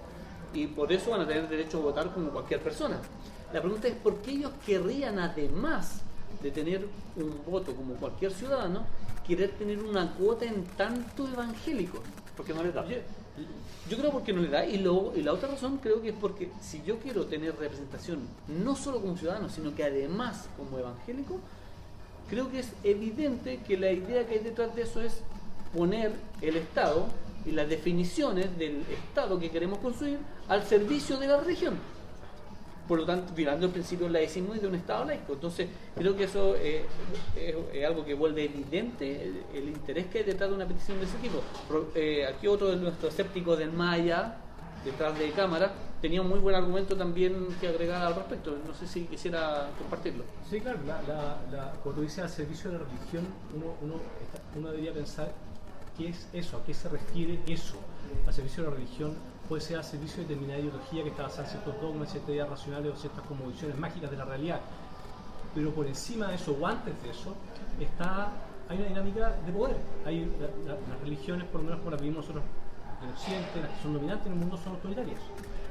y por eso van a tener derecho a votar como cualquier persona. La pregunta es por qué ellos querrían, además de tener un voto como cualquier ciudadano, querer tener una cuota en tanto evangélico. Porque no les da. Yo creo porque no le da, y la otra razón creo que es porque si yo quiero tener representación no solo como ciudadano, sino que además como evangélico, creo que es evidente que la idea que hay detrás de eso es poner el Estado y las definiciones del Estado que queremos construir al servicio de la religión. Por lo tanto, violando el principio del laicismo y de un Estado laico. Entonces, creo que eso es algo que vuelve evidente el interés que hay detrás de una petición de ese tipo. Aquí otro de nuestros escépticos del más allá, detrás de cámara, tenía un muy buen argumento también que agregar al respecto. No sé si quisiera compartirlo. Sí, claro. Cuando dice al servicio de la religión, uno debería pensar qué es eso, a qué se refiere eso. Al servicio de la religión puede ser al servicio de determinada ideología que está basada en ciertos dogmas, ciertas ideas racionales o ciertas cosmovisiones mágicas de la realidad. Pero por encima de eso o antes de eso hay una dinámica de poder. Las religiones, por lo menos como las vivimos nosotros en Occidente, las que son dominantes en el mundo son autoritarias.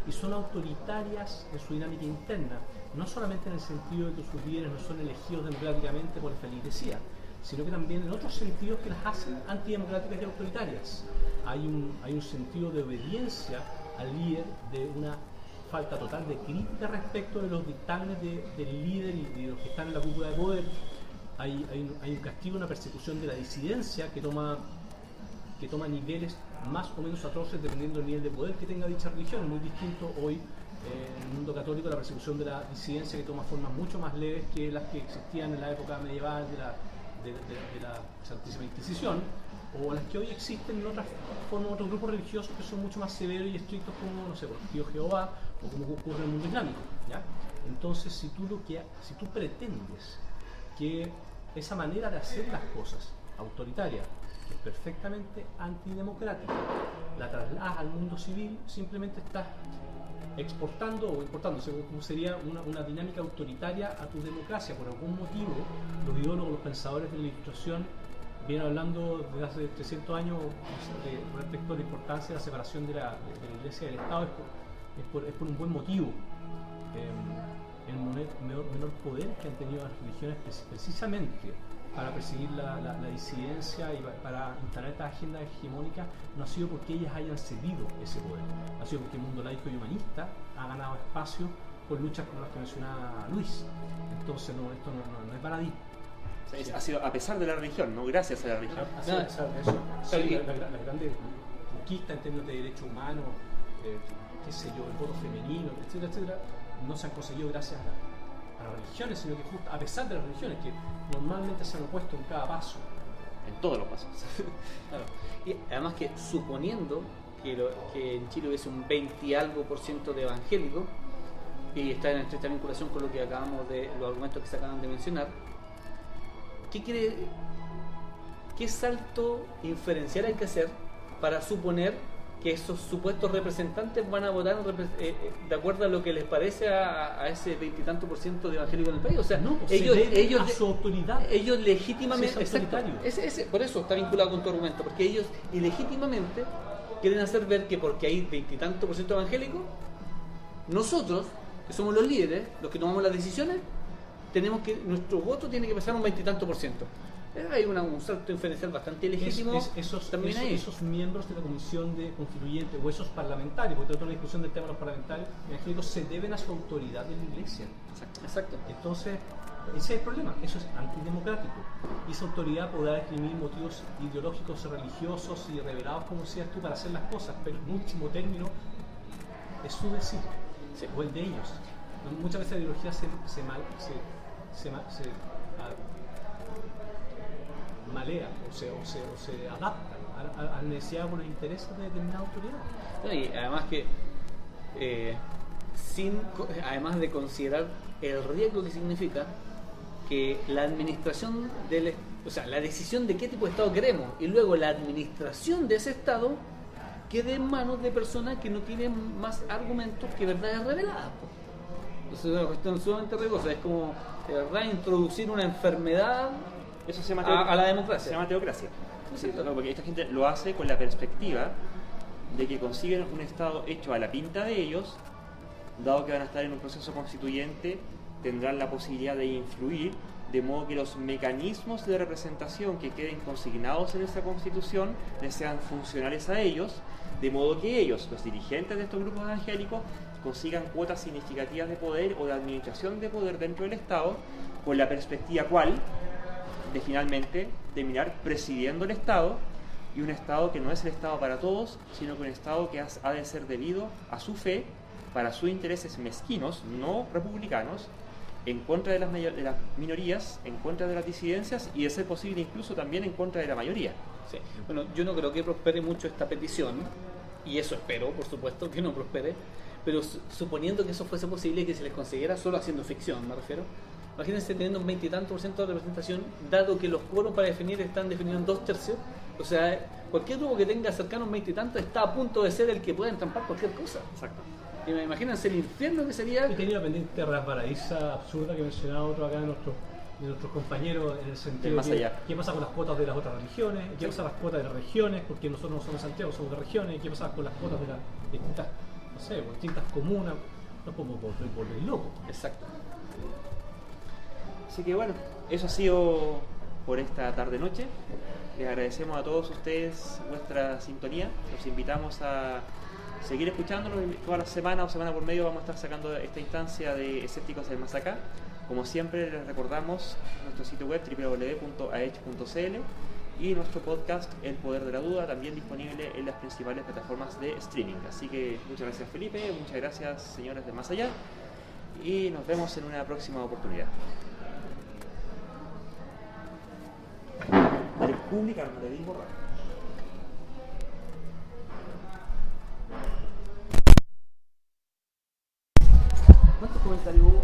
Y son autoritarias en su dinámica interna, no solamente en el sentido de que sus líderes no son elegidos democráticamente por la feligresía, sino que también en otros sentidos que las hacen antidemocráticas y autoritarias. Hay un sentido de obediencia al líder, de una falta total de crítica respecto de los dictámenes del líder y de los que están en la cúpula de poder. Hay un castigo, una persecución de la disidencia que toma niveles más o menos atroces dependiendo del nivel de poder que tenga dicha religión. Es muy distinto hoy en el mundo católico la persecución de la disidencia, que toma formas mucho más leves que las que existían en la época medieval de la Santísima Inquisición, o las que hoy existen en otras formas, otros grupos religiosos que son mucho más severos y estrictos, como, no sé, por el tío Jehová, o como ocurre en el mundo islámico, ¿ya? Entonces, si tú pretendes que esa manera de hacer las cosas, autoritaria, es perfectamente antidemocrática, la trasladas al mundo civil, simplemente estás exportando o importando, como sería una dinámica autoritaria a tu democracia. Por algún motivo, los ideólogos, los pensadores de la Ilustración vienen hablando desde hace 300 años respecto a la importancia de la separación de la Iglesia y del Estado. Es por un buen motivo. El menor poder que han tenido las religiones precisamente para perseguir la disidencia y para instalar esta agenda hegemónica no ha sido porque ellas hayan cedido ese poder, ha sido porque el mundo laico y humanista ha ganado espacio por luchas como las que mencionaba Luis. Entonces esto no es baladí. Ha sido a pesar de la religión, no gracias a la religión. A pesar de eso. Sí, las grandes conquistas en términos de derechos humanos, qué sé yo, el voto femenino, etcétera, etcétera, no se han conseguido gracias a las religiones, sino que justo a pesar de las religiones, que normalmente se han opuesto en cada paso. En todos los pasos. Claro. Y además que suponiendo que en Chile hubiese un 20 y algo % de evangélicos, y está en estrecha vinculación con lo que acabamos de, los argumentos que se acaban de mencionar, ¿qué salto inferencial hay que hacer para suponer que esos supuestos representantes van a votar de acuerdo a lo que les parece a ese 20 y tanto % de evangélicos en el país? O sea, no, ellos a su autoridad. Ellos legítimamente, Es autoritario. por eso está vinculado con tu argumento, porque ellos ilegítimamente quieren hacer ver que porque hay 20 y tanto % evangélicos, nosotros, que somos los líderes, los que tomamos las decisiones, nuestro voto tiene que pasar un 20 y tanto %. Hay un salto inferencial bastante legítimo. Esos miembros de la comisión de constituyente o esos parlamentarios, porque toda la discusión del tema de los parlamentarios evangélicos se deben a su autoridad en la iglesia. Exacto. Entonces, ese es el problema, eso es antidemocrático. Y esa autoridad podrá escribir motivos ideológicos, religiosos y revelados, como decías tú, para hacer las cosas, pero en último término es su decir, o el de ellos. Muchas veces la ideología se malea o se adapta a la necesidad o los intereses de determinada autoridad. Y además que además de considerar el riesgo que significa que la administración la decisión de qué tipo de Estado queremos y luego la administración de ese Estado quede en manos de personas que no tienen más argumentos que verdades reveladas. Es una cuestión sumamente riesgosa, es como reintroducir una enfermedad. Eso se llama a la democracia. Se llama teocracia. Sí, no, porque esta gente lo hace con la perspectiva de que consiguen un Estado hecho a la pinta de ellos, dado que van a estar en un proceso constituyente, tendrán la posibilidad de influir, de modo que los mecanismos de representación que queden consignados en esa constitución les sean funcionales a ellos, de modo que ellos, los dirigentes de estos grupos evangélicos, consigan cuotas significativas de poder o de administración de poder dentro del Estado, con la perspectiva de finalmente terminar presidiendo el Estado, y un Estado que no es el Estado para todos, sino que un Estado que ha de ser debido a su fe, para sus intereses mezquinos, no republicanos, en contra de las minorías, en contra de las disidencias y, de ser posible, incluso también en contra de la mayoría. Sí. Bueno, yo no creo que prospere mucho esta petición, y eso espero, por supuesto, que no prospere, pero suponiendo que eso fuese posible y que se les consiguiera solo haciendo ficción, me refiero. Imagínense teniendo un 20 y tanto % de representación, dado que los quórum para definir están definidos en 2/3. O sea, cualquier grupo que tenga cercano a un 20 y tanto está a punto de ser el que pueda entrampar cualquier cosa. Exacto. Y imagínense el infierno que sería. Y tenía una pendiente resbaladiza absurda que mencionaba otro acá de nuestros compañeros, en el sentido más allá. ¿Qué pasa con las cuotas de las otras religiones? ¿Qué pasa con las cuotas de las regiones? Porque nosotros no somos de Santiago, somos de regiones. ¿Qué pasa con las cuotas de las distintas comunas? Nos podemos volver locos. Exacto. Así que bueno, eso ha sido por esta tarde-noche. Les agradecemos a todos ustedes vuestra sintonía. Los invitamos a seguir escuchándonos toda la semana o semana por medio. Vamos a estar sacando esta instancia de Escépticos del Más Acá. Como siempre, les recordamos nuestro sitio web www.aech.cl y nuestro podcast El Poder de la Duda, también disponible en las principales plataformas de streaming. Así que muchas gracias, Felipe, muchas gracias, señores de Más Allá, y nos vemos en una próxima oportunidad. Publicar, no le di borrar. ¿Cuántos comentarios hubo?